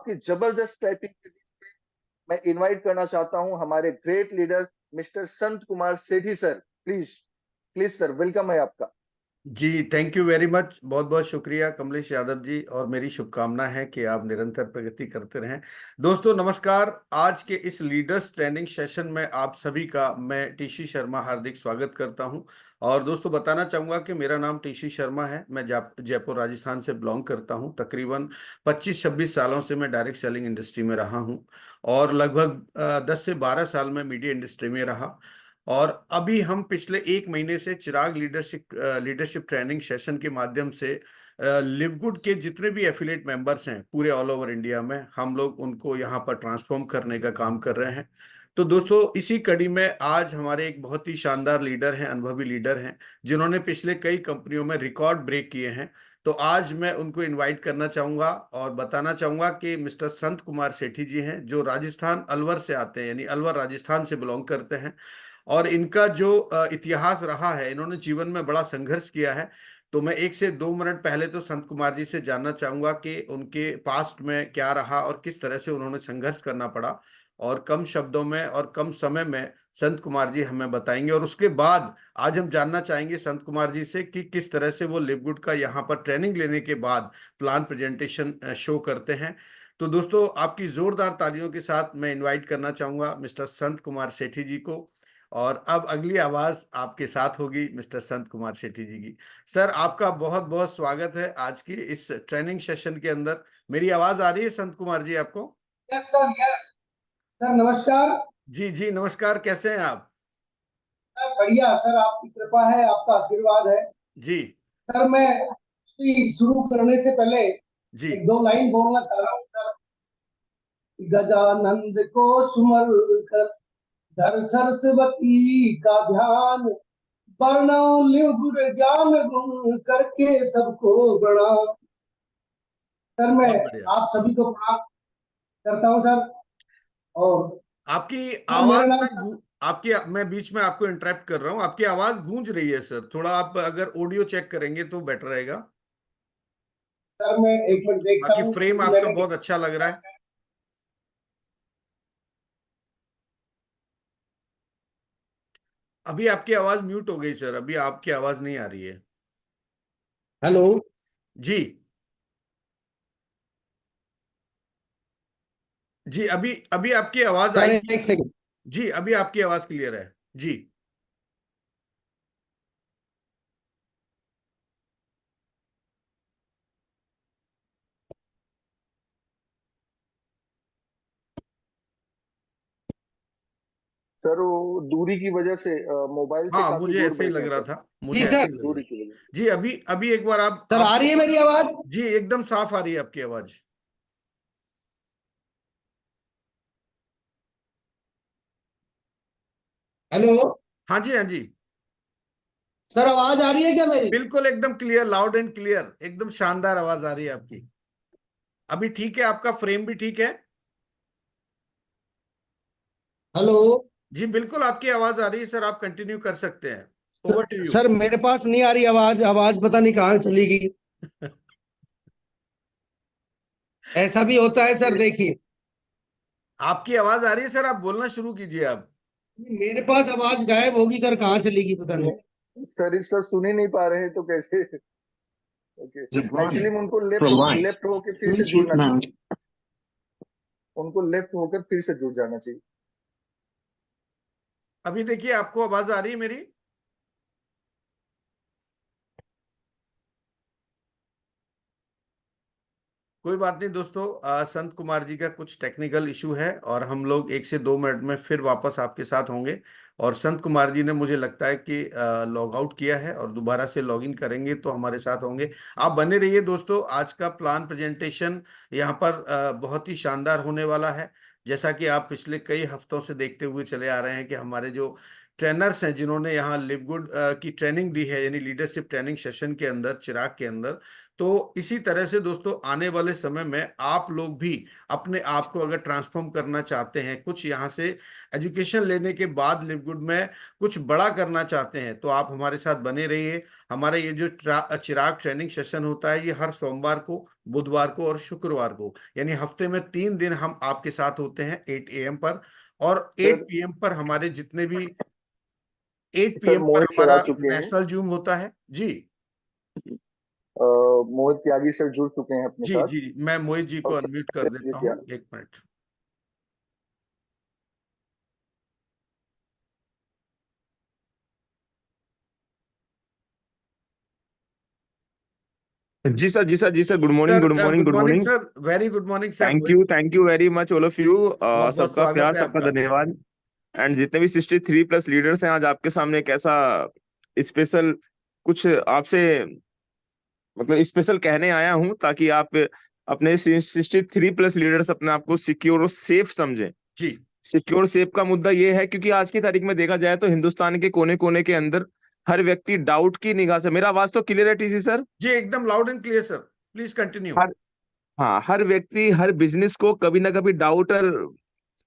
आपकी जबरदस्त टाइपिंग के बीच में मैं इनवाइट करना चाहता हूं हमारे great leader mister Sant Kumar Sethi sir. Please please sir, welcome है आपका। जी, थैंक यू वेरी मच। बहुत बहुत शुक्रिया कमलेश यादव जी, और मेरी शुभकामना है कि आप निरंतर प्रगति करते रहें। दोस्तों नमस्कार। आज के इस लीडर्स ट्रेनिंग सेशन में आप सभी का मैं टीसी शर्मा हार्दिक स्वागत करता हूं। और दोस्तों बताना चाहूँगा कि मेरा नाम टीसी शर्मा है। मैं जयपुर राजस्थान से बिलोंग करता हूं। तकरीबन 25-26 सालों से मैं डायरेक्ट सेलिंग इंडस्ट्री में रहा हूं, और लगभग 10 से 12 साल में मीडिया इंडस्ट्री में रहा। और अभी हम पिछले एक महीने से चिराग लीडरशिप ट्रेनिंग सेशन के माध्यम से लिवगुड के जितने भी एफिलिएट मेंबर्स हैं पूरे ऑल ओवर इंडिया में, हम लोग उनको यहाँ पर ट्रांसफॉर्म करने का काम कर रहे हैं। तो दोस्तों इसी कड़ी में आज हमारे एक बहुत ही शानदार लीडर हैं, अनुभवी लीडर हैं, जिन्होंने पिछले कई कंपनियों में रिकॉर्ड ब्रेक किए हैं। तो आज मैं उनको इनवाइट करना चाहूंगा और बताना चाहूंगा कि मिस्टर संत कुमार सेठी जी हैं, जो राजस्थान अलवर से आते हैं, यानी अलवर राजस्थान से बिलोंग करते हैं। और इनका जो इतिहास रहा है, इन्होंने जीवन में बड़ा संघर्ष किया है। तो मैं 1 से 2 मिनट पहले तो संत कुमार जी से जानना चाहूंगा कि उनके पास्ट में क्या रहा और किस तरह से उन्होंने संघर्ष करना पड़ा, और कम शब्दों में और कम समय में संत कुमार जी हमें बताएंगे। और उसके बाद आज हम जानना चाहेंगे संत कुमार जी से कि किस तरह से वो लिवगुड का यहाँ पर ट्रेनिंग लेने के बाद प्लान प्रेजेंटेशन शो करते हैं। तो दोस्तों आपकी जोरदार तालियों के साथ मैं इनवाइट करना चाहूंगा मिस्टर संत कुमार सेठी जी को। और अब अगली आवाज आपके साथ होगी मिस्टर संत कुमार शेट्टी जी की। सर आपका बहुत बहुत स्वागत है आज की इस ट्रेनिंग सेशन के अंदर। मेरी आवाज आ रही है संत कुमार जी आपको? यस सर, यस सर, नमस्कार। जी जी नमस्कार, कैसे हैं आप? सर बढ़िया सर, आपकी कृपा है, आपका आशीर्वाद है। जी सर मैं शुरू करने से पहले जी एक दो लाइन बोलना चाह रहा हूँ सर। गजानंद को सुमर कर धर सरस्वती का ध्यान, वर्णो लिवगुड ज्ञान गुण करके सबको प्रणाम। सर मैं बहुत बढ़िया। आप सभी को प्रणाम करता हूँ सर। और आपकी सर मेरा आवाज नाम से आपकी, मैं बीच में आपको इंटरप्ट कर रहा हूँ, आपकी आवाज गूंज रही है सर। थोड़ा आप अगर ऑडियो चेक करेंगे तो बेटर रहेगा। सर मैं एक मिनट देखता बाकी हूँ फ्रेम कि आपका मैंने बहुत अच्छा लग रहा है। अभी आपकी आवाज म्यूट हो गई सर, अभी आपकी आवाज नहीं आ रही है। हेलो। जी जी, अभी अभी आपकी आवाज सर आई थी। एक सेकंड। जी अभी आपकी आवाज क्लियर है। जी सर वो दूरी की वजह से मोबाइल से हाँ, काफी मुझे दूर ऐसे ही बैठे लग हैं रहा सर। था, जी मुझे ऐसे सर। ही लग रहा दूरी था। की वजह जी अभी अभी एक बार आप सर आ रही है मेरी आवाज? जी एकदम साफ आ रही है आपकी आवाज। हेलो। हाँ जी हाँ जी, सर आवाज आ रही है क्या मेरी? बिल्कुल एकदम क्लियर, लाउड एंड क्लियर, एकदम शानदार आवाज आ रही है आपकी। अभी ठीक है, आपका फ्रेम भी ठीक है। हेलो। जी बिल्कुल आपकी आवाज आ रही है सर, आप कंटिन्यू कर सकते हैं। Over to you. सर मेरे पास नहीं आ रही आवाज, आवाज पता नहीं कहाँ चली गई। ऐसा भी होता है सर, देखिए। आपकी आवाज आ रही है सर, आप बोलना शुरू कीजिए आप। मेरे पास आवाज गायब होगी सर, कहाँ चली गई पता नहीं। सर सर सुन ही नहीं पा रहे हैं तो कैसे? ओके, एक्चुअली में उनको लेफ्ट होके फिर से जुड़ना चाहिए। उनको लेफ्ट होकर फिर से जुड़ जाना चाहिए। अभी देखिए आपको आवाज आ रही है मेरी? कोई बात नहीं दोस्तों, संत कुमार जी का कुछ टेक्निकल इशू है, और हम लोग 1 से 2 मिनट में फिर वापस आपके साथ होंगे। और संत कुमार जी ने मुझे लगता है कि लॉग आउट किया है और दोबारा से लॉग इन करेंगे तो हमारे साथ होंगे। आप बने रहिए दोस्तों, आज का प्लान प्रेजेंटेशन यहाँ पर बहुत ही शानदार होने वाला है। जैसा कि आप पिछले कई हफ्तों से देखते हुए चले आ रहे हैं कि हमारे जो ट्रेनर्स हैं जिन्होंने यहाँ लिव गुड की ट्रेनिंग दी है, यानी लीडरशिप ट्रेनिंग सेशन के अंदर, चिराग के अंदर। तो इसी तरह से दोस्तों आने वाले समय में आप लोग भी अपने आप को अगर ट्रांसफॉर्म करना चाहते हैं, कुछ यहाँ से एजुकेशन लेने के बाद लिव गुड में कुछ बड़ा करना चाहते हैं, तो आप हमारे साथ बने रहिए। हमारा ये जो चिराग ट्रेनिंग सेशन होता है, ये हर सोमवार को, बुधवार को और शुक्रवार को, यानी हफ्ते में 3 दिन हम आपके साथ होते हैं 8 AM पर। और सर 8 PM पर हमारे जितने भी 8 सर PM पर मोहित सर आ हमारा चुके हैं। नेशनल जूम होता है जी। मोहित त्यागी सर जुड़ चुके हैं अपने जी साथ। जी जी, मैं मोहित जी को और अनम्यूट कर देता हूँ, सर 1 मिनट। जी सर, जी सर, जी sir. Good morning, sir good morning, good good morning morning. Sir, very good morning sir. Thank you very much all of you. बहुत बहुत सबका स्वागत प्यार, है सबका आपका। धन्यवाद। एंड जितने भी 63+ लीडर्स हैं, आज आपके सामने एक ऐसा स्पेशल कुछ आपसे मतलब स्पेशल कहने आया हूं, ताकि आप अपने 63+ लीडर्स अपने आप को सिक्योर और सेफ समझें। जी सिक्योर सेफ का मुद्दा ये है क्योंकि आज की तारीख में देखा जाए तो हिंदुस्तान के कोने कोने के अंदर हर व्यक्ति डाउट की निगाह से, मेरा आवाज तो क्लियर है टीसी सर? जी, एकदम loud and clear sir, please continue. हर हाँ, हर व्यक्ति हर बिजनेस को कभी ना कभी डाउट और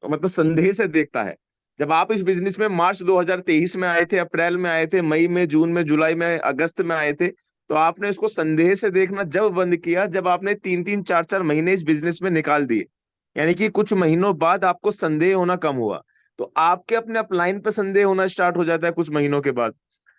मतलब संदेह से देखता है। जब आप इस बिजनेस में मार्च 2023 में आए थे, अप्रैल में आए थे, मई में, जून में, जुलाई में, अगस्त में आए थे, तो आपने इसको संदेह से देखना जब बंद किया जब आपने 3-3 4-4 महीने इस बिजनेस में निकाल दिए, यानी कि कुछ महीनों बाद आपको संदेह होना कम हुआ। तो आपके अपने अपलाइन पे संदेह होना स्टार्ट हो जाता है कुछ महीनों के बाद।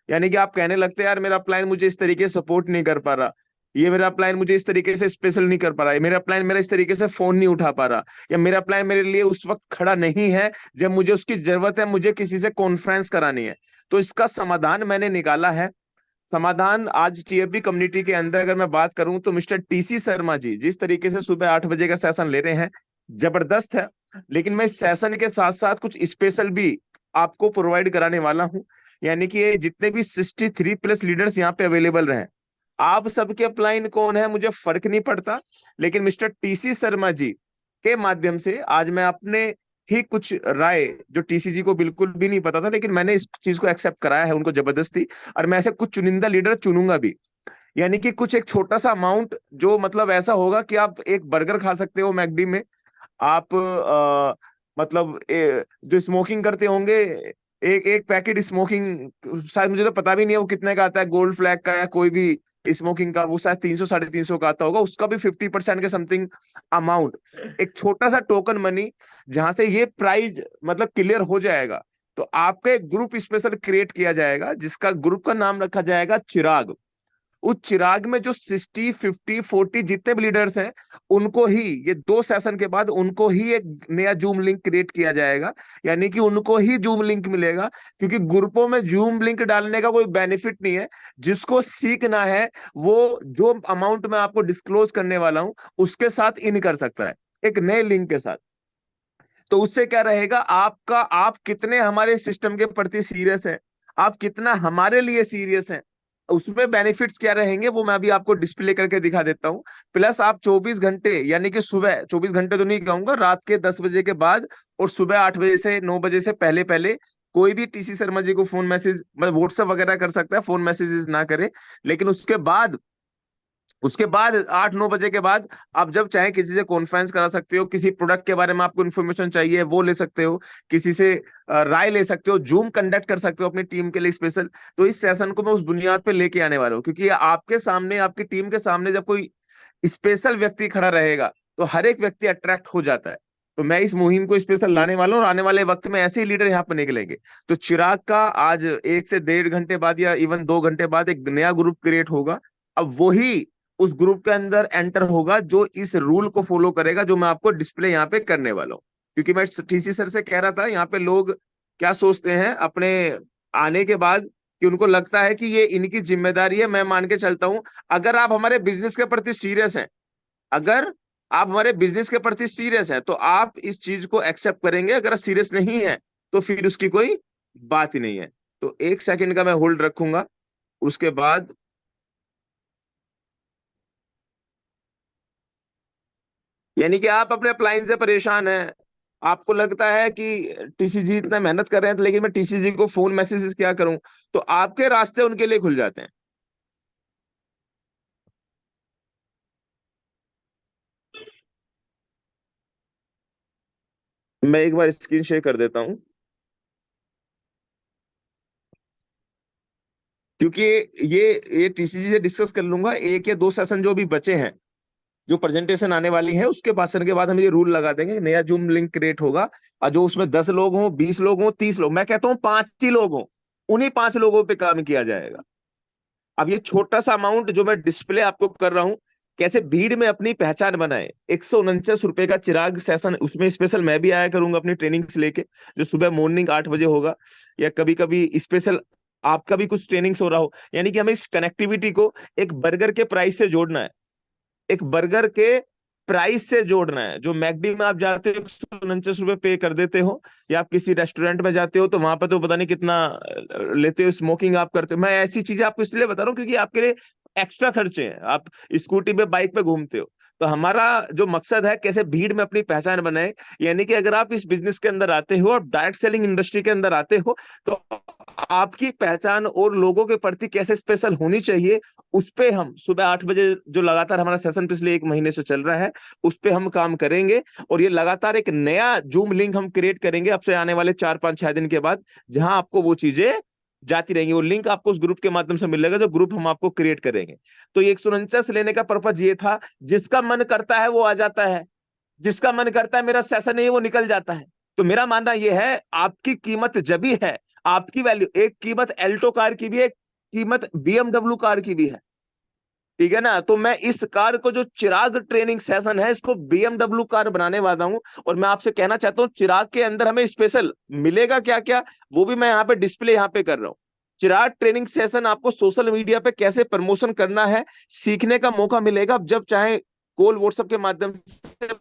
यानी कि आप कहने लगते हैं यार मेरा अपलाइन मुझे इस तरीके से सपोर्ट नहीं कर पा रहा, ये मेरा अपलाइन मुझे इस तरीके से स्पेशल नहीं कर पा रहा है, मेरा अपलाइन मेरा इस तरीके से फोन नहीं उठा पा रहा, या मेरा अपलाइन मेरे लिए उस वक्त खड़ा नहीं है जब मुझे उसकी जरूरत है, मुझे किसी से कॉन्फ्रेंस करानी है। तो इसका समाधान मैंने निकाला है। समाधान आज टीएफबी कम्युनिटी के अंदर अगर मैं बात करूं तो मिस्टर टीसी शर्मा जी जिस तरीके से सुबह 8 बजे का सेशन ले रहे हैं, जबरदस्त है। लेकिन मैं इस सेशन के साथ साथ कुछ स्पेशल भी आपको प्रोवाइड कराने वाला हूं। यानी कि ये जितने भी 63+ लीडर्स यहाँ पे अवेलेबल रहे, आप सबके अपलाइन कौन है मुझे फर्क नहीं पड़ता, लेकिन मिस्टर टीसी शर्मा जी के माध्यम से आज मैं अपने ही कुछ राय, जो टीसी जी को बिल्कुल भी नहीं पता था, लेकिन मैंने इस चीज को एक्सेप्ट कराया है उनको जबरदस्ती। और मैं ऐसे कुछ चुनिंदा लीडर चुनूंगा भी। यानी कि कुछ एक छोटा सा अमाउंट जो मतलब ऐसा होगा कि आप एक बर्गर खा सकते हो मैकडी में, आप मतलब जो स्मोकिंग करते होंगे, एक एक पैकेट स्मोकिंग, शायद मुझे तो पता भी नहीं है वो कितने का आता है, गोल्ड फ्लैग का या कोई भी स्मोकिंग का, वो शायद 300-350 का आता होगा, उसका भी 50% के समथिंग अमाउंट, एक छोटा सा टोकन मनी, जहां से ये प्राइज मतलब क्लियर हो जाएगा। तो आपका एक ग्रुप स्पेशल क्रिएट किया जाएगा जिसका ग्रुप का नाम रखा जाएगा चिराग। उस चिराग में जो 60, 50, 40 जितने भी लीडर्स हैं, उनको ही ये 2 सेशन के बाद उनको ही एक नया जूम लिंक क्रिएट किया जाएगा। यानी कि उनको ही जूम लिंक मिलेगा, क्योंकि ग्रुपों में जूम लिंक डालने का कोई बेनिफिट नहीं है। जिसको सीखना है वो जो अमाउंट मैं आपको डिस्क्लोज करने वाला हूं उसके साथ इन कर सकता है, एक नए लिंक के साथ। तो उससे क्या रहेगा, आपका आप कितने हमारे सिस्टम के प्रति सीरियस हैं, आप कितना हमारे लिए सीरियस हैं, उसमें बेनिफिट्स क्या रहेंगे वो मैं अभी आपको डिस्प्ले करके दिखा देता हूं। प्लस आप 24 घंटे, यानी कि सुबह 24 घंटे तो नहीं कहूंगा, रात के 10 बजे के बाद और सुबह 8 बजे से 9 बजे से पहले पहले कोई भी टीसी शर्मा जी को फोन मैसेज मतलब व्हाट्सएप वगैरह कर सकता है, फोन मैसेजेस ना करे। लेकिन उसके बाद 8-9 बजे के बाद आप जब चाहे किसी से कॉन्फ्रेंस करा सकते हो, किसी प्रोडक्ट के बारे में आपको इन्फॉर्मेशन चाहिए वो ले सकते हो, किसी से राय ले सकते हो, जूम कंडक्ट कर सकते हो अपनी टीम के लिए स्पेशल। तो इस सेशन को मैं उस बुनियाद पे लेके आने वाला हूँ, क्योंकि आपके सामने, आपकी टीम के सामने जब कोई स्पेशल व्यक्ति खड़ा रहेगा तो हर एक व्यक्ति अट्रैक्ट हो जाता है। तो मैं इस मुहिम को स्पेशल लाने वाला हूँ और आने वाले वक्त में ऐसे ही लीडर यहाँ पर निकलेंगे। तो चिराग का आज 1 से 1.5 घंटे बाद या इवन 2 घंटे बाद एक नया ग्रुप क्रिएट होगा। अब वही उस ग्रुप के अंदर एंटर होगा जो इस रूल को फॉलो करेगा जो मैं आपको डिस्प्ले यहाँ पे करने वाला हूँ। क्योंकि मैं टीसी सर से कह रहा था, यहाँ पे लोग क्या सोचते हैं अपने आने के बाद, कि उनको लगता है कि ये इनकी जिम्मेदारी है। मैं मान के चलता हूं, अगर आप हमारे बिजनेस के प्रति सीरियस हैं, अगर आप हमारे बिजनेस के प्रति सीरियस हैं तो आप इस चीज को एक्सेप्ट करेंगे। अगर सीरियस नहीं है तो फिर उसकी कोई बात ही नहीं है। तो 1 सेकंड का मैं होल्ड रखूंगा, उसके बाद यानी कि आप अपने अप्लायंस से परेशान हैं, आपको लगता है कि टीसीजी इतना मेहनत कर रहे हैं, तो लेकिन मैं टीसीजी को फोन मैसेजेस क्या करूं, तो आपके रास्ते उनके लिए खुल जाते हैं। मैं एक बार स्क्रीन शेयर कर देता हूं, क्योंकि ये टीसीजी से डिस्कस कर लूंगा। एक या दो सेशन जो भी बचे हैं, जो प्रेजेंटेशन आने वाली है, उसके भाषण के बाद हम ये रूल लगा देंगे, नया जूम लिंक क्रिएट होगा, और जो उसमें 10 लोग हों, 20 लोग हों, 30 लोग, मैं कहता हूं 5 ही लोग हों, उन्हीं 5 लोगों पे काम किया जाएगा। अब ये छोटा सा अमाउंट जो मैं डिस्प्ले आपको कर रहा हूं, कैसे भीड़ में अपनी पहचान बनाए, 149 रुपए का चिराग सेशन, उसमें स्पेशल मैं भी आया करूंगा अपनी ट्रेनिंग से लेके, जो सुबह मॉर्निंग 8 बजे होगा, या कभी कभी स्पेशल आपका भी कुछ ट्रेनिंग्स हो रहा हो। यानी कि हमें इस कनेक्टिविटी को एक बर्गर के प्राइस से जोड़ना है, एक बर्गर के प्राइस से जोड़ना है। जो मैकडी में आप जाते हो 149 रुपए पे कर देते हो, या आप किसी रेस्टोरेंट में जाते हो तो वहां पर तो पता नहीं कितना लेते हो, स्मोकिंग आप करते हो। मैं ऐसी चीजें आपको इसलिए बता रहा हूँ क्योंकि आपके लिए एक्स्ट्रा खर्चे हैं, आप स्कूटी पे बाइक पे घूमते हो। तो हमारा जो मकसद है, कैसे भीड़ में अपनी पहचान बनाए। यानी कि अगर आप इस बिजनेस के अंदर आते हो और डायरेक्ट सेलिंग इंडस्ट्री के अंदर आते हो, तो आपकी पहचान और लोगों के प्रति कैसे स्पेशल होनी चाहिए, उस पे हम सुबह 8 बजे, जो लगातार हमारा सेशन पिछले 1 महीने से चल रहा है, उस पे हम काम करेंगे। और ये लगातार एक नया जूम लिंक हम क्रिएट करेंगे अब से आने वाले 4-5-6 दिन के बाद, जहां आपको वो चीजें जाती रहेंगी। वो लिंक आपको उस ग्रुप के माध्यम से मिलेगा, जो ग्रुप हम आपको क्रिएट करेंगे। तो ये 149 लेने का पर्पज ये था, जिसका मन करता है वो आ जाता है, जिसका मन करता है मेरा सेशन नहीं, वो निकल जाता है। तो मेरा मानना यह है, आपकी कीमत जब भी है, आपकी वैल्यू, एक कीमत एल्टो कार की भी है, एक कीमत बीएमडब्ल्यू कार की भी है, ठीक है ना। तो मैं इस कार को, जो चिराग ट्रेनिंग सेशन है, इसको बीएमडब्ल्यू कार बनाने वाला हूं। और मैं आपसे कहना चाहता हूं, चिराग के अंदर हमें स्पेशल मिलेगा क्या क्या, वो भी मैं यहाँ पे डिस्प्ले यहाँ पे कर रहा हूँ। चिराग ट्रेनिंग सेशन आपको सोशल मीडिया पे कैसे प्रमोशन करना है, सीखने का मौका मिलेगा। अब जब चाहे कॉल व्हाट्सएप के माध्यम से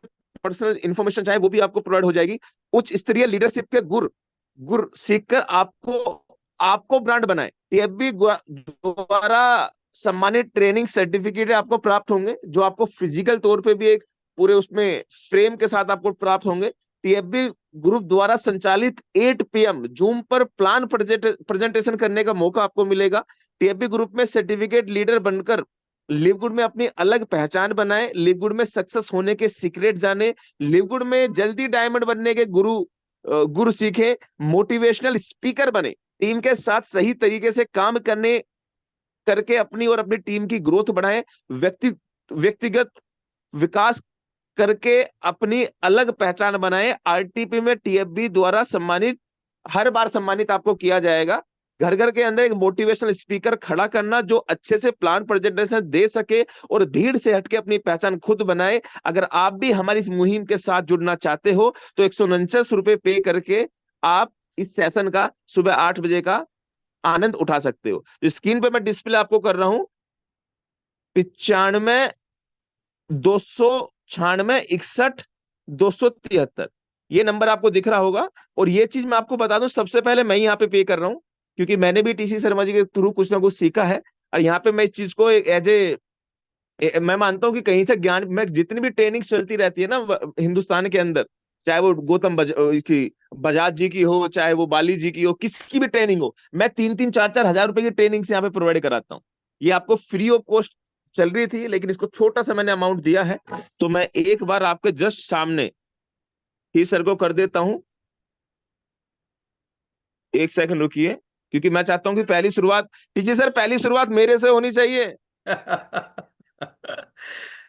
पर्सनल इंफॉर्मेशन चाहे वो भी आपको प्रोवाइड हो जाएगी। उच्च स्तरीय लीडरशिप के गुर गुर सीखकर आपको आपको ब्रांड बनाए। टीएफबी द्वारा सम्मानित ट्रेनिंग सर्टिफिकेट आपको प्राप्त होंगे, जो आपको फिजिकल तौर पे भी एक पूरे उसमें फ्रेम के साथ आपको प्राप्त होंगे। टीएफबी ग्रुप द्वारा संचालित 8 PM जूम पर प्लान प्रेजेंटेशन करने का मौका आपको मिलेगा। टीएफबी ग्रुप में सर्टिफिकेट लीडर बनकर लिवगुड में अपनी अलग पहचान बनाए, लिवगुड में सक्सेस होने के सीक्रेट जाने, लिवगुड में जल्दी डायमंड बनने के गुरु सीखे, मोटिवेशनल स्पीकर बने, टीम के साथ सही तरीके से काम करने करके अपनी और अपनी टीम की ग्रोथ बढ़ाएं, व्यक्तिगत विकास करके अपनी अलग पहचान बनाएं। आरटीपी में टीएफबी द्वारा सम्मानित, हर बार सम्मानित आपको किया जाएगा। घर घर के अंदर एक मोटिवेशनल स्पीकर खड़ा करना, जो अच्छे से प्लान प्रेजेंटेशन दे सके और भीड़ से हटके अपनी पहचान खुद बनाए। अगर आप भी हमारी इस मुहिम के साथ जुड़ना चाहते हो, तो 149 रुपए पे करके आप इस सेशन का सुबह 8 बजे का आनंद उठा सकते हो। स्क्रीन पे मैं डिस्प्ले आपको कर रहा हूं, 95 296 61 273, ये नंबर आपको दिख रहा होगा। और ये चीज मैं आपको बता दूं, सबसे पहले मैं यहाँ पे पे कर रहा हूँ, क्योंकि मैंने भी टीसी शर्मा जी के थ्रू कुछ ना कुछ सीखा है। और यहाँ पे मैं इस चीज को एज मैं मानता हूँ कि कहीं से ज्ञान, मैं जितनी भी ट्रेनिंग चलती रहती है ना हिंदुस्तान के अंदर, चाहे वो की बजाज जी की हो, चाहे वो बाली जी की हो, किसकी भी ट्रेनिंग हो, मैं 3-3 4-4 हजार रुपए की ट्रेनिंग से यहाँ पे प्रोवाइड कराता हूँ। ये आपको फ्री ऑफ कॉस्ट चल रही थी, लेकिन इसको छोटा सा मैंने अमाउंट दिया है। तो मैं एक बार आपके जस्ट सामने ही सर को कर देता हूं, 1 सेकंड रुकिए, क्योंकि मैं चाहता हूं कि पहली शुरुआत, टीची सर पहली शुरुआत मेरे से होनी चाहिए।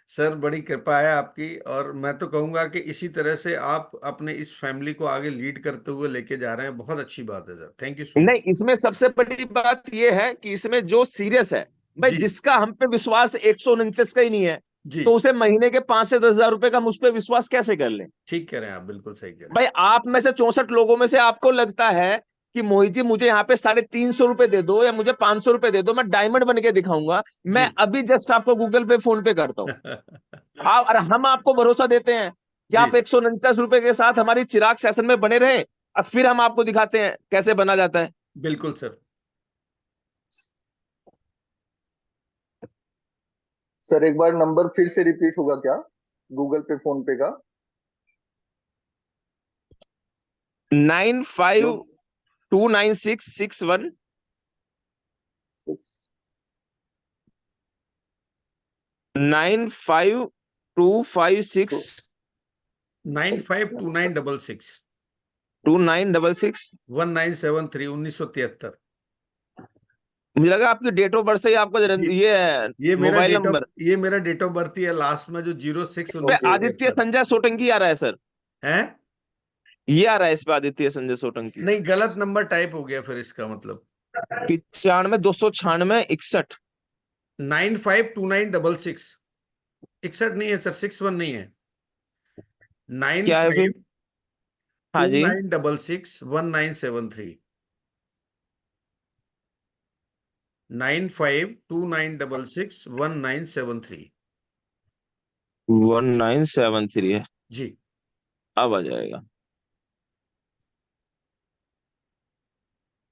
सर बड़ी कृपा है आपकी, और मैं तो कहूंगा कि इसी तरह से आप अपने इस फैमिली को आगे लीड करते हुए लेके जा रहे हैं। बहुत अच्छी बात है सर, थैंक यू सो नहीं, मच। इसमें सबसे बड़ी बात यह है कि इसमें जो सीरियस है भाई, जी जिसका हम पे विश्वास 149 का ही नहीं है, जी, तो उसे महीने के 5 से 10 हजार रुपए का हम उस पर विश्वास कैसे कर लें। ठीक कह रहे हैं आप, बिल्कुल सही कह रहे भाई हैं। आप में से 64 लोगों में से आपको लगता है कि मोहित जी मुझे यहाँ पे 350 रुपए दे दो या मुझे 500 रुपए दे दो, मैं डायमंड बन के दिखाऊंगा। जी। मैं अभी जस्ट आपको गूगल पे फोन पे करता हूँ। आप और हम आपको भरोसा देते हैं कि जी आप 149 रुपए के साथ हमारी चिराग सेशन में बने रहे, और फिर हम आपको दिखाते हैं कैसे बना जाता है। बिल्कुल सर। सर एक बार नंबर फिर से रिपीट होगा क्या, गूगल पे फोन पे का? 95296661 95256 952966 2966 1973 1973। मुझे लगा आपकी डेट ऑफ बर्थ से ही आपका ये ये मेरा मोबाइल डेट ऑफ नंबर। ये मेरा डेट ऑफ बर्थ ही है, लास्ट में जो 06 इस पे आदित्य 1973 संजय सोटंकी आ रहा है सर, है। ये आ रहा है इस पे आदित्य संजय सोटंकी। नहीं, गलत नंबर टाइप हो गया फिर इसका मतलब। 95 296 61 952966 61 नहीं है सर, 61 नहीं है, नाइन क्या है फिर? फाइव हाँ टू जी, नाइन डबल सिक्स 1973 9529661973 1973 है। जी। अब आ जाएगा।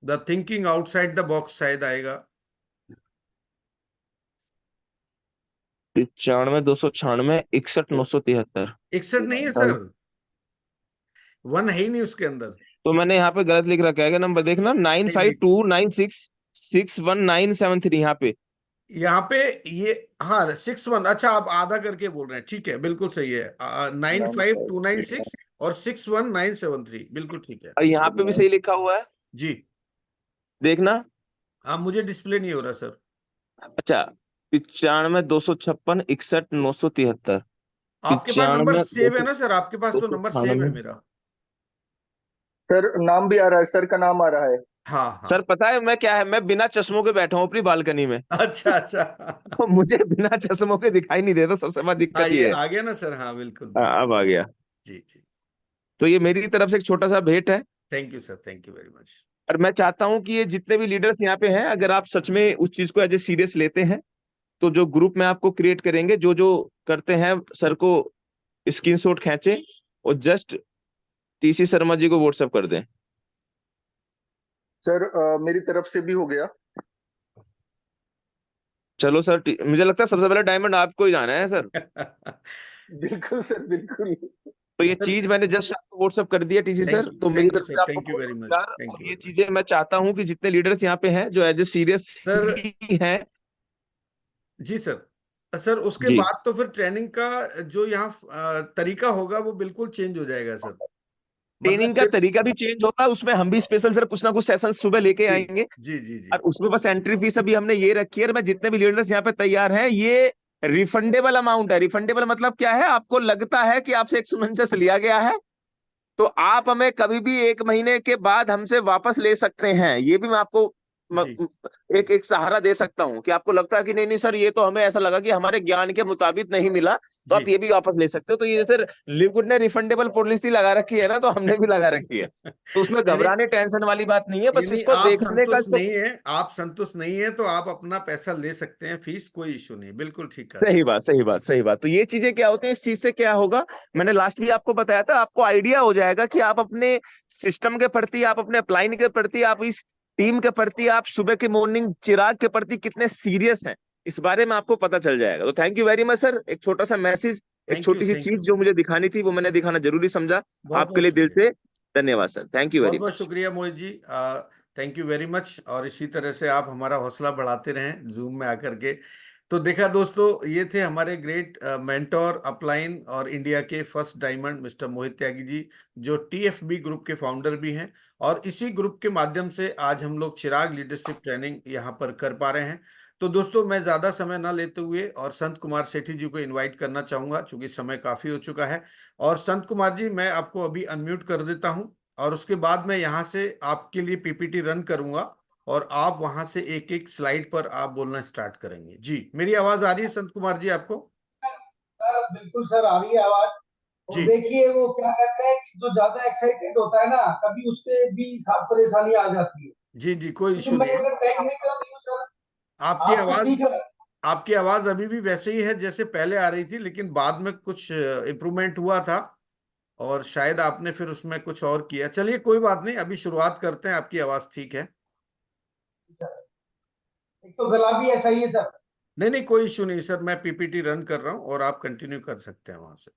The thinking outside the box शायद आएगा। 95 296 61 973। 61 नहीं है सर, 1 है ही नहीं उसके अंदर। तो मैंने यहाँ पे गलत लिख रखा है क्या नंबर? देखना, नाइन नहीं फाइव नहीं, two nine six six one nine seven three यहाँ पे। यहाँ पे ये, हाँ 61, अच्छा आप आधा करके बोल रहे हैं, ठीक है बिल्कुल सही है। 95296 और 61973 बिल्कुल ठीक है। और यहाँ पे भी सही लिखा हुआ है, जी देखना। हाँ, मुझे डिस्प्ले नहीं हो रहा सर। अच्छा, 95 256 61 973। आपके पास नंबर 95 सेव है ना सर, आपके पास दो तो सौ नंबर सेव है छानवे मेरा। सर नाम भी आ रहा है, सर का नाम आ रहा है। हाँ हाँ। सर पता है मैं क्या है, मैं बिना चश्मों के बैठा हूँ अपनी बालकनी में। अच्छा अच्छा। तो मुझे बिना चश्मों के दिखाई नहीं देता, सबसे बड़ी हाँ दिक्कत ये ये है। आ गया ना सर, हाँ बिल्कुल हाँ, बिल्कुल। अब आ गया। जी जी। तो ये मेरी तरफ से एक छोटा सा भेंट है। Thank you sir, thank you very much. और मैं चाहता हूं कि ये जितने भी लीडर्स यहाँ पे हैं, अगर आप सच में उस चीज को एज ए सीरियस लेते हैं, तो जो ग्रुप में आपको क्रिएट करेंगे, जो जो करते हैं सर को स्क्रीनशॉट खींचे और जस्ट टीसी शर्मा जी को व्हाट्सएप कर दें। सर मेरी तरफ से भी हो गया। चलो सर, मुझे लगता है सबसे पहले डायमंड आपको ही जाना है सर। बिल्कुल सर, बिल्कुल। तो ये सर चीज मैंने जस्ट आपको व्हाट्सएप कर दिया टीसी सर, तो मेरी थैंक यू तरफ सर, से आपको थैंक यू बहुत वेरी बहुत मच, प्यार। थैंक और यू ये वेरी मच चीजें मैं चाहता हूं कि जितने लीडर्स यहाँ पे हैं जो एज ए सीरियस सर। हैं। जी सर। सर उसके जी, बाद तो फिर ट्रेनिंग का जो यहाँ तरीका होगा वो बिल्कुल चेंज हो जाएगा सर। मतलब ट्रेनिंग का फिर, तरीका भी चेंज होगा, उसमें हम भी स्पेशल सर कुछ ना कुछ सेशन सुबह लेके जी आएंगे। जी जी और जी उसमें बस एंट्री फीस अभी हमने ये रखी है। और मैं जितने भी लीडर्स यहाँ पे तैयार हैं, ये रिफंडेबल अमाउंट है। रिफंडेबल मतलब क्या है? आपको लगता है कि आपसे 149 लिया गया है, तो आप हमें कभी भी 1 महीने के बाद हमसे वापस ले सकते हैं। ये भी मैं आपको जी एक एक सहारा दे सकता हूँ कि आपको लगता है कि नहीं नहीं सर, ये तो हमें ऐसा लगा कि हमारे ज्ञान के मुताबिक नहीं मिला, तो जी। आप ये भी वापस ले सकते हो। तो ये सर लिक्विड ने रिफंडेबल पॉलिसी लगा रखी है ना, तो हमने भी लगा रखी है। तो उसमें यानी घबराने टेंशन वाली बात नहीं है, बस यानी इसको आप देखने का संतुष्ट इसको। नहीं है, आप संतुष्ट नहीं है तो आप अपना पैसा ले सकते हैं, फीस कोई इशू नहीं, बिल्कुल ठीक है सर। सही बात, सही बात, सही बात। तो ये चीजें क्या होती हैं, इस चीज से क्या होगा, मैंने लास्ट भी आपको बताया था, आपको आइडिया हो जाएगा कि आप अपने सिस्टम के प्रति, आप अपने अपलाइन के प्रति, आप इस टीम के प्रति, आप सुबह के मॉर्निंग चिराग के प्रति कितने सीरियस हैं, इस बारे में आपको पता चल जाएगा। तो thank you very much sir. एक छोटा सा मैसेज, एक थैंक यू, छोटी सी थैंक चीज यू। जो मुझे दिखानी थी, वो मैंने दिखाना जरूरी समझा। बहुत आपके बहुत लिए दिल शुक्रिया, से धन्यवाद सर, थैंक यू बहुत वेरी बहुत मच। शुक्रिया Mohit ji. Thank you very much, और इसी तरह से आप हमारा हौसला बढ़ाते रहें जूम में आकर के। तो देखा दोस्तों, ये थे हमारे ग्रेट मेंटोर, अपलाइन और इंडिया के फर्स्ट डायमंड मिस्टर मोहित त्यागी जी, जो टीएफबी ग्रुप के फाउंडर भी हैं। और इसी ग्रुप के माध्यम से आज हम लोग चिराग लीडरशिप ट्रेनिंग यहाँ पर कर पा रहे हैं। तो दोस्तों, मैं ज्यादा समय ना लेते हुए और संत कुमार सेठी जी को इनवाइट करना चाहूंगा, चूंकि समय काफी हो चुका है। और संत कुमार जी, मैं आपको अभी अनम्यूट कर देता हूं, और उसके बाद मैं यहाँ से आपके लिए पीपीटी रन करूंगा, और आप वहां से एक एक स्लाइड पर आप बोलना स्टार्ट करेंगे। जी, मेरी आवाज आ रही है संत कुमार जी आपको? सर बिल्कुल सर, आ रही है आवाज। और जी देखिए वो क्या कहते हैं कि जो ज्यादा एक्साइटेड होता है ना, कभी उससे भी परेशानी आ जाती है। जी जी, कोई क्योंकि इशू मैं नहीं है। अगर टेक्निकल नहीं हूँ सर। आपकी आप तो आवाज ठीक है। आपकी आवाज अभी भी वैसे ही है जैसे पहले आ रही थी, लेकिन बाद में कुछ इम्प्रूवमेंट हुआ था, और शायद आपने फिर उसमें कुछ और किया। चलिए कोई बात नहीं, अभी शुरुआत करते हैं, आपकी आवाज ठीक है। एक तो गला भी ऐसा ही है सर। नहीं नहीं, कोई इशू नहीं सर, मैं पीपीटी रन कर रहा हूँ और आप कंटिन्यू कर सकते हैं वहां से।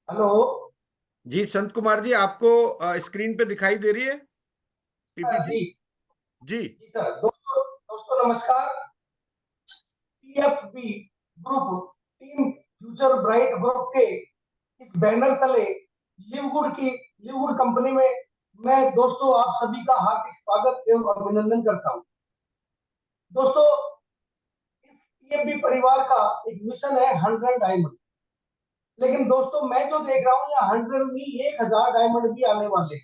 हेलो। जी संत कुमार जी, आपको स्क्रीन पे दिखाई दे रही है पीपीटी? जी जी जी सर। दोस्तों दोस्तों नमस्कार। PFB group, team future bright group के इस बैनर तले लिववुड कंपनी में मैं दोस्तों आप सभी का हार्दिक स्वागत एवं अभिनंदन करता हूं। दोस्तों इस पीएफबी परिवार का एक मिशन है 100 डायमंड। लेकिन दोस्तों मैं जो देख रहा हूँ यहाँ 100 नहीं, 1000 डायमंड भी आने वाले हैं।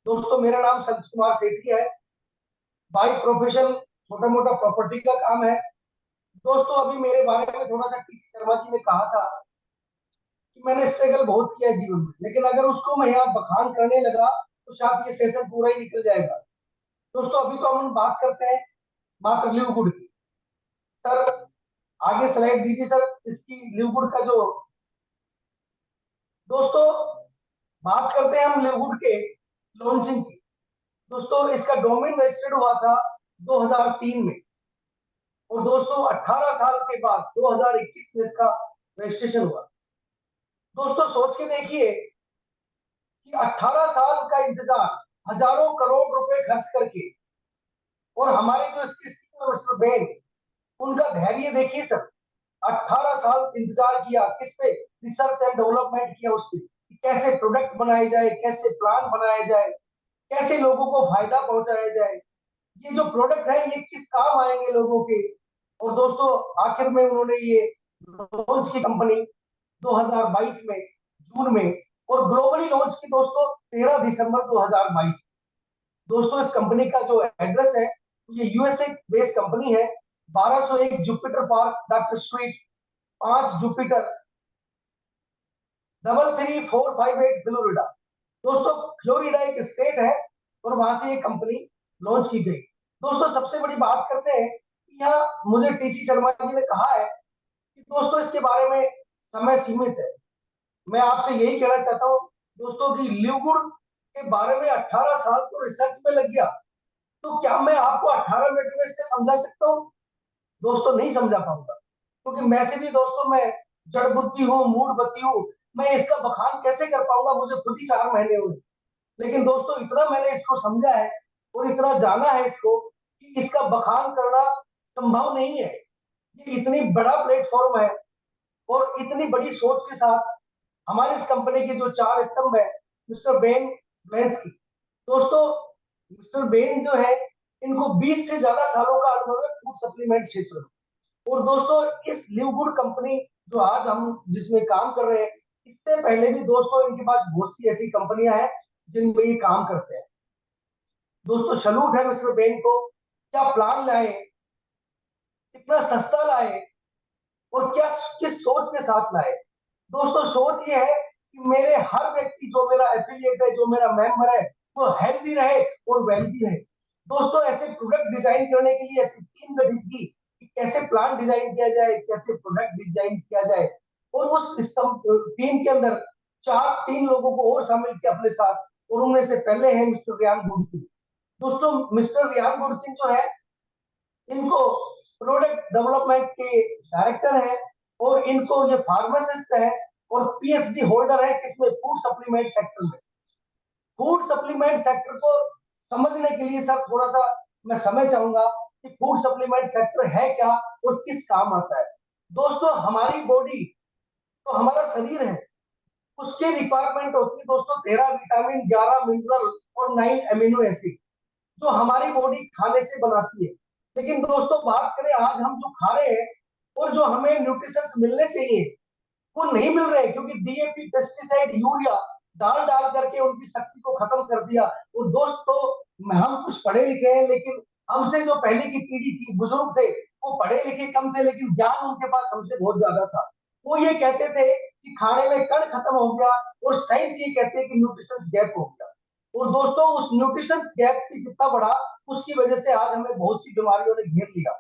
दोस्तों मेरा नाम संत कुमार सेठी है। बाई प्रोफेशन छोटा मोटा प्रॉपर्टी का काम है। दोस्तों अभी मेरे बारे में थोड़ा सा टीसी शर्मा जी ने कहा था कि मैंने स्ट्रगल बहुत किया जीवन में, लेकिन अगर उसको मैं यहाँ बखान करने लगा तो शायद ये सेशन पूरा ही निकल जाएगा। दोस्तों अभी तो हम बात करते हैं मात्र लिववुड की। सर आगे स्लाइड दीजिए सर, इसकी लिववुड का जो। दोस्तों बात करते हैं हम लिववुड के लॉन्चिंग की। दोस्तों इसका डोमेन रजिस्टर्ड हुआ था 2003 में, और दोस्तों 18 साल के बाद 2021 में इसका रजिस्ट्रेशन हुआ। दोस्तों सोच के देखिए कि 18 साल का इंतजार, हजारों करोड़ रुपए खर्च करके, और हमारे जो इसके सीईओ मिस्टर बेन, उनका धैर्य देखिए सर। 18 साल इंतजार किया, किस पे? रिसर्च एंड डेवलपमेंट किया उस पे, कि कैसे प्रोडक्ट बनाए जाए, कैसे प्लान बनाया जाए, कैसे लोगों को फायदा पहुंचाया जाए, ये जो प्रोडक्ट है ये किस काम आएंगे लोगों के। और दोस्तों आखिर में उन्होंने ये लॉन्च की कंपनी 2022 में जून में, और ग्लोबली लॉन्च की दोस्तों 13 दिसंबर 2022। दोस्तों इस कंपनी का जो एड्रेस है ये यूएसए बेस्ड कंपनी है। 1201 Jupiter park doctor street, 5 Jupiter 33458 Florida. दोस्तों फ्लोरिडा एक स्टेट है और वहां से ये कंपनी लॉन्च की गई। दोस्तों सबसे बड़ी बात करते हैं कि यहाँ मुझे टीसी शर्मा जी ने कहा है कि दोस्तों इसके बारे में समय सीमित है। मैं आपसे यही कहना चाहता हूँ दोस्तों कि लिववुड के बारे में 18 साल तो रिसर्च में लग गया, तो क्या मैं आपको 18 मिनट में इससे समझा सकता हूँ? दोस्तों नहीं समझा पाऊंगा, क्योंकि मैं से भी दोस्तों मैं जड़ बुद्धि हूँ, मूड बत्ती हूँ। मैं इसका बखान कैसे कर पाऊंगा, मुझे खुद ही 4 महीने हुए। लेकिन दोस्तों इतना मैंने इसको समझा है और इतना जाना है इसको कि इसका बखान करना संभव नहीं है। ये इतनी बड़ा प्लेटफॉर्म है और इतनी बड़ी सोच के साथ हमारी इस कंपनी के जो 4 स्तंभ है मिस्टर बेन ब्लेंस्की। दोस्तों मिस्टर बेन जो है इनको 20 से ज्यादा सालों का अनुभव है फूड सप्लीमेंट क्षेत्र में। और दोस्तों इस लिववुड कंपनी जो आज हम जिसमें काम कर रहे हैं, इससे पहले भी दोस्तों इनके पास बहुत सी ऐसी कंपनियां हैं जिनमें ये काम करते हैं। दोस्तों सलूट है मिस्टर बेन को, क्या प्लान लाए, कितना सस्ता लाए, और क्या किस सोच के साथ लाए। दोस्तों सोच ये है कि मेरे हर व्यक्ति जो मेरा एफिलिएट है, जो मेरा मेंबर है, वो हेल्दी रहे और वेल्दी रहे। दोस्तों ऐसे प्रोडक्ट डिजाइन करने के लिए ऐसी टीम गठित की कि कैसे प्लान डिजाइन किया जाए, कैसे प्रोडक्ट डिजाइन किया जाए, और उस टीम के अंदर 3 लोगों को और शामिल किया अपने साथ, और उनमें से पहले है मिस्टर रियान गुडकिन। दोस्तों मिस्टर रियान गुडकिन जो है इनको प्रोडक्ट डेवलपमेंट के डायरेक्टर है, और इनको ये फार्मासिस्ट है और पीएचडी होल्डर है किसमें? फूड सप्लीमेंट सेक्टर में। फूड सप्लीमेंट सेक्टर को समझने के लिए सर थोड़ा सा मैं समय चाहूंगा कि फूड सप्लीमेंट सेक्टर है क्या और किस काम आता है। दोस्तों हमारी बॉडी, तो हमारा शरीर है, उसके रिक्वायरमेंट होती है दोस्तों 13 विटामिन, 11 मिनरल और 9 एमिनो एसिड, जो हमारी बॉडी खाने से बनाती है। लेकिन दोस्तों बात करें आज हम जो खा रहे हैं और जो हमें न्यूट्रिशंस मिलने चाहिए वो नहीं मिल रहे, क्योंकि डीएपी, पेस्टिसाइड, यूरिया डाल डाल करके उनकी शक्ति को खत्म कर दिया। और दोस्तों हम कुछ पढ़े लिखे हैं, लेकिन हमसे जो पहले की पीढ़ी थी, बुजुर्ग थे, वो पढ़े लिखे कम थे लेकिन ज्ञान उनके पास हमसे बहुत ज्यादा था। वो ये कहते थे कि खाने में कण खत्म हो गया, और साइंस ये कहते हैं कि न्यूट्रिशन गैप हो गया। और दोस्तों उस न्यूट्रिशन गैप की जितना बढ़ा, उसकी वजह से आज हमें बहुत सी बीमारियों ने घेर लिया।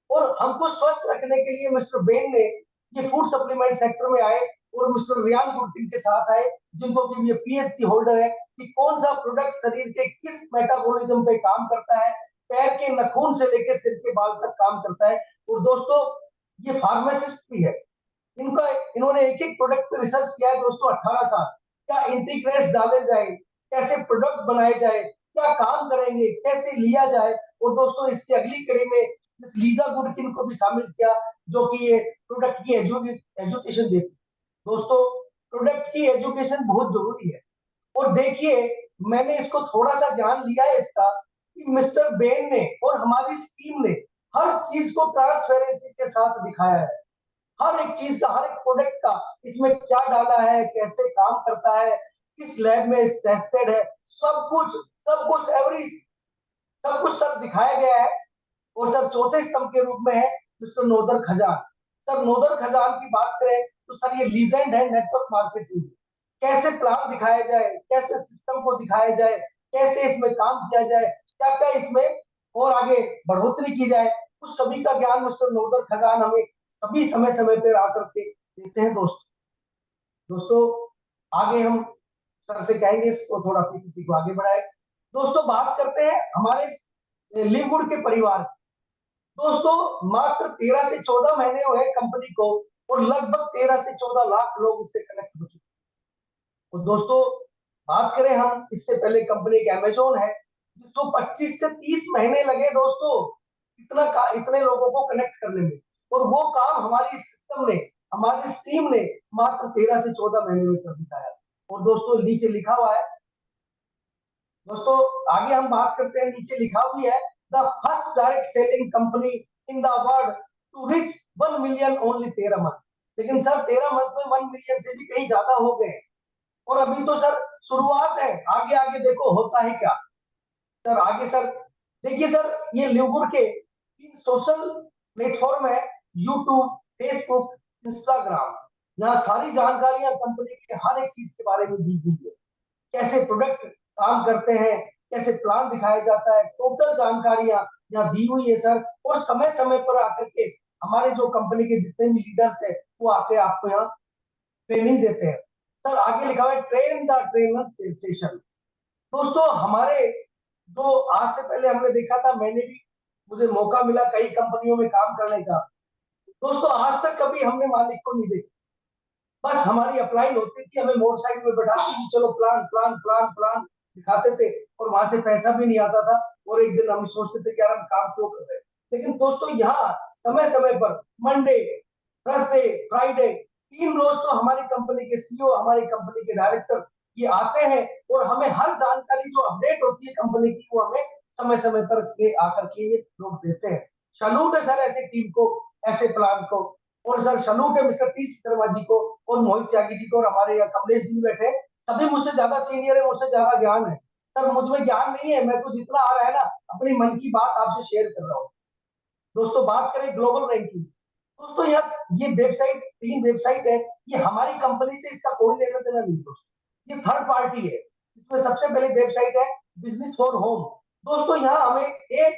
और हमको स्वस्थ रखने के लिए मिस्टर बेन ने ये फूड सप्लीमेंट सेक्टर में आए और मिस्टर रियान गुडकिन के साथ आए, जिनको कि ये पीएचडी होल्डर है कि कौन सा प्रोडक्ट शरीर के किस मेटाबॉलिज्म पे काम करता है, पैर के नाखून से लेकर सिर के बाल तक काम करता है। और दोस्तों ये फार्मासिस्ट भी है, इन्होंने एक एक प्रोडक्ट पे रिसर्च किया है दोस्तों 18 साल। क्या इंटीग्रेट्स डाले जाए, कैसे प्रोडक्ट बनाए जाए, क्या काम करेंगे, कैसे लिया जाए। और दोस्तों इसकी अगली कड़ी में इस लीजा गुडकिन को भी शामिल किया, जो कि ये प्रोडक्ट की एजुकेशन देती है। दोस्तों प्रोडक्ट की एजुकेशन बहुत जरूरी है। और देखिए मैंने इसको थोड़ा सा ज्ञान लिया है इसका, कि मिस्टर बेन ने और हमारी टीम ने हर चीज को ट्रांसपेरेंसी के साथ दिखाया है। हर एक चीज का, हर एक प्रोडक्ट का इसमें क्या डाला है, कैसे काम करता है, किस लैब में टेस्टेड है, सब कुछ एवरी सब कुछ सर दिखाया गया है। और सर चौथे स्तंभ के रूप में है मिस्टर नोदर खजान। सर नोदर खजान की बात करें तो सर ये लीजेंड है नेटवर्क मार्केटिंग। कैसे प्लान दिखाया जाए, कैसे सिस्टम को दिखाया जाए, कैसे इसमें काम किया जाए, क्या क्या इसमें और आगे बढ़ोतरी की जाए, उस सभी का ज्ञान मिस्टर नोदर खजान हमें सभी समय समय पर आकर के देते हैं। दोस्तों आगे हम सर से कहेंगे इसको थोड़ा पीपीटी को आगे बढ़ाए। दोस्तों बात करते हैं हमारे लिवगुड के परिवार की। दोस्तों मात्र 13 से 14 महीने हुए कंपनी को और लगभग 13 से 14 लाख लोग इससे कनेक्ट हो चुके हैं। और दोस्तों बात करें हम इससे पहले कंपनी के अमेजोन है, जिसको 25 से 30 महीने लगे दोस्तों इतने लोगों को कनेक्ट करने में। और वो काम हमारी सिस्टम ने, हमारी टीम ने मात्र 13 से 14 महीने में कर दिखाया। और दोस्तों नीचे लिखा हुआ है, दोस्तों आगे हम बात करते हैं, नीचे लिखा हुआ है the first direct selling company in the world to reach 1 million only 13 month. लेकिन सर 13 मंथ में 1 मिलियन से भी कहीं ज्यादा हो गए। और अभी तो सर शुरुआत है, आगे आगे देखो होता है क्या। सर आगे सर देखिए सर, ये लिवगुड के 3 सोशल प्लेटफॉर्म है, यूट्यूब, फेसबुक, इंस्टाग्राम। यहाँ सारी जानकारियां कंपनी के हर एक चीज के बारे में दी गई है। कैसे प्रोडक्ट काम करते हैं, कैसे प्लान दिखाया जाता है, टोटल जानकारियां यहाँ दी हुई है सर। और समय समय पर आकर के हमारे जो कंपनी के जितने भी लीडर्स है वो आके आपको यहाँ ट्रेनिंग देते हैं। सर आगे लिखा हुआ है ट्रेन द ट्रेनर सेशन। दोस्तों हमारे जो आज से पहले हमने देखा था, मुझे मौका मिला कई कंपनियों में काम करने का। दोस्तों आज तक कभी हमने मालिक को नहीं देखा, बस हमारी अप्लाई होती थी, हमें मोटरसाइकिल में बैठा के चलो प्लान प्लान प्लान प्लान दिखाते थे और वहां से पैसा भी नहीं आता था। और एक दिन हम सोचते थे कि यार हम काम क्यों कर रहे हैं। लेकिन दोस्तों यहाँ समय समय पर मंडे, थर्सडे, फ्राइडे 3 रोज तो हमारी कंपनी के सीईओ, हमारी कंपनी के डायरेक्टर ये आते हैं और हमें हर जानकारी जो अपडेट होती है कंपनी की वो हमें समय समय पर आकर के ये लोग देते हैं। सैल्यूट है सर ऐसे टीम को, ऐसे प्लान को। और सर सैल्यूट है मिस्टर टी शर्मा जी को और मोहित त्यागी जी को और हमारे यहाँ कमलेश जी बैठे, सभी मुझसे ज्यादा सीनियर है, मुझसे ज्यादा ज्ञान है। सर मुझमें ज्ञान नहीं है, मैं तो जितना आ रहा है ना अपनी मन की बात आपसे शेयर कर रहा हूँ। दोस्तों बात करें ग्लोबल रैंकिंग, दोस्तों यार ये वेबसाइट 3 वेबसाइट है, ये हमारी कंपनी से इसका कोई लेना देना नहीं दोस्तों, ये थर्ड पार्टी है। इसमें सबसे पहले वेबसाइट है बिजनेस फॉर होम। दोस्तों यहाँ हमें AA+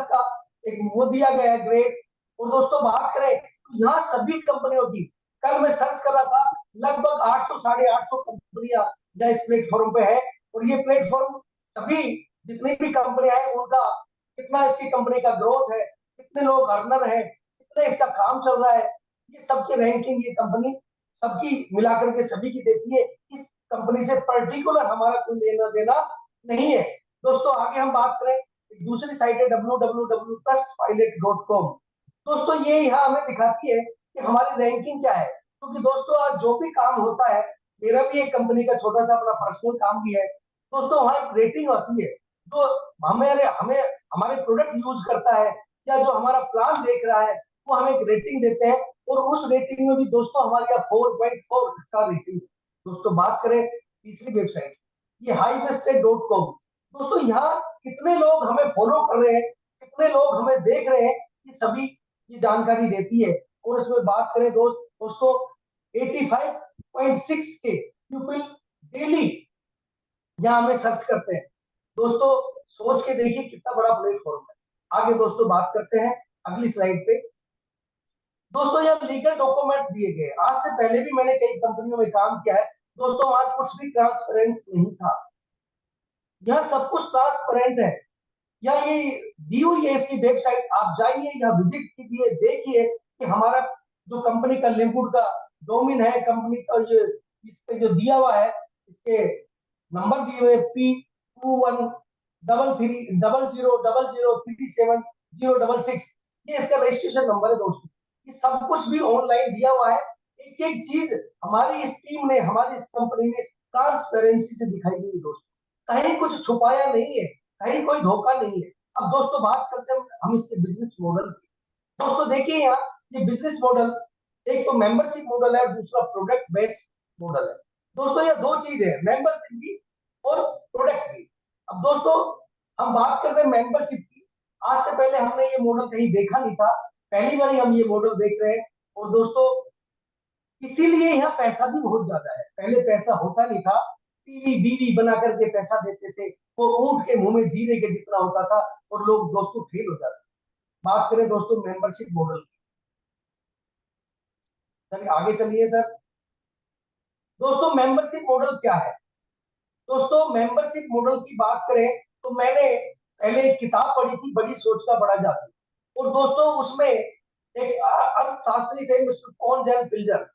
का एक वो दिया गया है ग्रेड। और दोस्तों बात करें तो यहाँ सभी कंपनियों की, कल मैं सर्च कर रहा था, लगभग 800 साढ़े 800 कंपनियां यहाँ इस प्लेटफॉर्म पे है। और ये प्लेटफॉर्म सभी जितनी भी कंपनियां हैं उनका कितना इसकी कंपनी का ग्रोथ है, कितने लोग अर्नर है, कितना इसका काम चल रहा है, ये सबकी रैंकिंग ये कंपनी सबकी मिलाकर के सभी की देती है। इस कंपनी से पर्टिकुलर हमारा कोई लेना देना नहीं है। दोस्तों आगे हम बात करें, दूसरी साइट है www.trustpilot.com। दोस्तों ये यहाँ हमें दिखाती है कि हमारी रैंकिंग क्या है। क्योंकि दोस्तों आज जो भी काम होता है, मेरा भी एक कंपनी का छोटा सा अपना पर्सनल काम भी है दोस्तों, वहाँ एक रेटिंग आती है। जो हमें हमें हमारे प्रोडक्ट यूज करता है या जो हमारा प्लान देख रहा है वो हमें एक रेटिंग देते हैं। और उस रेटिंग में भी दोस्तों हमारे यहाँ 4.4 स्टार रेटिंग। दोस्तों बात करें तीसरी वेबसाइट, ये highwested.com। दोस्तों यहाँ कितने लोग हमें फॉलो कर रहे हैं, कितने लोग हमें देख रहे हैं, ये सभी ये जानकारी देती है। और इसमें बात करें दोस्तों 85.6 के पीपल डेली यहाँ हमें सर्च करते हैं। दोस्तों सोच के देखिए कितना बड़ा प्लेटफॉर्म है। आगे दोस्तों बात करते हैं अगली स्लाइड पे। दोस्तों यहाँ लीगल डॉक्यूमेंट्स दिए गए, आज से पहले भी मैंने कई कंपनियों में काम किया है दोस्तों, आज कुछ भी ट्रांसपेरेंट नहीं था, यह सब कुछ ट्रांसपेरेंट है। या ये दी हुई है इसकी वेबसाइट, आप जाइए या विजिट कीजिए, देखिए कि हमारा जो कंपनी का लिंकवुड का डोमेन है, कंपनी का ये इस पे जो दिया हुआ है, इसके नंबर दिए हुए P2100003706, ये इसका रजिस्ट्रेशन नंबर है दोस्तों। ये सब कुछ भी ऑनलाइन दिया हुआ है, एक एक चीज हमारी इस टीम ने, हमारी इस कंपनी ने ट्रांसपेरेंसी से दिखाई गई दोस्तों, कहीं कुछ छुपाया नहीं है, कहीं कोई धोखा नहीं है। अब दोस्तों बात करते हैं हम इसके बिजनेस मॉडल की। दोस्तों देखिए यहाँ ये बिजनेस मॉडल, एक तो मेंबरशिप मॉडल है, दूसरा प्रोडक्ट बेस्ड मॉडल है। दोस्तों ये दो चीज है, मेंबरशिप भी और प्रोडक्ट भी। अब दोस्तों हम बात करते हैं मेंबरशिप की। आज से पहले हमने ये मॉडल कहीं देखा नहीं था, पहली बार ही हम ये मॉडल देख रहे हैं। और दोस्तों इसीलिए यहाँ पैसा भी बहुत ज्यादा है, पहले पैसा होता नहीं था, टीवी बीवी बना करके पैसा देते थे, वो ऊंट के मुंह में जीरे के जितना होता था, और लोग दोस्तों फेल हो जाते। बात करें दोस्तों मेंबरशिप मॉडल की, चलिए आगे चलिए सर। दोस्तों मेंबरशिप मॉडल क्या है? दोस्तों मेंबरशिप मॉडल की बात करें तो मैंने पहले एक किताब पढ़ी थी, बड़ी सोच का बड़ा जादू, और दोस्तों उसमें एक अर्थशास्त्री थे मिस्टर कॉन पिल्जर,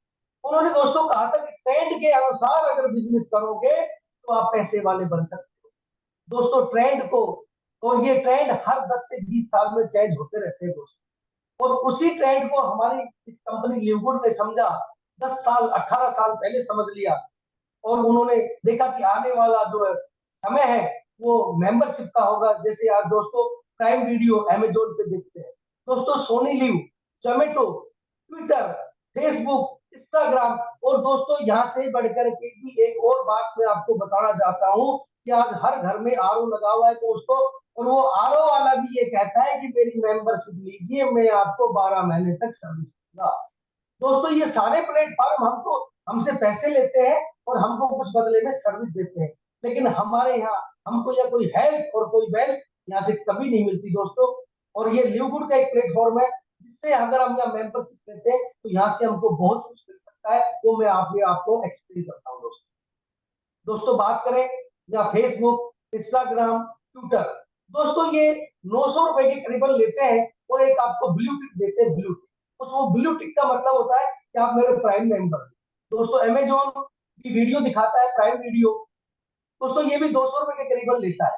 उन्होंने दोस्तों कहा था कि ट्रेंड के अनुसार अगर बिजनेस करोगे तो आप पैसे वाले बन सकते हो। दोस्तों ट्रेंड को, और ये ट्रेंड हर 10 से 20 साल में चेंज होते रहते हैं दोस्तों, और उसी ट्रेंड को हमारी इस कंपनी लिवगुड ने समझा, 10 साल 18 साल पहले समझ लिया, और उन्होंने देखा कि आने वाला जो समय है वो मेंबरशिप का होगा। जैसे आज दोस्तों प्राइम वीडियो अमेजोन पे देखते हैं दोस्तों, Sony Liv, Zomato, Twitter, Facebook, Instagram, और दोस्तों यहाँ से बढ़कर के भी एक और बात मैं आपको बताना चाहता हूँ कि आज हर घर में आरओ लगा हुआ है दोस्तों, और वो आरओ वाला भी ये कहता है कि मेरी मेंबरशिप लीजिए, मैं आपको 12 महीने तक सर्विस दूंगा। दोस्तों ये सारे प्लेटफॉर्म हमसे पैसे लेते हैं और हमको कुछ बदले में सर्विस देते हैं, लेकिन हमारे यहाँ हमको या कोई हेल्प और कोई वेल्थ यहाँ से कभी नहीं मिलती दोस्तों। और ये लिवगुड का एक प्लेटफॉर्म है, जिससे अगर हम यहाँ मेंबरशिप लेते हैं तो यहाँ से हमको बहुत कुछ मिल सकता है, वो मैं आपको एक्सप्लेन करता हूँ दोस्तों। दोस्तों बात करें या फेसबुक, इंस्टाग्राम, ट्विटर, दोस्तों ये 900 रुपए के करीबन लेते हैं, और एक आपको ब्लू टिक देते हैं, ब्लू टिक। वो ब्लू टिक का मतलब होता है कि आप मेरे प्राइम मेंबर। दोस्तों अमेजोन की वीडियो दिखाता है, प्राइम वीडियो, दोस्तों ये भी 200 रुपए के करीबन लेता है।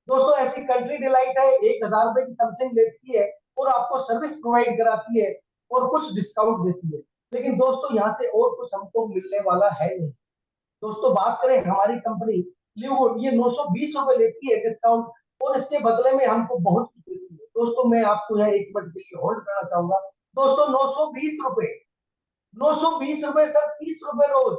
दोस्तों ऐसी कंट्री डिलाइट है 1000 रुपए की समथिंग लेती है, और आपको सर्विस प्रोवाइड कराती है और कुछ डिस्काउंट देती है, लेकिन दोस्तों यहाँ से और कुछ हमको मिलने वाला है नहीं। दोस्तों बात करें हमारी कंपनी लिववुड, ये 920 रुपए लेती है डिस्काउंट, और इसके बदले में हमको बहुत कुछ देती है। दोस्तों मैं आपको यहाँ एक मिनट के लिए होल्ड करना चाहूंगा। दोस्तों 920 रुपए, 920 रुपए सर, 30 रुपए रोज।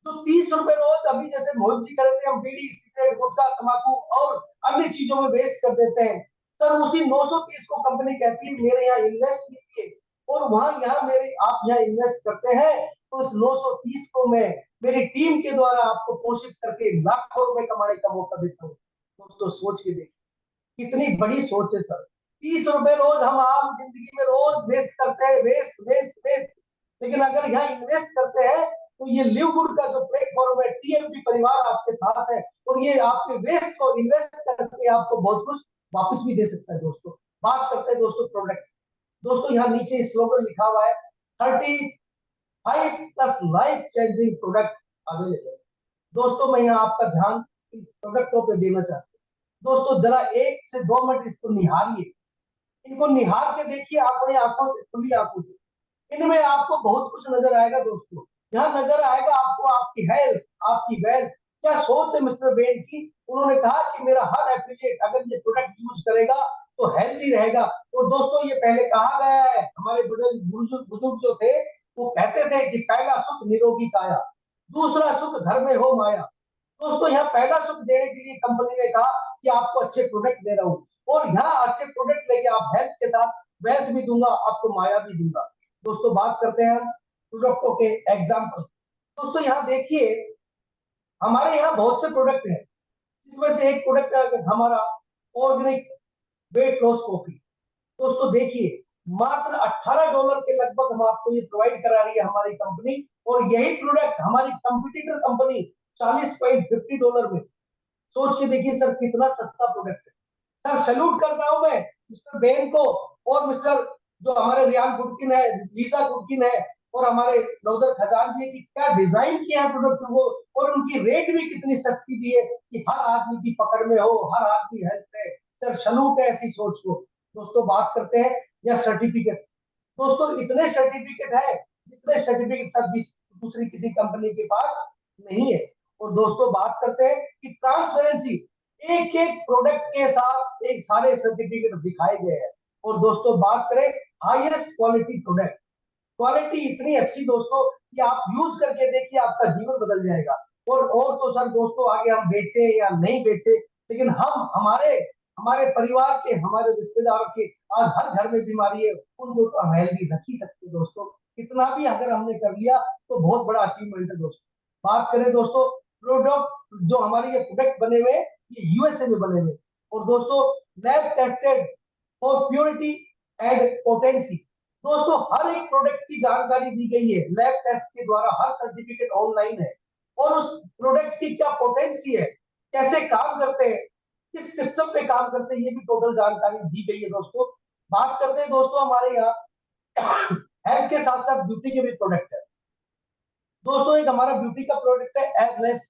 तो 30 रुपए रोज, अभी जैसे मोहित जी करते हैं, हम बीड़ी सिगरेट गुटखा तंबाकू और अन्य चीजों में वेस्ट कर देते हैं, सर उसी 930 को कंपनी कहती है मेरे यहाँ इन्वेस्ट कीजिए, और वहां यहाँ मेरे आप यहाँ इन्वेस्ट करते हैं, तो इस 930 को मैं मेरी टीम के द्वारा आपको पोषित करके लाखों रुपए कमाने का मौका देता हूँ। दोस्तों सोच के देखिए कितनी बड़ी सोच है सर। 30 रुपए रोज हम आम जिंदगी में रोज वेस्ट करते हैं, वेस्ट वेस्ट वेस्ट, लेकिन अगर यहाँ इन्वेस्ट करते हैं तो ये लिवगुड का जो प्लेटफॉर्म है, टीएमटी परिवार आपके साथ है, और ये आपके वेस्ट को इन्वेस्ट करके आपको बहुत कुछ वापस भी दे सकता है दोस्तों। बात करते हैं दोस्तों प्रोडक्ट। दोस्तों यहाँ नीचे स्लोगन लिखा हुआ है 35+ लाइफ चेंजिंग प्रोडक्ट अवेलेबल। दोस्तों मैं यहाँ आपका ध्यान इन प्रोडक्टों पे देना चाहता हूँ। दोस्तों जरा 1 से 2 मिनट इसको निहारिए, इनको निहार के देखिए अपनी आंखों से, खुली आंखों से, इनमें आपको बहुत कुछ नजर आएगा दोस्तों। यहाँ नजर आएगा आपको आपकी हेल्थ, आपकी वेल्थ। क्या सोच है मिस्टर बेन की, उन्होंने कहा कि मेरा हर एफिलिएट अगर ये प्रोडक्ट यूज करेगा तो हेल्थी रहेगा। और दोस्तों ये पहले कहा गया है, हमारे बुजुर्ग जो थे वो कहते थे कि पहला सुख निरोगी काया, दूसरा सुख घर में हो माया। दोस्तों यहाँ पहला सुख देने के लिए कंपनी ने कहा कि आपको अच्छे प्रोडक्ट दे रहा हूँ, और यहाँ अच्छे प्रोडक्ट लेके आप हेल्थ के साथ वेल्थ भी दूंगा, आपको माया भी दूंगा। दोस्तों बात करते हैं प्रोडक्टों के एग्जाम्पल। दोस्तों यहाँ देखिए हमारे यहाँ बहुत से प्रोडक्ट हैं, जिसमें से एक प्रोडक्ट है हमारा ऑर्गेनिक वेट लॉस कॉफी। दोस्तों देखिए मात्र $18 के लगभग हम आपको ये प्रोवाइड करा रही है हमारी कंपनी, और यही प्रोडक्ट हमारी कंपटीटर कंपनी $40.50 में। सोच के देखिए सर कितना सस्ता प्रोडक्ट है। सर सैल्यूट करता हूं मैं मिस्टर बेन को और मिस्टर जो हमारे रियान गुडकिन है, लीजा गुडकिन है और हमारे नवजर खजानजी की क्या डिजाइन किया है प्रोडक्ट को, और उनकी रेट भी कितनी सस्ती दी है कि हर आदमी की पकड़ में हो, हर आदमी हेल्प करे। सर सलूट है ऐसी सोच को। दोस्तों बात करते हैं या सर्टिफिकेट। दोस्तों इतने सर्टिफिकेट है जितने सर्टिफिकेट सर दूसरी किसी कंपनी के पास नहीं है। और दोस्तों बात करते हैं कि ट्रांसपेरेंसी, एक एक प्रोडक्ट के साथ एक सारे सर्टिफिकेट दिखाए गए हैं। और दोस्तों बात करें हाईएस्ट क्वालिटी प्रोडक्ट, क्वालिटी इतनी अच्छी दोस्तों कि आप यूज करके देखिए आपका जीवन बदल जाएगा। और तो सर दोस्तों आगे हम बेचे या नहीं बेचे, लेकिन हम हमारे हमारे परिवार के, हमारे रिश्तेदारों के आज हर घर में बीमारी है, उनको तो हम हेल्दी रख ही सकते हैं दोस्तों। इतना भी अगर हमने कर लिया तो बहुत बड़ा अचीवमेंट है दोस्तों। बात करें दोस्तों प्रोडक्ट, जो हमारे ये प्रोडक्ट बने हुए ये यूएसए में बने हुए, और दोस्तों lab tested for purity and potency. दोस्तों हर एक प्रोडक्ट की जानकारी दी गई है लैब टेस्ट के द्वारा, हर सर्टिफिकेट ऑनलाइन है, और उस प्रोडक्ट की क्या पोटेंसी है, कैसे काम करते हैं, किस सिस्टम पे काम करते हैं, ये भी टोटल जानकारी दी गई है दोस्तों। बात करते हैं दोस्तों हमारे यहाँ हेल्थ के साथ साथ ब्यूटी के भी प्रोडक्ट है। दोस्तों एक हमारा ब्यूटी का प्रोडक्ट है एजलेस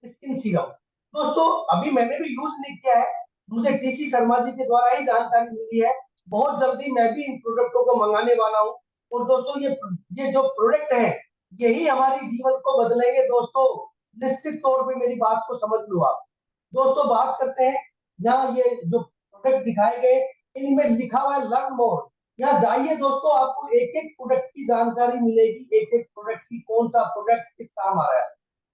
स्किन सीरम। दोस्तों अभी मैंने भी यूज नहीं किया है, मुझे टीसी शर्मा जी के द्वारा ही जानकारी मिली है। बहुत जल्दी मैं भी इन प्रोडक्टों को मंगाने वाला हूँ। और दोस्तों ये जो प्रोडक्ट है यही हमारे जीवन को बदलेंगे दोस्तों, निश्चित तौर पे मेरी बात को समझ लो आप। दोस्तों बात करते हैं यहाँ ये जो प्रोडक्ट दिखाए गए इनमें लिखा हुआ है लर्न मोर। यहाँ जाइए दोस्तों, आपको एक एक प्रोडक्ट की जानकारी मिलेगी, एक एक प्रोडक्ट की कौन सा प्रोडक्ट किस काम आ रहा है।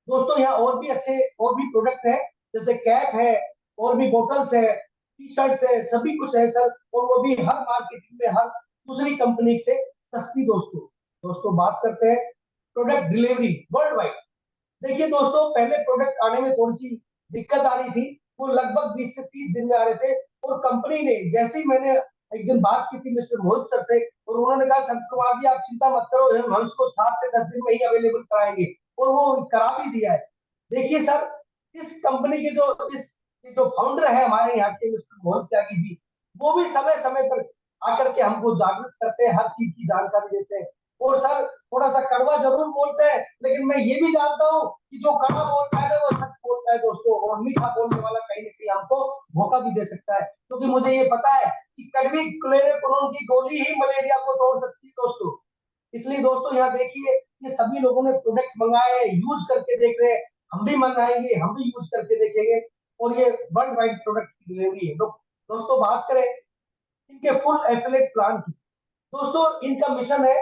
दोस्तों यहाँ और भी प्रोडक्ट है, जैसे कैप है, और भी बोटल्स है, टी शर्ट्स है, सभी कुछ है सर, और वो भी हर मार्केटिंग में हर दूसरी कंपनी से सस्ती दोस्तों। दोस्तों बात करते हैं प्रोडक्ट डिलीवरी वर्ल्ड वाइड। देखिए दोस्तों पहले प्रोडक्ट आने में थोड़ी सी दिक्कत आ रही थी, वो लगभग 20 से 30 दिन में आ रहे थे, और कंपनी ने जैसे ही मैंने एक दिन बात की थी मिस्टर मोहित सर से, और उन्होंने कहा संत कुमार जी आप चिंता मत करो, हम उसको 7 से 10 दिन में ही अवेलेबल कराएंगे, और वो करा भी दिया है। देखिए सर इस कंपनी के जो फाउंडर है हमारे यहाँ के मिस्टर मोहित त्यागी जी, वो भी समय समय पर आकर के हमको जागरूक करते हैं, हर चीज की जानकारी देते हैं। और सर थोड़ा सा कड़वा जरूर बोलते हैं, लेकिन मैं ये भी जानता हूँ कि जो कड़वा बोलता है वो सच बोलता है दोस्तों, और मीठा बोलने वाला कहीं ना कहीं हमको धोखा भी दे सकता है, क्योंकि मुझे ये पता है कि कड़वी क्लोरोक्विनोन की गोली ही मलेरिया को तोड़ सकती है दोस्तों। इसलिए दोस्तों यहाँ देखिए ये सभी लोगों ने प्रोडक्ट मंगाए, यूज करके देख रहे हैं, हम भी मंगाएंगे, हम भी यूज करके देखेंगे, और ये वर्ल्ड वाइड प्रोडक्ट की डिलीवरी है। दोस्तों बात करें इनके फुल एफिलिएट प्लान की। दोस्तों इनका मिशन है,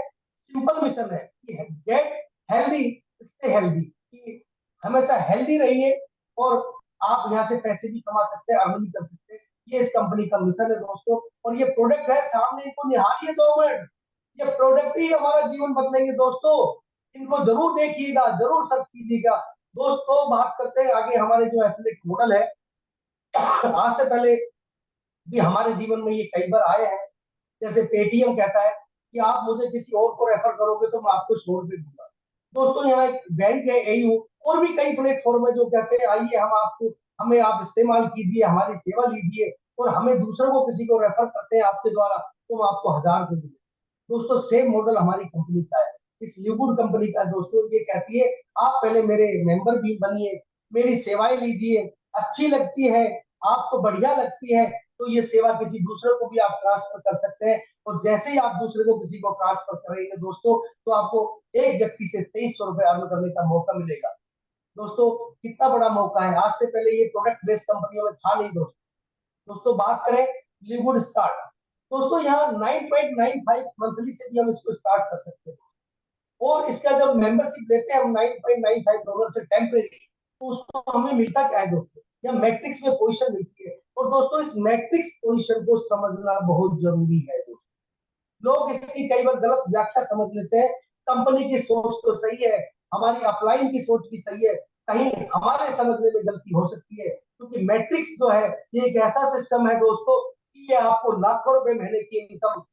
सिंपल मिशन है कि गेट हेल्दी स्टे हेल्दी, कि हमेशा हेल्दी रहिए और आप यहाँ से पैसे भी कमा सकते हैं, अर्न भी कर सकते हैं। ये इस कंपनी का मिशन है दोस्तों, और ये प्रोडक्ट है सामने, इनको निहारिए 2 मिनट, ये प्रोडक्ट ही हमारा जीवन बदलेंगे दोस्तों। इनको जरूर देखिएगा, जरूर सर्च कीजिएगा। दोस्तों बात करते हैं आगे हमारे जो एफिलिएट मॉडल है। आज से पहले भी हमारे जीवन में ये कई बार आए हैं, जैसे पेटीएम कहता है कि आप मुझे किसी और को रेफर करोगे तो मैं आपको 100 रुपए दूंगा। दोस्तों यहाँ एक बैंक है एयू, और भी कई प्लेटफॉर्म है जो कहते हैं आइए हम आपको, हमें आप इस्तेमाल कीजिए, हमारी सेवा लीजिए, और हमें दूसरों को किसी को रेफर करते हैं आपके द्वारा तो हम आपको 1000 रुपए देंगे। दोस्तों सेम मॉडल हमारी कंपनी का है, इस ल्यूगुड कंपनी का दोस्तों। ये कहती है आप पहले मेरे मेंबर भी बनिए, मेरी सेवाएं लीजिए, अच्छी लगती है, आपको बढ़िया लगती है तो ये सेवा किसी दूसरे को भी आप ट्रांसफर कर सकते हैं। और जैसे ही आप दूसरे को किसी को ट्रांसफर करेंगे दोस्तों, तो आपको एक व्यक्ति से 2300 रुपए अर्न करने का मौका मिलेगा। दोस्तों कितना बड़ा मौका है, आज से पहले ये प्रोडक्ट बेस्ड कंपनियों में था नहीं दोस्तों। दोस्तों बात करें लिगुड स्टार्ट। दोस्तों यहाँ 9.95 मंथली से भी हम इसको स्टार्ट कर सकते हैं, और इसका जब मेंबरशिप लेते हैं हम $9.95 से टेम्परेरी, तो उसको हमें मिलता क्या है दोस्तों, या मैट्रिक्स में पोजीशन मिलती है। और दोस्तों इस मैट्रिक्स पोजीशन को समझना बहुत जरूरी है दोस्तों। लोग इसकी कई बार गलत व्याख्या समझ लेते हैं, कंपनी की सोच तो सही है, हमारी अपलाइन की सोच भी सही है, कहीं हमारे समझने में गलती हो सकती है, क्योंकि मैट्रिक्स जो है ये एक ऐसा सिस्टम है दोस्तों कि ये आपको लाखों रुपए महीने की इनकम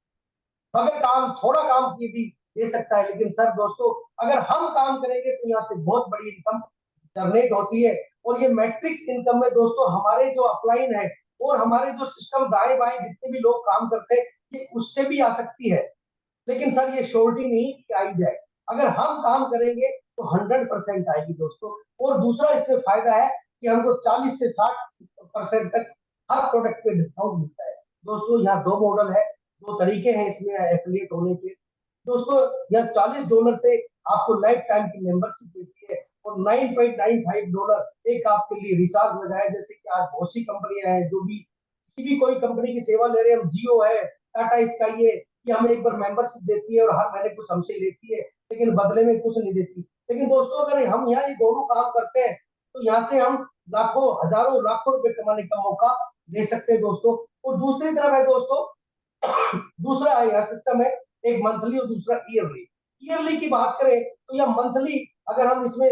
अगर थोड़ा काम किए भी दे सकता है। लेकिन सर दोस्तों अगर हम काम करेंगे तो यहाँ से बहुत बड़ी इनकम जनरेट होती है। और ये मैट्रिक्स इनकम में दोस्तों हमारे जो अपलाइन है और हमारे जो सिस्टम दाएं बाएं जितने भी लोग काम करते हैं ये उससे भी आ सकती है, लेकिन सर ये श्योरिटी नहीं कि आई जाए। अगर हम काम करेंगे तो 100% आएगी दोस्तों। और दूसरा इसमें फायदा है कि हमको 40 से 60% तक हर प्रोडक्ट पे डिस्काउंट मिलता है दोस्तों। यहाँ 2 मॉडल है, 2 तरीके हैं इसमें एफिलिएट होने के दोस्तों। यहाँ $40 से आपको लाइफ टाइम की मेंबरशिप मिलती है, और $9.95 एक आपके लिए रिचार्ज लगाया। जैसे कि आज बहुत सी कंपनियां हैं जो भी किसी भी कोई कंपनी की सेवा ले रहे हैं, हम जियो है, टाटा स्काई है, कि हमें एक बार मेंबरशिप देती है और हर महीने कुछ हमसे लेती है, लेकिन बदले में कुछ नहीं देती। लेकिन दोस्तों अगर हम यहाँ ये दोनों काम करते हैं तो यहाँ से हम लाखों हजारों लाखों रुपए कमाने का मौका दे सकते हैं दोस्तों। और दूसरी तरफ है दोस्तों, दूसरा यहाँ सिस्टम है, एक मंथली और दूसरा ईयरली। ईयरली की बात करें तो यह मंथली अगर हम इसमें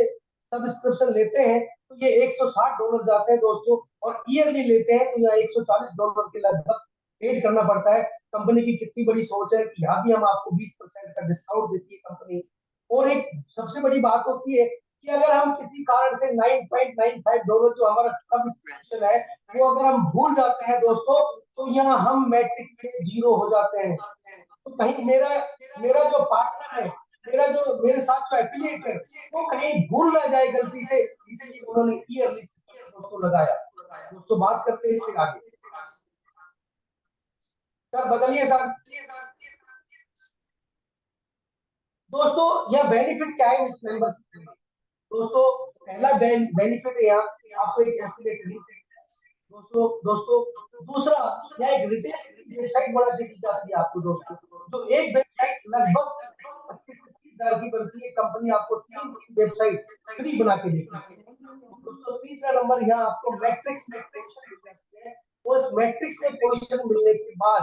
सब्सक्रिप्शन लेते हैं तो ये $160 जाते हैं दोस्तों, और ईयरली लेते हैं तो यह $140 के लगभग पेड करना पड़ता है। कंपनी की कितनी बड़ी सोच है कि यहाँ भी हम आपको 20% का डिस्काउंट देती है कंपनी। और एक सबसे बड़ी बात होती है कि अगर हम किसी कारण से $9.95 जो हमारा सब्सक्रिप्शन है वो अगर हम भूल जाते हैं दोस्तों, तो यहाँ हम मैट्रिक्स में 0 हो जाते हैं। तो कहीं मेरा मेरा जो पार्टनर है, मेरा जो मेरे साथ जो एफिलिएट है, वो कहीं भूल ना जाए गलती से, इसलिए उन्होंने ईयरली सिस्टम दोस्तों लगाया। दोस्तों बात करते हैं इससे आगे। सर बदलिए सर। दोस्तों यह बेनिफिट क्या है इस मेंबरशिप में? दोस्तों पहला बेनिफिट है यहाँ आपको एक एफिलिएट लिंक दोस्तों। दोस्तों दूसरा यह एक रिटेल वेबसाइट बना के दी जाती है आपको दोस्तों, जो एक वेबसाइट लगभग 25-30 हजार की बनती है। कंपनी आपको 3 वेबसाइट फ्री बना के देती है दोस्तों। तीसरा नंबर यहाँ आपको मैट्रिक्स में पोजीशन मिल जाती है, और उस मैट्रिक्स में पोजीशन मिलने के बाद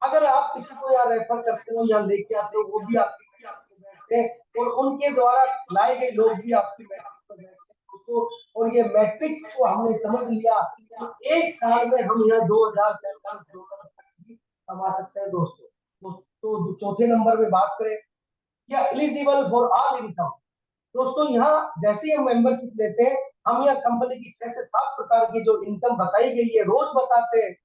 अगर आप किसी को यहाँ रेफर करते हो या लेके आते हो, वो भी आपकी मैट्रिक्स में बैठते हैं, और उनके द्वारा लाए गए लोग भी आपकी मैट्रिक्स में बैठते हैं दोस्तों। और ये मैट्रिक्स को हमने समझ लिया तो एक साल में हम यहाँ $2,047 भी कमा सकते हैं दोस्तों। तो चौथे नंबर में बात करें, या एलिजिबल फॉर ऑल इनकम। दोस्तों यहाँ जैसे ही हम मेंबरशिप लेते हैं, हम यहाँ कंपनी की 6 से 7 प्रकार की जो इनकम बताई गई है रोज बताते हैं,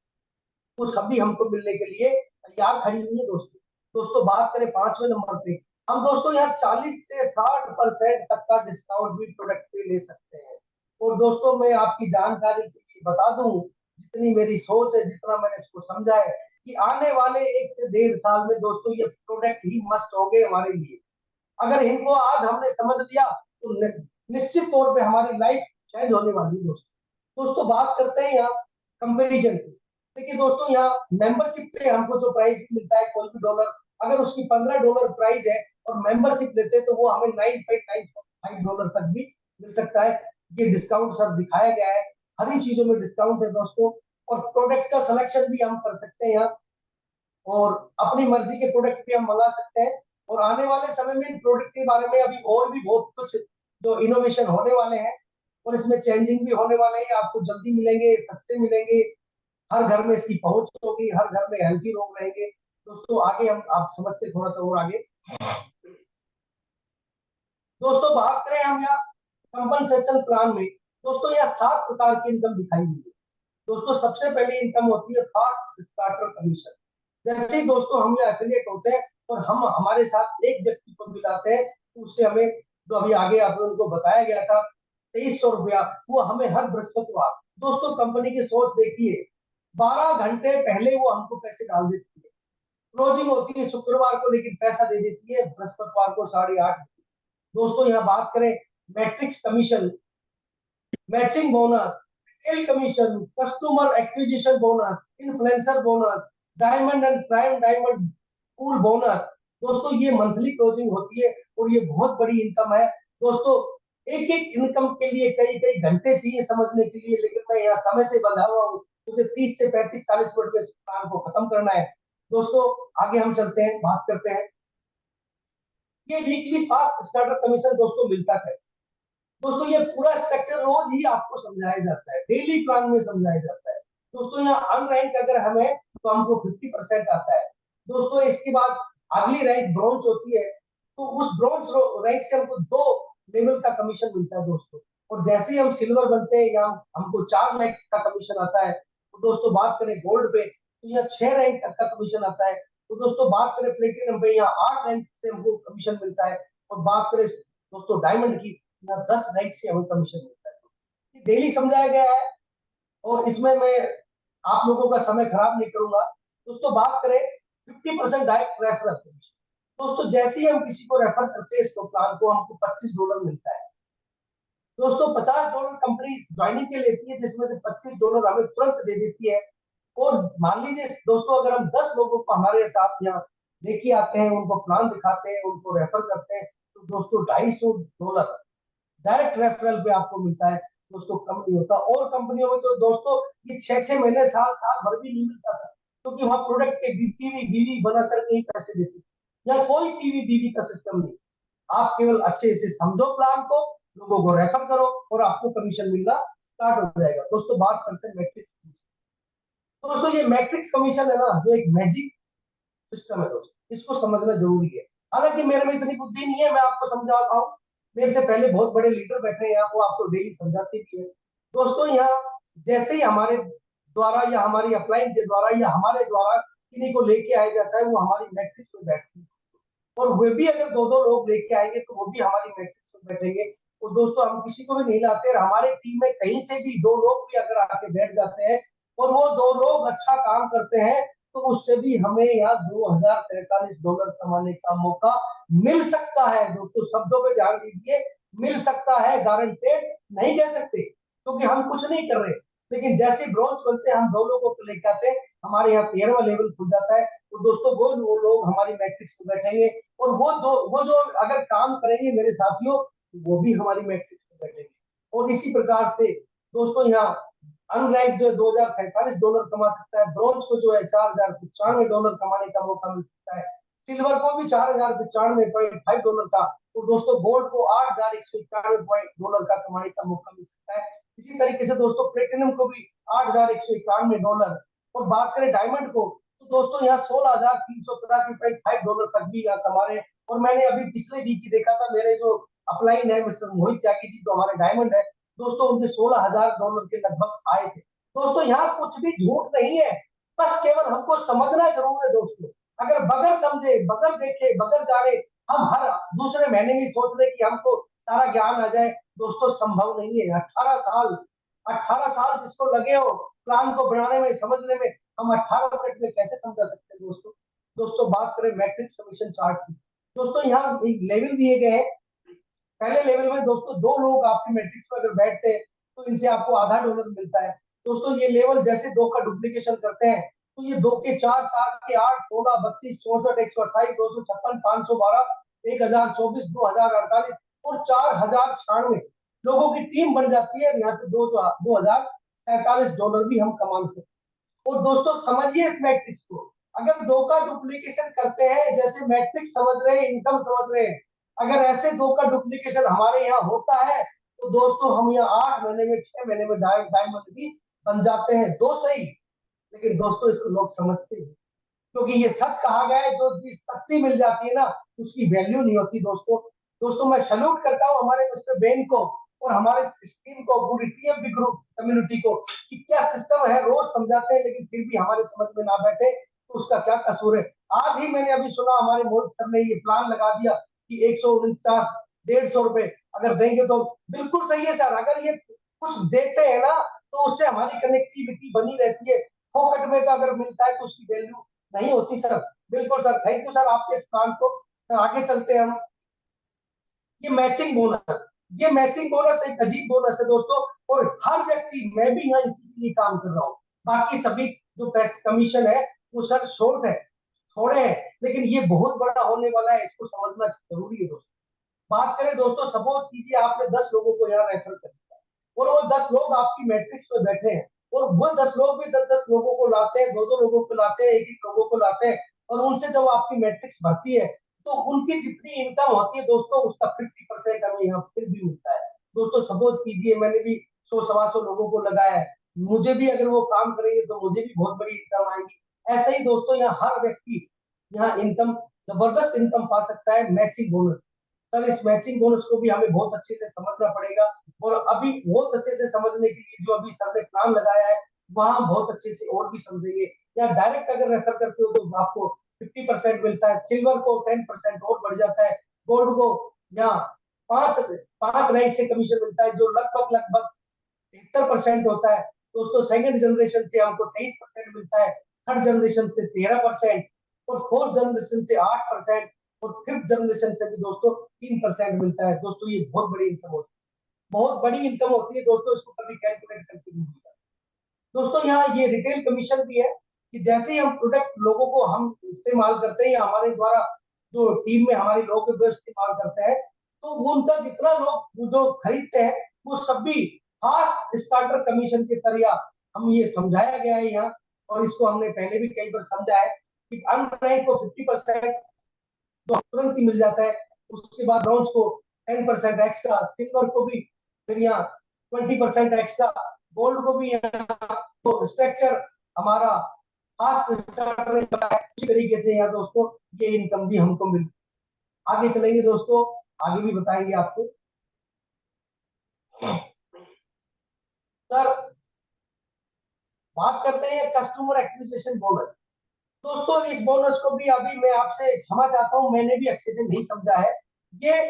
वो सभी हमको मिलने के लिए तैयार खड़ी हुई है दोस्तों। दोस्तों बात करें 5वें नंबर पे, हम दोस्तों यहाँ 40 से 60% तक का डिस्काउंट भी प्रोडक्ट पे ले सकते हैं। और दोस्तों मैं आपकी जानकारी के लिए बता दूं, जितनी मेरी सोच है, जितना मैंने इसको समझा है, कि आने वाले 1 से 1.5 साल में दोस्तों ये प्रोडक्ट ही मस्ट हो गए हमारे लिए। अगर इनको आज हमने समझ लिया तो निश्चित तौर पे हमारी लाइफ चेंज होने वाली है दोस्तों। दोस्तों बात करते हैं यहाँ कंपेरिजन की। देखिए दोस्तों यहाँ मेंबरशिप पे हमको जो प्राइस मिलता है कोई भी डॉलर, अगर उसकी $15 प्राइस है और मेंबरशिप लेते हैं तो वो हमें $9.95 तक भी मिल सकता है। ये डिस्काउंट सर दिखाया गया है, हर ही चीजों में डिस्काउंट है दोस्तों। और प्रोडक्ट का सिलेक्शन भी हम कर सकते हैं यहाँ, और अपनी मर्जी के प्रोडक्ट भी हम मंगा सकते हैं। और आने वाले समय में प्रोडक्ट के बारे में अभी और भी बहुत कुछ जो इनोवेशन होने वाले हैं, और इसमें चेंजिंग भी होने वाले हैं, आपको जल्दी मिलेंगे, सस्ते मिलेंगे, हर घर में इसकी पहुंच होगी, हर घर में हेल्थी लोग रहेंगे दोस्तों। आगे हम आप समझते थोड़ा सा और आगे दोस्तों बात करें हम यहाँ कंपनसेशन प्लान में। दोस्तों यहाँ 7 प्रकार की इनकम दिखाई गई है दोस्तों। सबसे पहले इनकम होती है फास्ट स्टार्टर कमीशन। जैसे ही दोस्तों हम यहाँ एफिलिएट होते हैं और हम हमारे साथ एक व्यक्ति को मिलाते हैं, तो उससे हमें जो अभी आगे आप लोगों को बताया गया था ₹2300, वो हमें हर बृहस्पतिवार, दोस्तों कंपनी की सोच देखिए, 12 घंटे पहले वो हमको पैसे डाल देती है। क्लोजिंग होती है शुक्रवार को, लेकिन पैसा दे देती है बृहस्पतिवार को 8:30। दोस्तों यहाँ बात करें matrix commission, matching bonus, retail commission, customer acquisition bonus, influencer bonus, diamond and prime diamond pool bonus. दोस्तों ये मंथली क्लोजिंग होती है, और ये बहुत बड़ी इनकम है दोस्तों। एक एक इनकम के लिए कई कई घंटे चाहिए समझने के लिए, लेकिन मैं यहाँ समय से बंधा हुआ हूँ, मुझे 30 से 35-40 मिनट में इस प्लान को खत्म करना है दोस्तों। आगे हम चलते हैं, बात करते हैं ये वीकली फास्ट स्टार्टर कमीशन दोस्तों मिलता कैसे। दोस्तों ये पूरा स्ट्रक्चर रोज ही आपको समझाया जाता है, डेली प्लान में समझाया जाता है दोस्तों। यहाँ अनरैंक अगर हमें तो हमको 50% आता है दोस्तों। इसके बाद अगली रैंक ब्रॉन्ज होती है, तो उस ब्रॉन्ज रैंक से हमको 2 लेवल का कमीशन मिलता है दोस्तों। और जैसे ही हम सिल्वर बनते हैं, यहाँ हमको 4 लाख का कमीशन आता है। तो दोस्तों बात करें गोल्ड पे, तो यहाँ 6 रैंक तक का कमीशन आता है। तो दोस्तों बात करें प्लेटिनम पे, यहाँ 8 रैंक से हमको कमीशन मिलता है। और बात करें दोस्तों डायमंड की, यहाँ 10 रैंक से हमें कमीशन मिलता है। डेली समझाया गया है और इसमें मैं आप लोगों का समय खराब नहीं करूंगा। दोस्तों बात करें 50% डायरेक्ट रेफरल कमीशन। दोस्तों जैसे ही हम किसी को रेफर करते हैं इसको प्लान को, हमको $25 मिलता है। दोस्तों $50 कंपनी ज्वाइनिंग के लेती है, जिसमें से $25 हमें तुरंत दे देती है। और मान लीजिए दोस्तों अगर हम 10 लोगों को हमारे साथ यहाँ लेके आते हैं, उनको प्लान दिखाते हैं, उनको रेफर करते हैं, तो दोस्तों $250 डायरेक्ट रेफरल पे आपको मिलता है। दोस्तों कम नहीं होता। और कंपनियों में तो दोस्तों ये 6-6 महीने साल भर भी नहीं मिलता था, क्योंकि वहां प्रोडक्ट के टीवी बीवी बनाकर के ही पैसे देते। यहाँ कोई टीवी बीवी का सिस्टम नहीं। आप केवल अच्छे से समझो प्लान को, लोगों को रेफर करो और आपको कमीशन मिलना स्टार्ट हो जाएगा। दोस्तों बात करते हैं मैट्रिक्स। दोस्तों ये मैट्रिक्स कमीशन है ना, जो एक मैजिक सिस्टम है दोस्तों, इसको समझना जरूरी है। हालांकि मेरे में इतनी बुद्धि नहीं है, मैं आपको समझाता हूँ। मेरे से पहले बहुत बड़े लीडर बैठे हैं यहाँ, वो आपको डेली समझाते भी है। दोस्तों यहाँ जैसे ही हमारे द्वारा या हमारी अपलाइन के द्वारा या हमारे द्वारा किसी को लेके आया जाता है, वो हमारी मैट्रिक्स में बैठती है। और वे भी अगर 2-2 लोग लेके आएंगे तो वो भी हमारी मैट्रिक्स में बैठेंगे। और दोस्तों हम किसी को भी नहीं लाते, हमारे टीम में कहीं से भी 2 लोग भी अगर आके बैठ जाते हैं और वो 2 लोग अच्छा काम करते हैं, तो उससे भी हमें यहाँ $2047 कमाने का मौका मिल सकता है। दोस्तों शब्दों पे ध्यान दीजिए, मिल सकता है, गारंटेड नहीं कह सकते, क्योंकि हम कुछ नहीं कर रहे। लेकिन जैसे ब्रॉन्ज बनते हैं, हम 2 लोगों को लेके आते हैं, हमारे यहाँ 13वां लेवल खुल जाता है। तो दोस्तों वो लोग हमारी मैट्रिक्स में बैठेंगे। और वो जो अगर काम करेंगे मेरे साथियों, वो भी हमारी मैट्रिक्स में बैठेंगे। और इसी प्रकार से दोस्तों यहाँ अनरैंक जो $2047 कमा सकता है, ब्रॉन्ज को जो है $4095 कमाने का मौका मिल सकता है, सिल्वर को भी $4095.5 का, और दोस्तों गोल्ड को $8191.डॉलर का कमाने का मौका मिल सकता है। इसी तरीके से दोस्तों प्लेटिनम को भी $8191। और बात करें डायमंड को, तो दोस्तों यहाँ $16,383.5 तक भी यहाँ कमा रहे हैं। और मैंने अभी पिछले वीक ही देखा था, मेरे जो अपलाइन है मिस्टर मोहित त्यागी जी, जो हमारे डायमंड है दोस्तों, उनके $16,000 के लगभग आए थे। दोस्तों यहाँ कुछ भी झूठ नहीं है, बस केवल हमको समझना जरूर है दोस्तों। अगर बगैर समझे, बगैर देखे, बगैर जाने हम हर दूसरे महीने में सोच रहे कि हमको सारा ज्ञान आ जाए, दोस्तों संभव नहीं है। 18 साल जिसको लगे हो प्लान को बनाने में, समझने में, हम 18 मिनट में कैसे समझा सकते हैं दोस्तों। दोस्तों बात करें मैट्रिक्स कमीशन चार्ट की, दोस्तों यहाँ एक लेवल दिए गए हैं। पहले लेवल में दोस्तों 2 लोग आपकी मैट्रिक्स पर अगर बैठते हैं तो इनसे आपको $0.50 मिलता है। दोस्तों ये लेवल जैसे 2 का डुप्लीकेशन करते हैं, तो ये 2 के 4, 4 के 8, 16, 32, 64, 128, 256, 512, 1024, 2048 और 4096 लोगों की टीम बन जाती है। यहाँ से $2047 भी हम कमा सकते हैं। और दोस्तों समझिए इस मैट्रिक्स को, अगर 2 का डुप्लीकेशन करते हैं, जैसे मैट्रिक्स समझ रहे हैं, इनकम समझ रहे हैं, अगर ऐसे 2 का डुप्लीकेशन हमारे यहाँ होता है, तो दोस्तों हम यहाँ 8 महीने में, 6 महीने में डायमंड भी बन जाते हैं। 2 सही, लेकिन दोस्तों इसको लोग समझते हैं, क्योंकि ये सच कहा गया है, जो चीज सस्ती मिल जाती है ना, उसकी वैल्यू नहीं होती दोस्तों मैं सैल्यूट करता हूँ हमारे मिस्टर बेन को और हमारे टीम को, पूरी टीएमपी ग्रुप कम्युनिटी को, कि क्या सिस्टम है, रोज समझाते हैं लेकिन फिर भी हमारे समझ में ना बैठे, तो उसका क्या कसूर है। आज ही मैंने अभी सुना हमारे मोहित सर ने ये प्लान लगा दिया कि 149-150 अगर देंगे, तो बिल्कुल सही है सर। अगर ये कुछ देते हैं ना, तो उससे हमारी कनेक्टिविटी बनी रहती है। फोकट में तो अगर मिलता है तो उसकी वैल्यू नहीं होती सर। बिल्कुल सर, थैंक यू सर आपके इस प्लान को। आगे चलते हैं हम। ये मैचिंग बोनस, ये मैचिंग बोनस एक अजीब बोनस है दोस्तों, और हर व्यक्ति, मैं भी यहाँ इसी के लिए काम कर रहा हूँ। बाकी सभी जो कमीशन है वो सर शॉर्ट है, थोड़े हैं, लेकिन ये बहुत बड़ा होने वाला है, इसको समझना जरूरी है दोस्तों। बात करें दोस्तों, सपोज कीजिए आपने 10 लोगों को यहाँ रेफर कर दिया और वो 10 लोग आपकी मैट्रिक्स पे बैठे हैं, और वो 10 लोग भी 10-10 लोगों को लाते हैं, 2-2 लोगों को लाते हैं, 1-1 लोगों को लाते हैं, और उनसे जब आपकी मैट्रिक्स भरती है, तो उनकी जितनी इनकम होती है दोस्तों, उसका 50% हमें यहाँ फिर भी मिलता है। दोस्तों सपोज कीजिए मैंने भी 100-125 लोगों को लगाया है, मुझे भी अगर वो काम करेंगे तो मुझे भी बहुत बड़ी इनकम आएगी। ऐसे ही दोस्तों यहाँ हर व्यक्ति यहाँ इनकम, जबरदस्त इनकम पा सकता है मैचिंग बोनस। सर इस मैचिंग बोनस को भी हमें बहुत अच्छे से समझना पड़ेगा, और अभी बहुत अच्छे से समझने के लिए जो अभी सर ने प्लान लगाया है, वहां बहुत अच्छे से और भी समझेंगे। या डायरेक्ट अगर रेफर करते हो तो आपको 50% मिलता है, सिल्वर को 10% और बढ़ जाता है, गोल्ड को यहाँ पांच रैंक से कमीशन मिलता है, जो लगभग लगभग 73% होता है दोस्तों। सेकंड जनरेशन से हमको 23% मिलता है, थर्ड जनरेशन से 13% और फोर्थ जनरेशन से 8% और फिफ्थ जनरेशन से भी दोस्तों 3% मिलता है दोस्तों। ये बहुत बड़ी इनकम होती है, बहुत बड़ी इनकम होती है दोस्तों, इसको कभी कैलकुलेट करके नहीं मिलता दोस्तों। यहाँ ये रिटेल कमीशन भी है कि जैसे ही हम प्रोडक्ट लोगों को हम इस्तेमाल करते हैं या हमारे द्वारा जो टीम में हमारे लोग जो इस्तेमाल करते हैं, तो वो उनका जितना लोग जो खरीदते हैं वो सब भी फास्ट स्टार्टर कमीशन के जरिए हम ये समझाया गया है यहाँ, और इसको हमने पहले भी कई बार समझा है कि अनरैंक को 50% तो तुरंत ही मिल जाता है, उसके बाद ब्रॉन्ज को 10% एक्स्ट्रा, सिल्वर को भी फिर यहाँ 20% एक्स्ट्रा, गोल्ड को भी यहाँ तो स्ट्रक्चर हमारा फास्ट स्टार्टर इसी तरीके से यहाँ दोस्तों ये इनकम भी हमको मिल। आगे चलेंगे दोस्तों, आगे भी बताएंगे आपको। सर बात करते हैं कस्टमर एक्विजिशन बोनस दोस्तों। इस बोनस को भी अभी मैं आपसे क्षमा चाहता हूं, मैंने भी अच्छे से नहीं समझा है। ये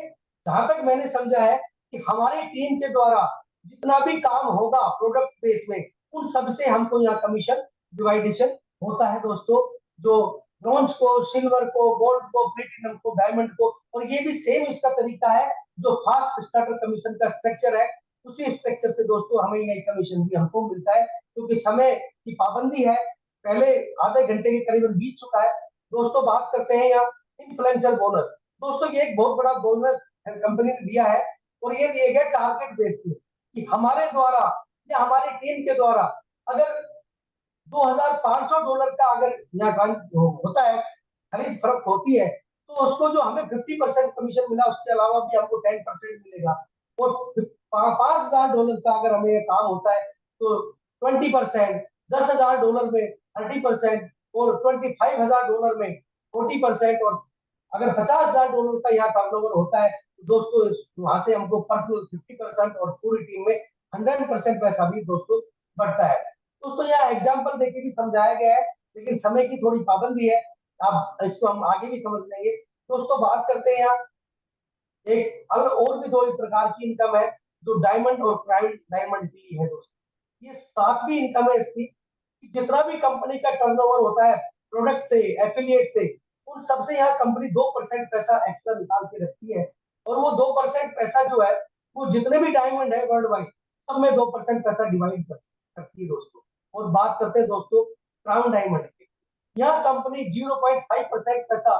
जहां तक मैंने समझा है कि हमारी टीम के द्वारा जितना भी काम होगा प्रोडक्ट बेस में, उन सबसे हमको यहाँ कमीशन डिवाइडेशन होता है दोस्तों। जो ब्रॉन्ज को, सिल्वर को, गोल्ड को, प्लेटिनम को, डायमंड को, और ये भी सेम इसका तरीका है जो फास्ट स्टार्टर कमीशन का स्ट्रक्चर है, उसी स्ट्रक्चर से दोस्तों हमें ये कमीशन भी हमको मिलता है, क्योंकि समय की पाबंदी है। पहले आधे घंटे के करीबन बीत चुका है दोस्तों। बात करते हैं यहाँ इन्फ्लुएंसर बोनस दोस्तों। ये एक बहुत बड़ा बोनस कंपनी ने दिया है, और ये दिए गए टारगेट बेस्ड पे कि हमारे द्वारा या हमारी टीम के द्वारा अगर $2,500 का अगर यहाँ होता है, खरीद फरोख्त होती है, तो उसको जो हमें 50% कमीशन मिला, उसके अलावा भी हमको 10% मिलेगा। और $5,000 का अगर हमें काम होता है तो 20%, $10,000 में 30% और $25,000 में 40%, और अगर $50,000 का यहाँ टर्नओवर होता है तो दोस्तों वहां से हमको पर्सनल 50% और पूरी टीम में 100% पैसा भी दोस्तों बढ़ता है दोस्तों। यहाँ एग्जाम्पल देके भी समझाया गया है, लेकिन समय की थोड़ी पाबंदी है, अब इसको हम आगे भी समझ लेंगे दोस्तों। बात करते हैं यहाँ एक और भी दो प्रकार की इनकम है, जो डायमंड और प्राइवेट डायमंड की है दोस्तों। ये सातवीं इनकम है इसकी, जितना भी कंपनी का टर्नओवर होता है प्रोडक्ट से, एफिलिएट से, उन सबसे यहाँ कंपनी 2% पैसा एक्स्ट्रा निकाल के रखती है, और वो 2% पैसा जो है वो जितने भी डायमंड है वर्ल्ड वाइड सब में 2% पैसा डिवाइड करती है दोस्तों। और बात करते हैं दोस्तों क्राउन डायमंड की, यहाँ कंपनी 0.5% पैसा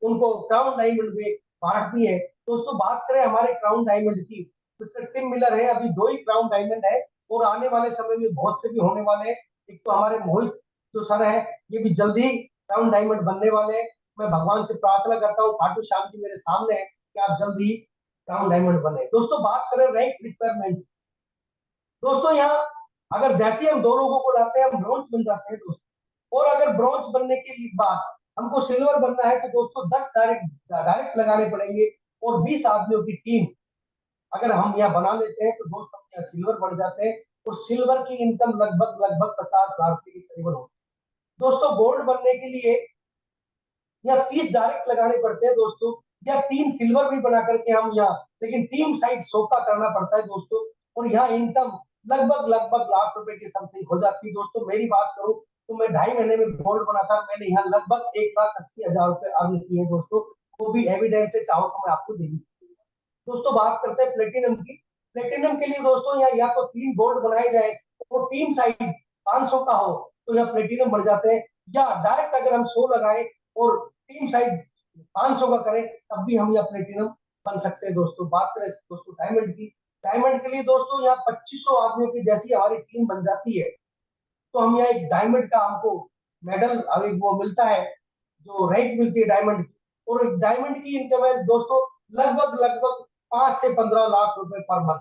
उनको क्राउन डायमंड में बांटती है दोस्तों। बात करें हमारे क्राउन डायमंड की, मिस्टर टिम मिलर है, अभी 2 ही क्राउन डायमंड है, और आने वाले समय में बहुत से भी होने वाले हैं। एक तो हमारे मोहित जो सर है, ये भी जल्दी क्राउन डायमंड बनने वाले हैं। मैं भगवान से प्रार्थना करता हूँ, खाटू श्याम जी मेरे सामने है, कि आप जल्दी क्राउन डायमंड बने दोस्तों। बात करें रैंक रिक्वायरमेंट दोस्तों, यहाँ अगर जैसे हम 2 लोगों को लाते हैं, हम ब्रॉन्ज बन जाते हैं दोस्तों, और अगर ब्रॉन्ज बनने के बाद हमको सिल्वर बनना है तो दोस्तों 10 डायरेक्ट लगाने पड़ेंगे, और 20 आदमियों की टीम अगर हम यहाँ बना लेते हैं तो दोस्तों यहाँ सिल्वर बन जाते हैं, और सिल्वर की इनकम लगभग लगभग 50,000 रुपए के करीबन होती है दोस्तों। गोल्ड बनने के लिए या 30 डायरेक्ट लगाने पड़ते हैं दोस्तों, या 3 सिल्वर भी बना करके हम यहाँ, लेकिन टीम साइज 100 का करना पड़ता है दोस्तों, और यहाँ इनकम लगभग लगभग लाख रुपए की समथिंग हो जाती है दोस्तों। मेरी बात करूं तो मैं 2.5 महीने में गोल्ड बना था, मैंने यहाँ लगभग 1,80,000 रुपए अर्न किए दोस्तों, वो भी एविडेंस से चाहो तो मैं आपको दे सकती हूँ दोस्तों। बात करते हैं प्लेटिनम की। प्लेटिनम के लिए दोस्तों यहाँ या तो 3 गोल्ड बनाए जाए, तो टीम साइज 500 का हो तो यहाँ प्लेटिनम बढ़ जाते हैं, या डायरेक्ट अगर हम 100 लगाए और टीम साइज 500 का करें तब भी हम यहाँ प्लेटिनम बन सकते हैं दोस्तों। बात करें दोस्तों डायमंड की, डायमंड के लिए दोस्तों यहाँ 2500 आदमियों की जैसी हमारी टीम बन जाती है, तो हम यहाँ एक डायमंड का हमको मेडल वो मिलता है, जो रैंक मिलती है डायमंड की, और डायमंड की इनकम है दोस्तों लगभग लगभग 5 से 15 लाख रुपए पर मंथ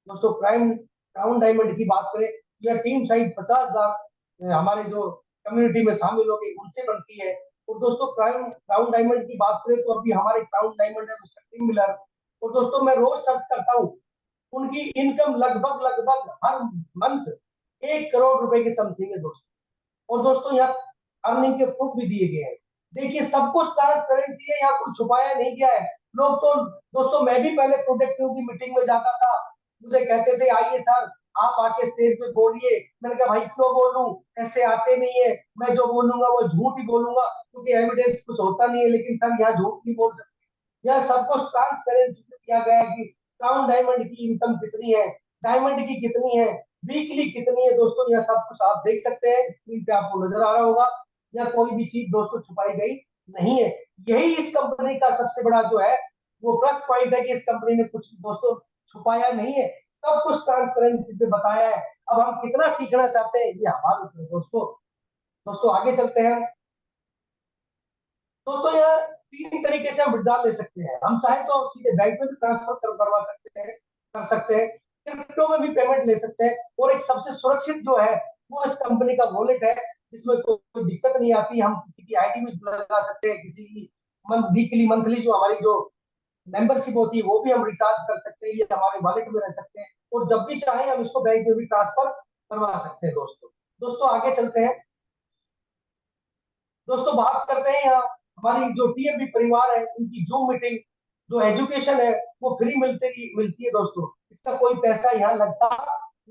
दोस्तों। क्राउन डायमंड की बात करें, यह टीम साइज 50,000 हमारे जो कम्युनिटी में शामिल हो गए उनसे बनती है। और दोस्तों क्राउन डायमंड की बात करें तो अभी हमारे क्राउन डायमंड है मिस्टर टिम मिलर, और दोस्तों मैं रोज सर्च करता हूँ, उनकी इनकम लगभग लगभग हर मंथ 1 करोड़ रुपए की समथिंग है दोस्तों। और दोस्तों यहाँ अर्निंग के प्रूफ भी दिए गए हैं। देखिए सब कुछ ट्रांसपेरेंसी है, यहाँ कुछ छुपाया नहीं गया है। लोग तो दोस्तों, मैं भी पहले प्रोडक्टिव की मीटिंग में जाता था, मुझे कहते थे आइए सर आप आके स्टेज पे बोलिए। मैंने कहा भाई क्यों बोलूं, ऐसे आते नहीं है, मैं जो बोलूंगा वो झूठ ही बोलूंगा क्योंकि एविडेंस कुछ होता नहीं है। लेकिन सर यहाँ झूठ नहीं बोल सकते, यहाँ सब कुछ ट्रांसपेरेंसी से किया गया है कि क्राउन डायमंड की इनकम कितनी है, डायमंड की कितनी है, वीकली कितनी है। दोस्तों यहाँ सब कुछ आप देख सकते हैं, स्क्रीन पे आपको नजर आ रहा होगा। या कोई भी चीज दोस्तों छुपाई गई नहीं है। यही इस कंपनी का सबसे बड़ा जो है वो प्लस पॉइंट है कि इस कंपनी ने कुछ दोस्तों छुपाया नहीं है, सब कुछ ट्रांसपेरेंसी से बताया है। अब हम कितना सीखना चाहते हैं ये हमारे ऊपर है दोस्तों। दोस्तों आगे चलते हैं। दोस्तों यहाँ 3 तरीके से हम विड्रॉ ले सकते हैं। हम चाहे तो सीधे बैंक में भी ट्रांसफर करवा सकते हैं, कर सकते हैं, क्रिप्टो में भी पेमेंट ले सकते हैं, और एक सबसे सुरक्षित जो है वो इस कंपनी का वॉलेट है, जिसमें कोई दिक्कत नहीं आती। हम किसी की आईडी भी लगा सकते हैं, किसी की मंथली जो हमारी जो मेंबरशिप होती है वो भी हम रिचार्ज कर सकते हैं, ये हमारे वॉलेट में रह सकते हैं, और जब भी चाहे हम इसको बैंक में भी ट्रांसफर करवा सकते हैं दोस्तों। दोस्तों आगे चलते हैं। दोस्तों बात करते हैं यहाँ हमारी जो टीएफबी परिवार है उनकी जूम मीटिंग, जो एजुकेशन है वो फ्री मिलती है दोस्तों, इसका कोई पैसा यहाँ लगता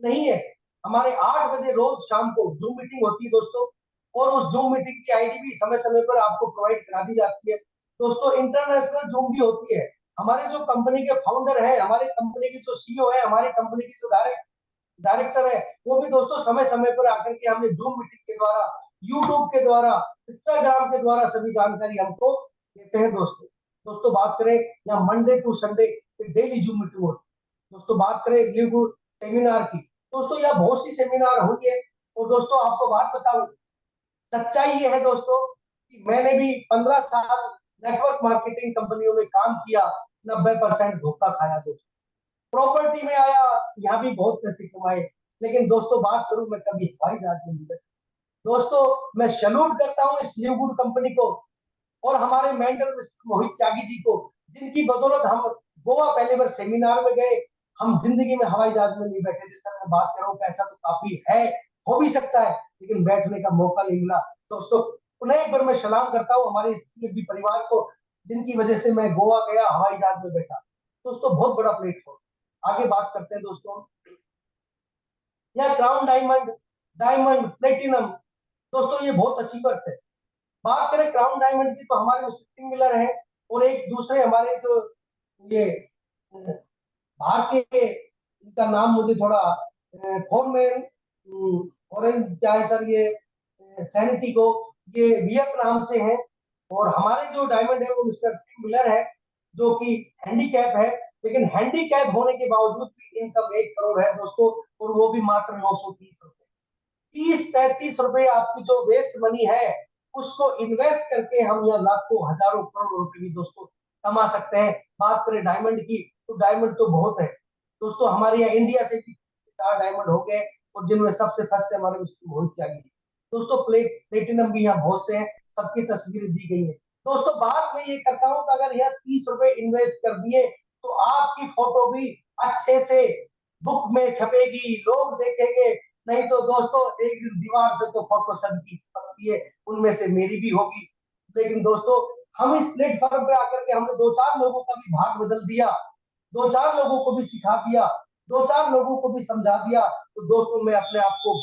नहीं है। हमारे 8 बजे रोज शाम को जूम मीटिंग होती है दोस्तों, और उस जूम मीटिंग की आईडी भी समय समय पर आपको प्रोवाइड करा दी जाती है दोस्तों। इंटरनेशनल जूम भी होती है। हमारे जो कंपनी के फाउंडर है, हमारे कंपनी की जो सीईओ है, हमारी कंपनी की जो डायरेक्टर है, वो भी दोस्तों समय समय पर आकर के हमें जूम मीटिंग के द्वारा, यूट्यूब के द्वारा, इंस्टाग्राम के द्वारा सभी जानकारी हमको देते हैं दोस्तों। दोस्तों बात करें यहाँ Monday to Sunday daily Zoom meeting होती है। दोस्तों बात करें लिव गुड सेमिनार की, दोस्तों यहाँ बहुत सी सेमिनार हुई है। और दोस्तों आपको बात बताऊं, सच्चाई ये है दोस्तों कि मैंने भी 15 साल नेटवर्क मार्केटिंग कंपनियों में काम किया, 90% धोखा खाया दोस्तों। प्रॉपर्टी में आया, यहाँ भी बहुत पैसे कमाए, लेकिन दोस्तों बात करूं मैं कभी हवाई जहाज में नहीं बैठा। दोस्तों मैं सैल्यूट करता हूँ इस लिव गुड कंपनी को और हमारे मेंटर मोहित त्यागी जी को, जिनकी बदौलत हम गोवा पहले बार सेमिनार में गए। हम जिंदगी में हवाई जहाज में नहीं बैठे, जिस तरह मैं बात कर रहा हूँ पैसा तो काफी है, हो भी सकता है, लेकिन बैठने का मौका नहीं मिला दोस्तों। उन्हें एक बार मैं सलाम करता हूँ हमारे इस परिवार को, जिनकी वजह से मैं गोवा गया, हवाई जहाज में बैठा दोस्तों। बहुत बड़ा प्लेटफॉर्म। आगे बात करते हैं दोस्तों, यह क्राउन डायमंड, डायमंड प्लेटिनम, दोस्तों ये बहुत अच्छी वर्ष है। बात करें क्राउन डायमंड की तो हमारे स्टिंग मिलर है, और एक दूसरे हमारे जो ये बाहर के, इनका नाम मुझे थोड़ा फॉरमैन ऑरेंज क्या है सर, ये सैनिटी को, ये वियतनाम से है। और हमारे जो डायमंड है वो मिस्टर मिलर है, जो कि हैंडीकैप है, लेकिन हैंडीकैप होने के बावजूद भी इनकम 1 करोड़ है दोस्तों, और वो भी मात्र 930 रुपए। 30-35 रुपए आपकी जो वेस्ट मनी है उसको इन्वेस्ट करके हम यहाँ लाखों हजारों करोड़ रुपए भी दोस्तों कमा सकते हैं। बात करें डायमंड की तो डायमंड तो बहुत है दोस्तों, हमारे यहाँ इंडिया से भी 4 डायमंड हो गए, और जिनमें सबसे फर्स्ट है हमारे बहुत चाहिए दोस्तों। प्लेटिनम भी यहाँ बहुत से हैं, सबकी तस्वीरें दी गई है दोस्तों। बात मैं ये करता हूँ कि अगर यहाँ 30 रुपए इन्वेस्ट कर दिए तो आपकी फोटो भी अच्छे से बुक में छपेगी, लोग देखेंगे। नहीं तो दोस्तों एक दीवार पे तो फोटो सबकी छपती है, उनमें से मेरी भी होगी। लेकिन दोस्तों हम इस प्लेटफॉर्म पे आकर के हमने 2-4 लोगों का भी भाग बदल दिया, 2-4 लोगों को भी सिखा दिया, 2-4 लोगों को भी समझा दिया, तो दोस्तों मैं अपने आप को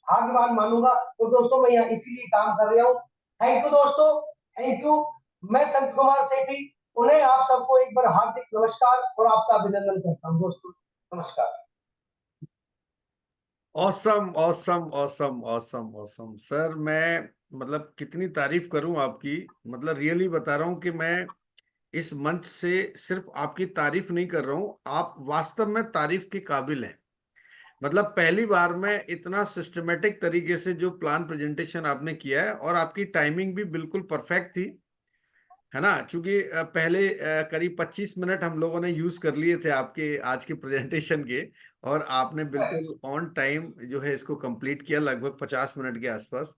भाग्यवान मानूंगा। और दोस्तों मैं यहाँ इसीलिए काम कर रहा हूँ। थैंक यू दोस्तों, थैंक यू। मैं संत कुमार सेठी, उन्हें आप सबको एक बार हार्दिक नमस्कार और आपका अभिनंदन करता हूँ दोस्तों। नमस्कार। Awesome awesome awesome awesome awesome sir, मैं मतलब कितनी तारीफ करूं आपकी। मतलब रियली बता रहा हूं कि मैं इस मंच से सिर्फ आपकी तारीफ नहीं कर रहा हूं, आप वास्तव में तारीफ के काबिल हैं। मतलब पहली बार में इतना सिस्टमेटिक तरीके से जो प्लान प्रेजेंटेशन आपने किया है, और आपकी टाइमिंग भी बिल्कुल परफेक्ट थी, है ना। चूंकि पहले करीब 25 मिनट हम लोगों ने यूज कर लिए थे आपके आज के प्रेजेंटेशन के, और आपने बिल्कुल ऑन टाइम जो है इसको कंप्लीट किया, लगभग 50 मिनट के आसपास।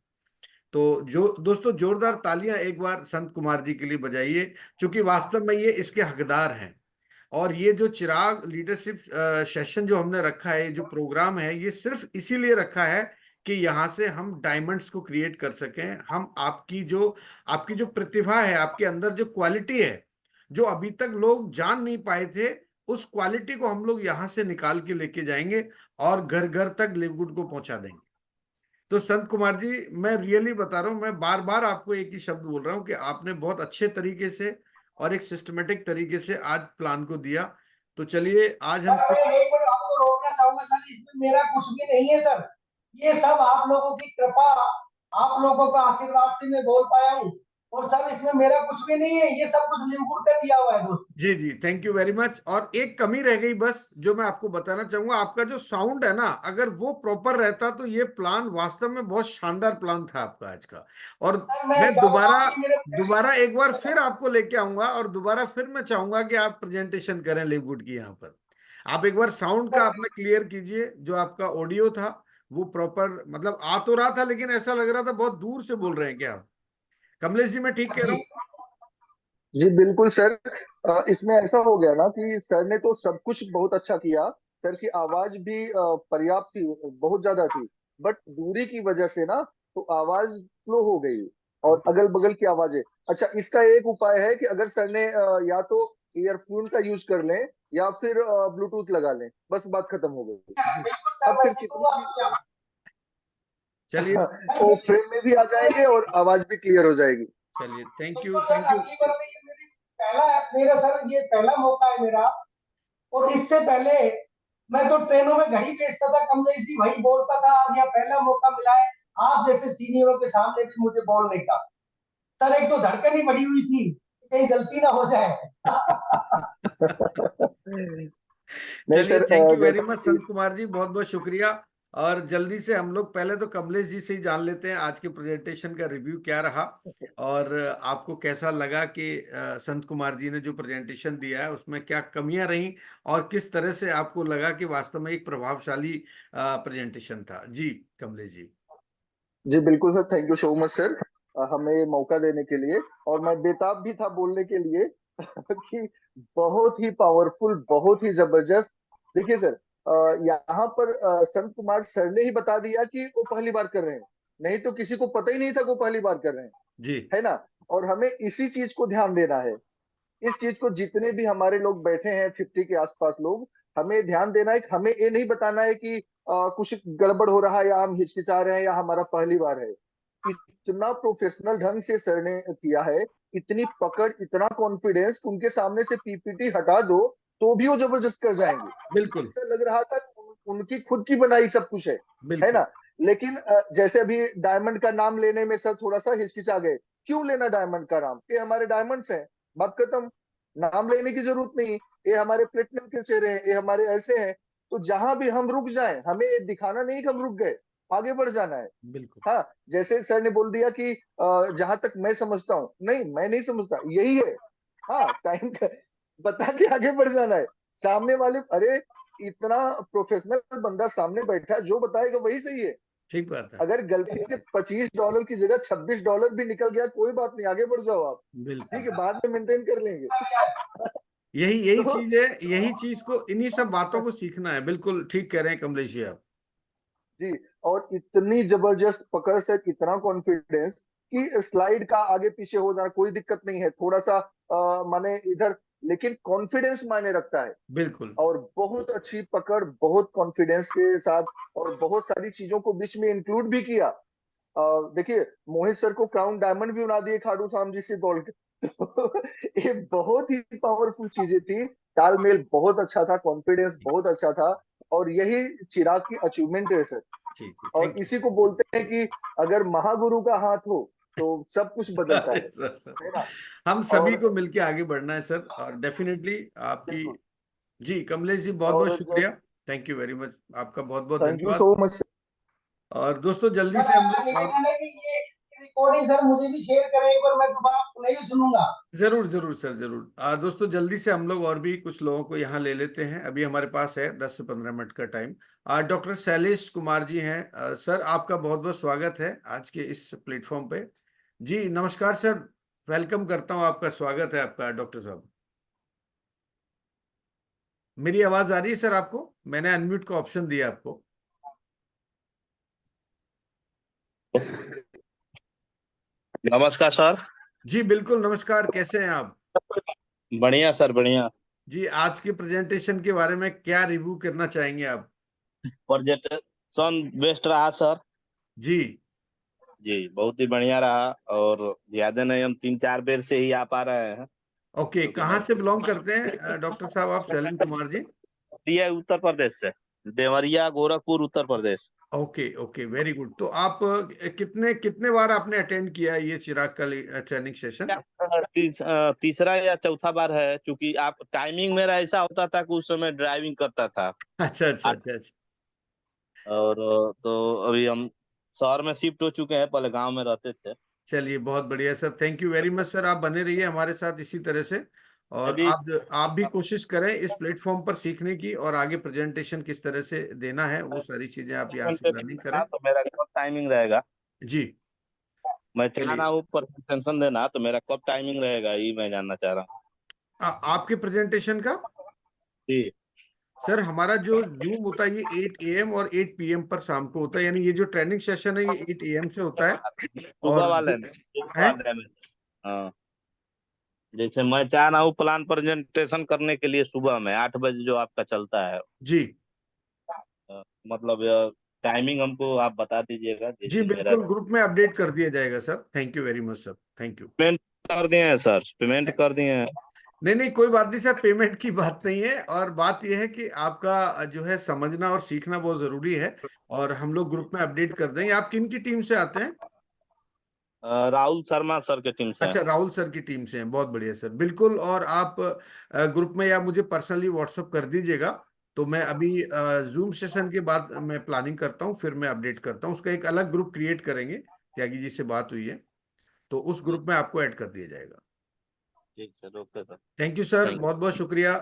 तो जो दोस्तों जोरदार तालियां एक बार संत कुमार जी के लिए बजाइए, क्योंकि वास्तव में ये इसके हकदार हैं। और ये जो चिराग लीडरशिप सेशन जो हमने रखा है, जो प्रोग्राम है, ये सिर्फ इसीलिए रखा है कि यहाँ से हम डायमंड्स को क्रिएट कर सकें। हम आपकी जो प्रतिभा है, आपके अंदर जो क्वालिटी है, जो अभी तक लोग जान नहीं पाए थे, उस क्वालिटी को हम लोग यहाँ से निकाल के लेके जाएंगे और घर घर तक लिवगुड को पहुंचा देंगे। तो संत कुमार जी, मैं रियली बता रहा हूँ, मैं बार बार आपको एक ही शब्द बोल रहा हूँ कि आपने बहुत अच्छे तरीके से और एक सिस्टमेटिक तरीके से आज प्लान को दिया। तो चलिए आज हम सर मैं एक बार आपको रोकना चाहूंगा सर, इसमें मेरा कुछ भी नहीं है सर, ये सब आप लोगों की कृपा, आप लोगों का आशीर्वाद से मैं बोल पाया हूँ। और सर इसमें मेरा कुछ भी नहीं है, ये सब कुछ लिवगुड का दिया हुआ है दोस्त। जी जी, थैंक यू वेरी मच। और एक कमी रह गई बस, जो मैं आपको बताना चाहूंगा, आपका जो साउंड है ना, अगर वो प्रॉपर रहता तो ये प्लान वास्तव में बहुत शानदार प्लान था आपका आज का। और सर मैं मैं चाहूंगा दोबारा कि मेरे दोबारा एक बार फिर आपको लेके आऊंगा और दोबारा फिर मैं चाहूंगा कि आप प्रेजेंटेशन करें लिवगुड की यहाँ पर। आप एक बार साउंड का अपना क्लियर कीजिए, जो आपका ऑडियो था वो प्रॉपर, मतलब आ तो रहा था लेकिन ऐसा लग रहा था बहुत दूर से बोल रहे हैं क्या आप? कमलेश जी, मैं ठीक कह रहा हूँ? जी बिल्कुल सर। इसमें ऐसा हो गया ना कि सर ने तो सब कुछ बहुत अच्छा किया। सर की आवाज भी पर्याप्त थी, बहुत ज्यादा थी। बट दूरी की वजह से ना तो आवाज स्लो हो गई, और अगल बगल की आवाजें। अच्छा, इसका एक उपाय है कि अगर सर ने या तो ईयरफोन का यूज कर लें या फिर ब्लूटूथ लगा लें, बस बात खत्म हो गई। बिल्कुल सर, अब मैं फिर कितनी सीखूंगा भी आपसे। चलिए वो फ्रेम में भी आ जाएंगे और आवाज भी क्लियर हो जाएगी। चलिए, थैंक यू बिल्कुल सर, थैंक यू। अगली बार से ये मेरा सर ये पहला मौका है मेरा। और इससे पहले मैं तो ट्रेनों में घड़ी बेचता था, कमलेश जी वही बोलता था, आज यहाँ पहला मौका मिला है आप जैसे सीनियरों के सामने भी मुझे बोलने का। सर एक तो धड़कन ही बढ़ी हुई थी, कहीं गलती ना हो जाए। नहीं चलिए, सर, थैंक यू वेरी जैसा मच कि संत कुमार जी, बहुत बहुत शुक्रिया। और जल्दी से हम लोग पहले तो कमलेश जी से ही जान लेते हैं आज के प्रेजेंटेशन का रिव्यू क्या रहा, और आपको कैसा लगा कि संत कुमार जी ने जो प्रेजेंटेशन दिया है उसमें क्या कमियां रहीं, और किस तरह से आपको लगा कि वास्तव में एक प्रभावशाली प्रेजेंटेशन था। जी कमलेश जी। जी बिल्कुल sir, thank you so much sir, हमें ये मौका देने के लिए। और मैं बेताब भी था बोलने के लिए कि बहुत ही पावरफुल, बहुत ही जबरदस्त। देखिए सर, यहाँ पर संत कुमार सर ने ही बता दिया कि वो पहली बार कर रहे हैं, नहीं तो किसी को पता ही नहीं था कि वो पहली बार कर रहे हैं, जी है ना। और हमें इसी चीज को ध्यान देना है, इस चीज को जितने भी हमारे लोग बैठे हैं 50 के आसपास लोग, हमें ध्यान देना है कि हमें ये नहीं बताना है कि कुछ गड़बड़ हो रहा है या हम हिचकिचा रहे हैं या हमारा पहली बार है। इतना प्रोफेशनल ढंग से सर ने किया है, इतनी पकड़, इतना कॉन्फिडेंस, उनके सामने से पीपीटी हटा दो तो भी वो जबरदस्त कर जाएंगे। बिल्कुल ऐसा लग रहा था कि उनकी खुद की बनाई सब कुछ है बिल्कुल। ना। लेकिन जैसे अभी डायमंड का नाम लेने में सर थोड़ा सा हिचकिचा गए। क्यों लेना डायमंड का नाम, ये हमारे डायमंड्स हैं, बात खत्म। नाम लेने की जरूरत नहीं, ये हमारे प्लेटिनम के चेहरे हैं, ये हमारे ऐसे हैं। तो जहां भी हम रुक जाएं, हमें ये दिखाना नहीं कि हम रुक गए, आगे बढ़ जाना है। बिल्कुल हाँ, जैसे सर ने बोल दिया कि जहां तक मैं समझता हूँ, नहीं मैं नहीं समझता, यही है। हाँ, टाइम का बता के आगे बढ़ जाना है। सामने वाले, अरे इतना प्रोफेशनल बंदा सामने बैठा है, जो बताएगा वही सही है। ठीक बात है। अगर गलती से $25 की जगह $26 भी निकल गया, कोई बात नहीं, आगे बढ़ जाओ आप। ठीक बिल्कुल, है, बाद में मेंटेन कर लेंगे। यही यही तो चीज है, यही चीज को, इन्हीं सब बातों को सीखना है। बिल्कुल ठीक कह रहे हैं कमलेश जी आप। जी, और इतनी जबरदस्त पकड़ से, इतना कॉन्फिडेंस कि स्लाइड का आगे पीछे हो जाना कोई दिक्कत नहीं है, थोड़ा सा माने इधर, लेकिन कॉन्फिडेंस मायने रखता है। बिल्कुल और बहुत अच्छी पकड़, बहुत कॉन्फिडेंस के साथ, और बहुत सारी चीजों को बीच में इंक्लूड भी किया। देखिए, मोहित सर को क्राउन डायमंड भी बना दिए खाटू श्याम जी से बोल के। तो ये बहुत ही पावरफुल चीजें थी। तालमेल बहुत अच्छा था, कॉन्फिडेंस बहुत अच्छा था, और यही चिराग की अचीवमेंट है सर। जी जी, और थैंक इसी को बोलते हैं कि अगर महागुरु का हाथ हो तो सब कुछ बदलता यू। सर सर, है ना। हम सभी और को मिलके आगे बढ़ना है सर, और डेफिनेटली आपकी। बिल्कुल। जी कमलेश जी, बहुत बहुत और शुक्रिया। थैंक यू वेरी मच, आपका बहुत बहुत थैंक यू धन्यवाद। So much. और दोस्तों जल्दी सर से हम आपका लोग निवेदन है कि ये रिकॉर्डिंग सर मुझे भी शेयर करें एक बार, मैं दोबारा नहीं सुनूंगा। जरूर जरूर सर जरूर। दोस्तों जल्दी से हम लोग और भी कुछ लोगों को यहाँ ले लेते हैं, अभी हमारे पास है 10 से 15 मिनट का टाइम। डॉक्टर शैलेश कुमार जी हैं। सर आपका बहुत बहुत स्वागत है आज के इस प्लेटफॉर्म पे। जी नमस्कार सर, वेलकम करता हूँ, आपका स्वागत है आपका डॉक्टर साहब। मेरी आवाज आ रही है सर आपको? मैंने अनम्यूट का ऑप्शन दिया आपको। नमस्कार सर। जी बिल्कुल, नमस्कार। कैसे हैं आप? बढ़िया सर, बढ़िया। जी, आज के प्रेजेंटेशन के बारे में क्या रिव्यू करना चाहेंगे आप? प्रेजेंटेशन बेस्ट रहा सर। जी। जी, बहुत ही बढ़िया रहा। और ज्यादा नहीं, हम 3-4 बेर से ही आ पा रहे हैं, ओके, क्योंकि कहाँ मैं से बिलोंग करते हैं डॉक्टर साहब आप, शैलेंद्र कुमार जी? ये उत्तर प्रदेश से, Deoria, Gorakhpur, Uttar Pradesh. Okay okay, very good. तो आप कितने कितने बार आपने अटेंड किया है ये चिराग का ट्रेनिंग सेशन? तीसरा या चौथा बार है, क्योंकि आप टाइमिंग मेरा ऐसा होता था कि उस समय ड्राइविंग करता था। अच्छा अच्छा अच्छा अच्छा। और तो अभी हम शहर में शिफ्ट हो चुके हैं, पहले गांव में रहते थे। चलिए, बहुत बढ़िया sir, thank you very much sir. आप बने रहिए हमारे साथ इसी तरह से। और अभी आप भी कोशिश करें इस प्लेटफॉर्म पर सीखने की, और आगे प्रेजेंटेशन किस तरह से देना है वो सारी चीजें आप यहाँ से लर्निंग करें। तो मेरा कब टाइमिंग रहेगा? जी। मैं चाह चलिए, रहा हूँ प्रेजेंटेशन देना, तो मेरा कब टाइमिंग रहेगा ये मैं जानना चाह रहा हूँ। आपके प्रेजेंटेशन का? जी। सर, हमारा जो जूम होता है ये 8 AM और 8 PM पर शाम को होता है, यानी ये जो ट्रेनिंग सेशन है ये 8 AM से होता है। सुबह और वाले में, सुबह वाले में। हाँ, जैसे मैं चाह रहा हूँ प्लान प्रेजेंटेशन करने के लिए सुबह में 8 बजे जो आपका चलता है। जी मतलब टाइमिंग हमको आप बता दीजिएगा, जी, जैसे मेरा। बिल्कुल, ग्रुप में अपडेट कर दिया जाएगा sir. Thank you very much sir, thank you. Payment कर दिए हैं सर, पेमेंट कर दिए हैं। नहीं नहीं, कोई बात नहीं सर, पेमेंट की बात नहीं है। और बात यह है कि आपका जो है समझना और सीखना बहुत जरूरी है। और हम लोग ग्रुप में अपडेट कर देंगे। आप किन की टीम से आते हैं? राहुल शर्मा सर के टीम से हैं। अच्छा, राहुल सर की टीम से हैं, बहुत बढ़िया सर, बिल्कुल। और आप ग्रुप में या मुझे पर्सनली व्हाट्सअप कर दीजिएगा। तो मैं अभी जूम सेशन के बाद मैं प्लानिंग करता हूँ, फिर मैं अपडेट करता हूँ। उसका एक अलग ग्रुप क्रिएट करेंगे, त्यागी जी से बात हुई है, तो उस ग्रुप में आपको ऐड कर दिया जाएगा। ठीक sir, okay sir. Thank you sir, thank बहुत बहुत शुक्रिया।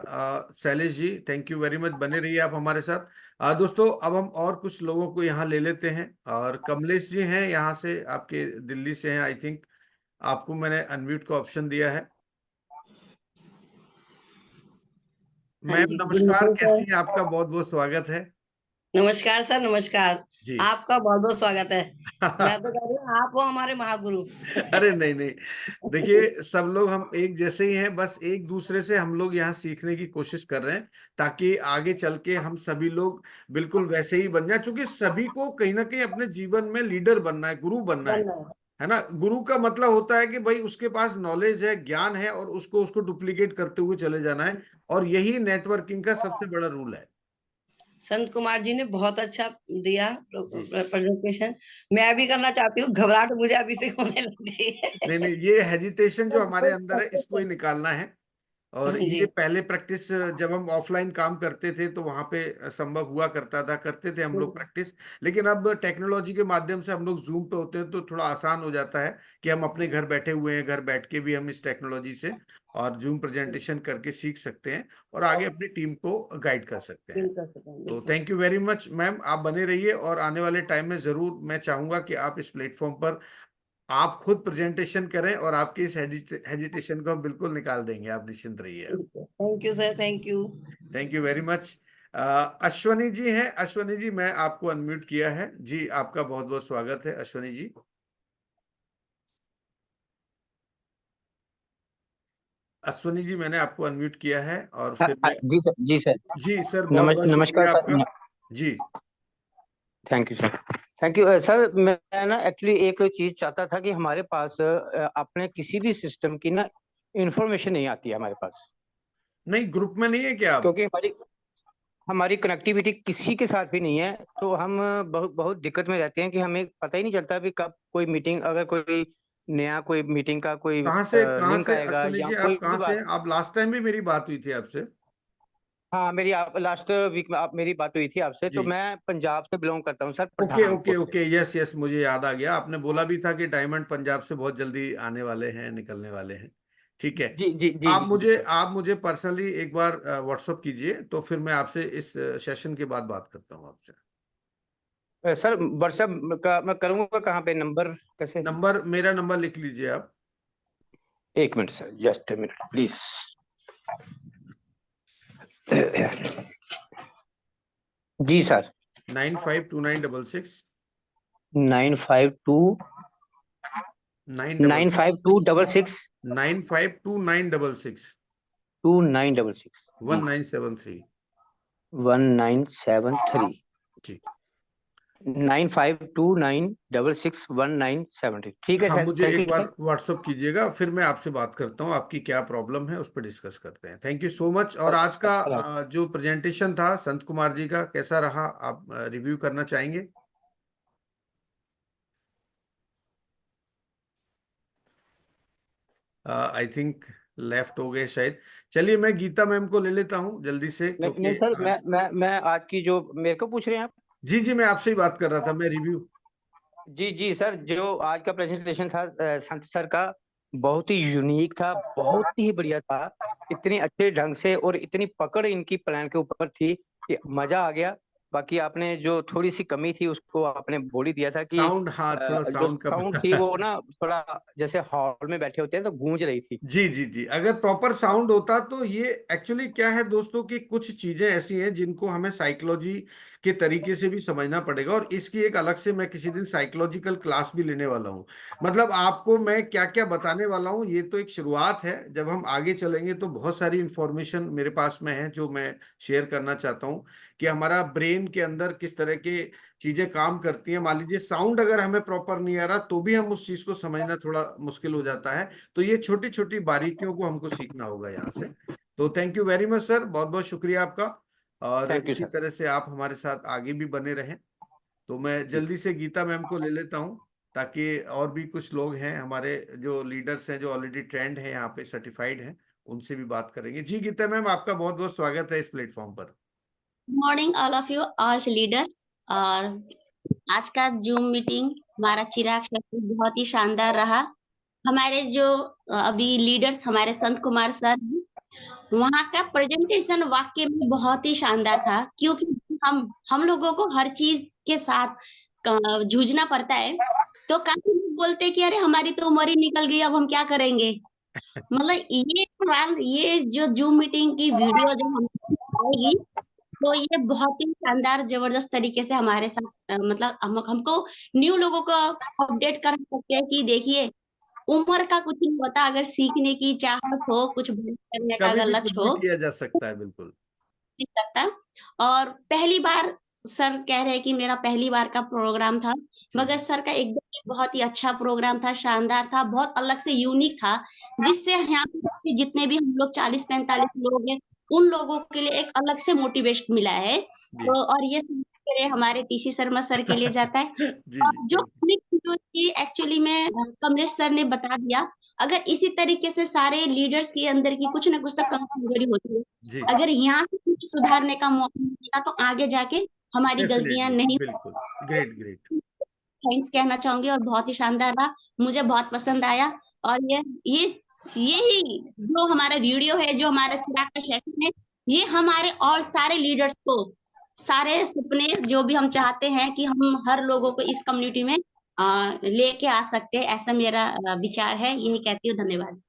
Shailesh ji, thank you very much, बने रहिए आप हमारे साथ। दोस्तों, अब हम और कुछ लोगों को यहाँ ले लेते हैं। और कमलेश जी हैं यहाँ से, आपके दिल्ली से हैं आई थिंक। आपको मैंने अनम्यूट का ऑप्शन दिया है। हाँ मैम जी, गुड नमस्कार, मॉर्निंग कैसी सर। हैं? आपका बहुत बहुत स्वागत है। नमस्कार सर, नमस्कार। जी। आपका बहुत बहुत स्वागत है। मैं तो कह रही हूँ आप हो हमारे महागुरु। अरे नहीं नहीं, देखिए सब लोग हम एक जैसे ही हैं, बस एक दूसरे से हम लोग यहाँ सीखने की कोशिश कर रहे हैं, ताकि आगे चल के हम सभी लोग बिल्कुल वैसे ही बन जाए। क्योंकि सभी को कहीं ना कहीं अपने जीवन में लीडर बनना है, गुरु बनना बनना है। है ना। गुरु का मतलब होता है कि भाई उसके पास नॉलेज है, ज्ञान है, और उसको उसको डुप्लीकेट करते हुए चले जाना है। और यही नेटवर्किंग का सबसे बड़ा रूल है। संत कुमार जी ने बहुत अच्छा दिया जी। प्रेजेंटेशन। मैं भी करना चाहती हूँ, घबराहट मुझे अभी से होने लग गई नहीं है। नहीं, ये हेजिटेशन जो हमारे अंदर है इसको ही निकालना है। और जी। ये पहले प्रैक्टिस जब हम ऑफलाइन काम करते थे तो वहां पे संभव हुआ करता था, करते थे हम लोग प्रैक्टिस। लेकिन अब टेक्नोलॉजी के माध्यम से हम लोग जूम पे होते हैं तो थोड़ा आसान हो जाता है कि हम अपने घर बैठे हुए हैं, घर बैठ के भी हम इस टेक्नोलॉजी से और जूम प्रेजेंटेशन करके सीख सकते हैं, और आगे अपनी टीम को गाइड कर सकते हैं। बिल्कुल सर, तो बिल्कुल। Thank you very much ma'am, आप बने रहिए। और आने वाले टाइम में जरूर मैं चाहूंगा कि आप इस प्लेटफॉर्म पर आप खुद प्रेजेंटेशन करें, और आपकी इस हेजिटेशन को हम बिल्कुल निकाल देंगे, आप निश्चिंत रहिए। Thank you sir, thank you. Thank you very much. Ashwani ji हैं, अश्वनी जी मैं आपको अनम्यूट किया है जी, आपका बहुत बहुत स्वागत है अश्वनी जी। अश्वनी जी, मैंने आपको अनम्यूट किया है, और फिर मैं। जी सर, जी सर। जी सर, बहुत बहुत नमस्कार शुक्रिया सर। आपका। जी। Thank you sir. Thank you sir. मैं ना एक्चुअली एक चीज चाहता था कि हमारे पास अपने किसी भी सिस्टम की ना इंफॉर्मेशन नहीं आती है हमारे पास। नहीं, ग्रुप में नहीं है क्या आप? क्योंकि हमारी हमारी कनेक्टिविटी किसी के साथ भी नहीं है, तो हम बहुत बहुत दिक्कत में रहते हैं कि हमें पता ही नहीं चलता भी कब कोई मीटिंग, अगर कोई नया कोई मीटिंग का कोई कहाँ लिंक से आएगा अश्वनी या जी, आप कोई कहाँ भी से बात। हैं? आप लास्ट टाइम भी मेरी बात हुई थी आपसे। हाँ, मेरी आप लास्ट वीक में आप मेरी बात हुई थी आपसे। तो जी। मैं पंजाब से बिलोंग करता हूँ सर, ओके ओके पठानकोट से। ओके, यस यस, मुझे याद आ गया। आपने बोला भी था कि डायमंड पंजाब से बहुत जल्दी आने वाले हैं, निकलने वाले हैं। ठीक है। जी जी जी जी जी सर। आप मुझे पर्सनली एक बार व्हाट्सअप कीजिए, तो फिर मैं आपसे इस सेशन के बाद बात करता हूँ आपसे। सर व्हाट्सएप का मैं करूंगा कहाँ पे, नंबर कैसे? नंबर, मेरा नंबर लिख लीजिए आप। एक minute sir, just a minute please. जी सर। 952966 952 95266 95296 2966 जी 1973 1973 जी। 9529661973 ठीक है हाँ, सर, मुझे थैंक एक यू बार सर। व्हाट्सअप कीजिएगा, फिर मैं आपसे बात करता हूँ, आपकी क्या प्रॉब्लम है उस पर डिस्कस करते हैं। Thank you so much. और आज का जो प्रेजेंटेशन था संत कुमार जी का, कैसा रहा, आप रिव्यू करना चाहेंगे? आई थिंक लेफ्ट हो गए शायद। चलिए मैं गीता मैम को ले लेता हूँ जल्दी से, नहीं क्योंकि नहीं सर, आज मैं आज की जो मेरे को पूछ रहे हैं आप। जी जी, मैं आपसे ही बात कर रहा था, मैं रिव्यू। जी जी सर, जो आज का प्रेजेंटेशन था संत सर का, बहुत ही यूनिक था, बहुत ही बढ़िया था। इतनी अच्छे ढंग से और इतनी पकड़ इनकी प्लान के ऊपर थी कि मजा आ गया। बाकी आपने जो थोड़ी सी कमी थी उसको आपने बोल ही दिया था कि साउंड, हाँ, थोड़ा जो साउंड साउंड थी का वो ना थोड़ा जैसे हॉल में बैठे होते हैं तो गूंज रही थी। जी जी जी, अगर प्रॉपर साउंड होता तो ये एक्चुअली क्या है दोस्तों कि कुछ चीजें ऐसी हैं जिनको हमें साइकोलॉजी के तरीके से भी समझना पड़ेगा, और इसकी एक अलग से मैं किसी दिन साइकोलॉजिकल क्लास भी लेने वाला हूँ। मतलब आपको मैं क्या क्या बताने वाला हूँ, ये तो एक शुरुआत है, जब हम आगे चलेंगे तो बहुत सारी इंफॉर्मेशन मेरे पास में है जो मैं शेयर करना चाहता हूँ कि हमारा ब्रेन के अंदर किस तरह के चीजें काम करती हैं। मान लीजिए साउंड अगर हमें प्रॉपर नहीं आ रहा तो भी हम उस चीज को समझना थोड़ा मुश्किल हो जाता है। तो ये छोटी छोटी बारीकियों को हमको सीखना होगा यहाँ से। तो thank you very much sir, बहुत बहुत शुक्रिया आपका। और थैंक यू इसी सर। तरह से आप हमारे साथ आगे भी बने रहें। तो मैं जी जल्दी से गीता मैम को ले लेता हूँ, ताकि और भी कुछ लोग हैं हमारे जो लीडर्स हैं जो ऑलरेडी ट्रेंड हैं, यहाँ पे सर्टिफाइड हैं, उनसे भी बात करेंगे। जी गीता मैम, आपका बहुत बहुत स्वागत है इस प्लेटफॉर्म पर। Morning all of you all leader. और आज का जूम मीटिंग हमारा चिराग शेट्टी बहुत ही शानदार रहा। हमारे जो अभी लीडर्स हमारे संत कुमार सर हैं, वहाँ का प्रेजेंटेशन वाकई में बहुत ही शानदार था, क्योंकि हम लोगों को हर चीज के साथ जूझना पड़ता है। तो काफी लोग बोलते हैं कि अरे हमारी तो उम्र ही निकल गई, अब हम क्या करेंगे। मतलब ये जो जूम मीटिंग की वीडियो जो हम आएगी, तो ये बहुत ही शानदार जबरदस्त तरीके से हमारे साथ मतलब हमको न्यू लोगों को अपडेट कर सकते हैं कि देखिए उम्र का कुछ नहीं होता, अगर सीखने की चाहत हो, कुछ बड़ा करने का कभी अगर भी लक्ष्य कुछ भी हो, किया जा सकता है, बिल्कुल। सीख सकता है। और पहली बार सर कह रहे हैं कि मेरा पहली बार का प्रोग्राम था, जी मगर सर का एकदम बहुत ही अच्छा प्रोग्राम था, शानदार था, बहुत अलग से यूनिक था, जिससे यहाँ पे जितने भी हम लोग 40-45 लोग हैं, उन लोगों के लिए एक अलग से मोटिवेशन मिला है। जी तो और ये सब श्रेय हमारे टीसी शर्मा सर के लिए जाता है। जी जी, जो थैंक यू। हमने वीडियो थी एक्चुअली में कमलेश सर ने बता दिया। अगर इसी तरीके से सारे लीडर्स के अंदर की कुछ ना कुछ तो कमजोरी होती है, जी अगर यहाँ से कुछ सुधारने का मौका मिलेगा तो आगे जाके हमारी गलतियां डेफिनेटली, नहीं। बिल्कुल। Great great. थैंक्स कहना चाहूंगी, और बहुत ही शानदार रहा, मुझे बहुत पसंद आया। और ये ही जो हमारा वीडियो है, जो हमारा चिराग का सेशन है, ये हमारे और सारे लीडर्स को सारे सपने जो भी हम चाहते हैं कि हम हर लोगों को इस कम्युनिटी में लेके आ सकते हैं, ऐसा मेरा विचार है। यही कहती हूँ, धन्यवाद।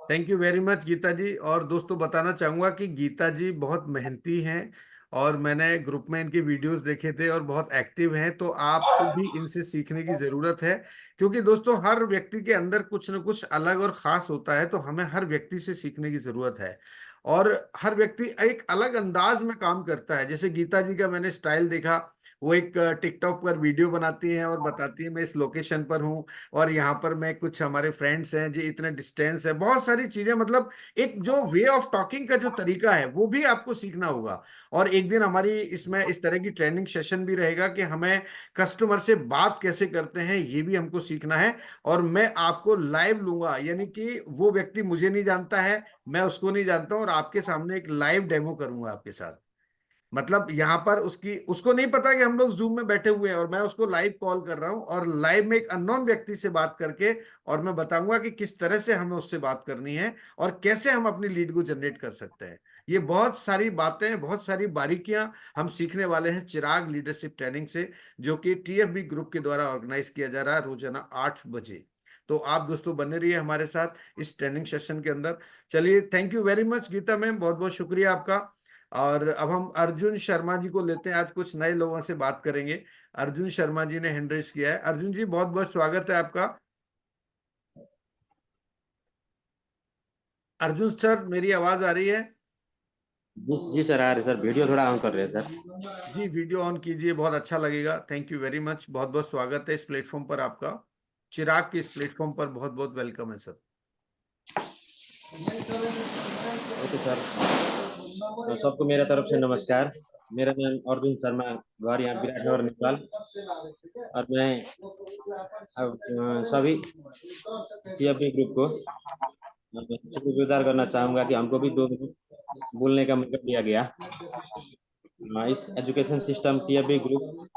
Thank you very much Geeta ji. और दोस्तों बताना चाहूंगा कि गीता जी बहुत मेहनती हैं, और मैंने ग्रुप में इनके वीडियोस देखे थे और बहुत एक्टिव हैं, तो आपको भी इनसे सीखने की जरूरत है। क्योंकि दोस्तों हर व्यक्ति के अंदर कुछ न कुछ अलग और खास होता है, तो हमें हर व्यक्ति से सीखने की जरूरत है। और हर व्यक्ति एक अलग अंदाज में काम करता है। जैसे गीता जी का मैंने स्टाइल देखा, वो एक टिकटॉक पर वीडियो बनाती हैं और बताती है मैं इस लोकेशन पर हूँ, और यहाँ पर मैं कुछ हमारे फ्रेंड्स हैं जी, इतने डिस्टेंस है, बहुत सारी चीजें। मतलब एक जो वे ऑफ टॉकिंग का जो तरीका है वो भी आपको सीखना होगा। और एक दिन हमारी इसमें इस तरह की ट्रेनिंग सेशन भी रहेगा कि हमें कस्टमर से बात कैसे करते हैं, ये भी हमको सीखना है। और मैं आपको लाइव लूंगा, यानी कि वो व्यक्ति मुझे नहीं जानता है, मैं उसको नहीं जानता हूं, और आपके सामने एक लाइव डेमो करूंगा आपके साथ। मतलब यहाँ पर उसकी उसको नहीं पता कि हम लोग जूम में बैठे हुए हैं और मैं उसको लाइव कॉल कर रहा हूँ, और लाइव में एक अननोन व्यक्ति से बात करके, और मैं बताऊंगा कि किस तरह से हमें उससे बात करनी है और कैसे हम अपनी लीड को जनरेट कर सकते हैं। ये बहुत सारी बातें, बहुत सारी बारीकियां हम सीखने वाले हैं चिराग लीडरशिप ट्रेनिंग से, जो कि टीएफबी ग्रुप के द्वारा ऑर्गेनाइज किया जा रहा है रोजाना 8 बजे। तो आप दोस्तों बने रहिए हमारे साथ इस ट्रेनिंग सेशन के अंदर। चलिए, thank you very much Geeta ma'am, बहुत बहुत शुक्रिया आपका। और अब हम अर्जुन शर्मा जी को लेते हैं। आज कुछ नए लोगों से बात करेंगे। अर्जुन शर्मा जी ने हैंड रेज किया है। अर्जुन जी, बहुत बहुत स्वागत है आपका। अर्जुन सर, मेरी आवाज आ रही है? जी जी सर, आ रहे सर। वीडियो थोड़ा ऑन कर रहे हैं सर। जी, वीडियो ऑन कीजिए, बहुत अच्छा लगेगा। Thank you very much. बहुत बहुत स्वागत है इस प्लेटफॉर्म पर आपका। चिराग के इस प्लेटफॉर्म पर बहुत बहुत वेलकम है सर। ओके सर, तो सबको मेरा तरफ से नमस्कार। मेरा नाम अर्जुन शर्मा, घर यहाँ विराटनगर नेपाल। और मैं सभी टीएफबी ग्रुप को शुक्रगुजार करना चाहूँगा कि हमको भी 2 मिनट बोलने का मौका दिया गया। इस एजुकेशन सिस्टम टीएफबी ग्रुप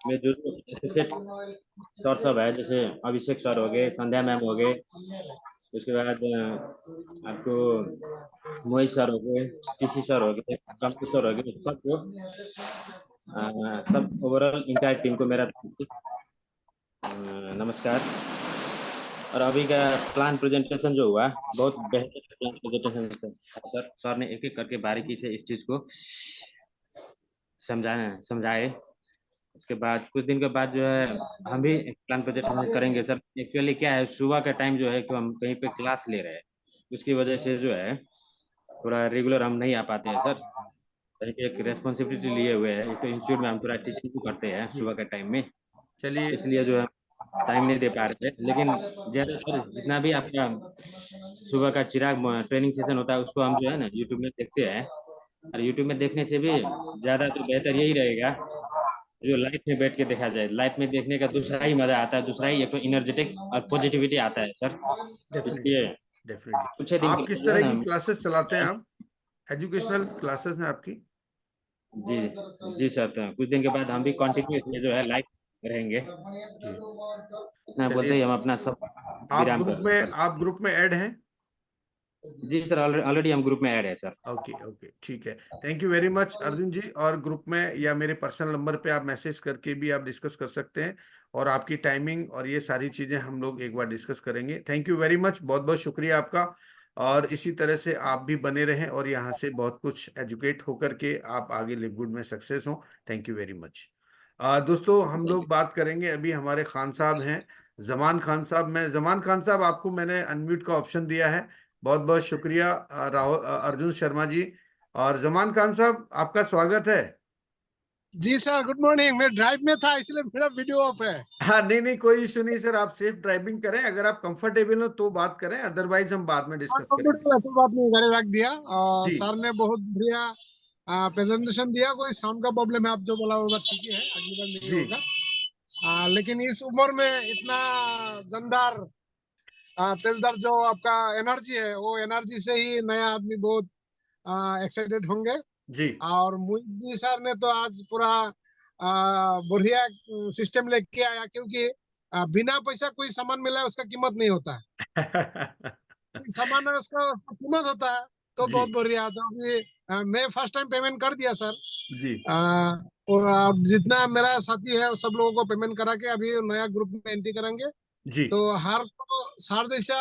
में जो एसोसिएट सर सब है, जैसे अभिषेक सर हो गए, संध्या मैम हो गए, उसके बाद आपको मोहित सर हो गए, टीसी सर हो गए, कमलेश सर हो गए, सबको सब ओवरऑल इंटायर टीम को मेरा नमस्कार। और अभी का प्लान प्रेजेंटेशन जो हुआ, बहुत बेहतर प्लान प्रेजेंटेशन सर। सर ने एक एक करके बारीकी से इस चीज को समझाए। उसके बाद कुछ दिन के बाद जो है हम भी प्लान प्रेजेंटेशन करेंगे सर। एक्चुअली क्या है, सुबह का टाइम जो है कि हम कहीं पे क्लास ले रहे हैं, उसकी वजह से जो है थोड़ा रेगुलर हम नहीं आ पाते हैं सर। कहीं पे एक रेस्पॉन्सिबिलिटी लिए हुए है, एक इंस्टीट्यूट में हम थोड़ा टीचिंग भी करते हैं सुबह के टाइम में, चलिए, इसलिए जो है टाइम नहीं दे पा रहे थे। लेकिन ज्यादातर जितना भी आपका सुबह का चिराग ट्रेनिंग सेशन होता है, उसको हम जो है ना यूट्यूब में देखते हैं। और यूट्यूब में देखने से भी ज्यादा तो बेहतर यही रहेगा जो लाइफ में बैठ के देखा जाए। लाइफ में देखने का दूसरा ही मजा आता है, दूसरा ही एक इनर्जेटिक और पॉजिटिविटी आता है सर। इसलिए डेफिनेटली। कुछ दिन आप के किस जो है तरह ना, की क्लासेस चलाते हैं? आप एजुकेशनल क्लासेस हैं आपकी? जी जी सर, तो कुछ दिन के बाद हम भी कंटिन्यू जो है लाइव रहेंगे। जी, इतना बोलते ही चलिए। हम अपना सब आप विराम ग्रुप कर में सर। आप ग्रुप में ऐड हैं? जी सर, ऑलरेडी हम ग्रुप में ऐड है सर। ओके ओके, ठीक है। Thank you very much Arjun ji. और ग्रुप में या मेरे पर्सनल नंबर पे आप मैसेज करके भी आप डिस्कस कर सकते हैं, और आपकी टाइमिंग और ये सारी चीजें हम लोग एक बार डिस्कस करेंगे। थैंक यू वेरी मच, बहुत बहुत शुक्रिया आपका। और इसी तरह से आप भी बने रहें और यहाँ से बहुत कुछ एजुकेट होकर के आप आगे लिवगुड में सक्सेस हो। Thank you very much. दोस्तों, हम लोग बात करेंगे अभी। हमारे खान साहब हैं, जमान खान साहब। जमान खान साहब, आपको मैंने अनम्यूट का ऑप्शन दिया है। बहुत बहुत शुक्रिया राहुल अर्जुन शर्मा जी। और जमान खान साहब, आपका स्वागत है। जी सर, गुड मॉर्निंग। मैं ड्राइव में था इसलिए मेरा वीडियो ऑफ है। हाँ, नहीं नहीं, कोई इशू नहीं सर। आप सेफ ड्राइविंग करें, अगर आप कंफर्टेबल हो तो बात करें, अदरवाइज हम बाद में डिस्कस करेंगे। कोई बात नहीं, घर रख दिया। जी सर ने बहुत बढ़िया प्रेजेंटेशन दिया। कोई साउंड का प्रॉब्लम है, आप जो बोला होगा ठीक ही है, अगली बार नहीं जी होगा। लेकिन इस उम्र में इतना जमदार तेजदार जो आपका एनर्जी है, वो एनर्जी से ही नया आदमी बहुत एक्साइटेड होंगे। जी और मोहित जी सर ने तो आज पूरा बढ़िया सिस्टम लेके आया, क्योंकि बिना पैसा कोई सामान मिला है उसका कीमत नहीं होता है। सामान है उसका कीमत होता है। तो जी बहुत बढ़िया। तो अभी मैं फर्स्ट टाइम पेमेंट कर दिया सर। जी और जितना मेरा साथी है सब लोगों को पेमेंट करा के अभी नया ग्रुप में एंट्री करेंगे। जी तो हर को सर जैसा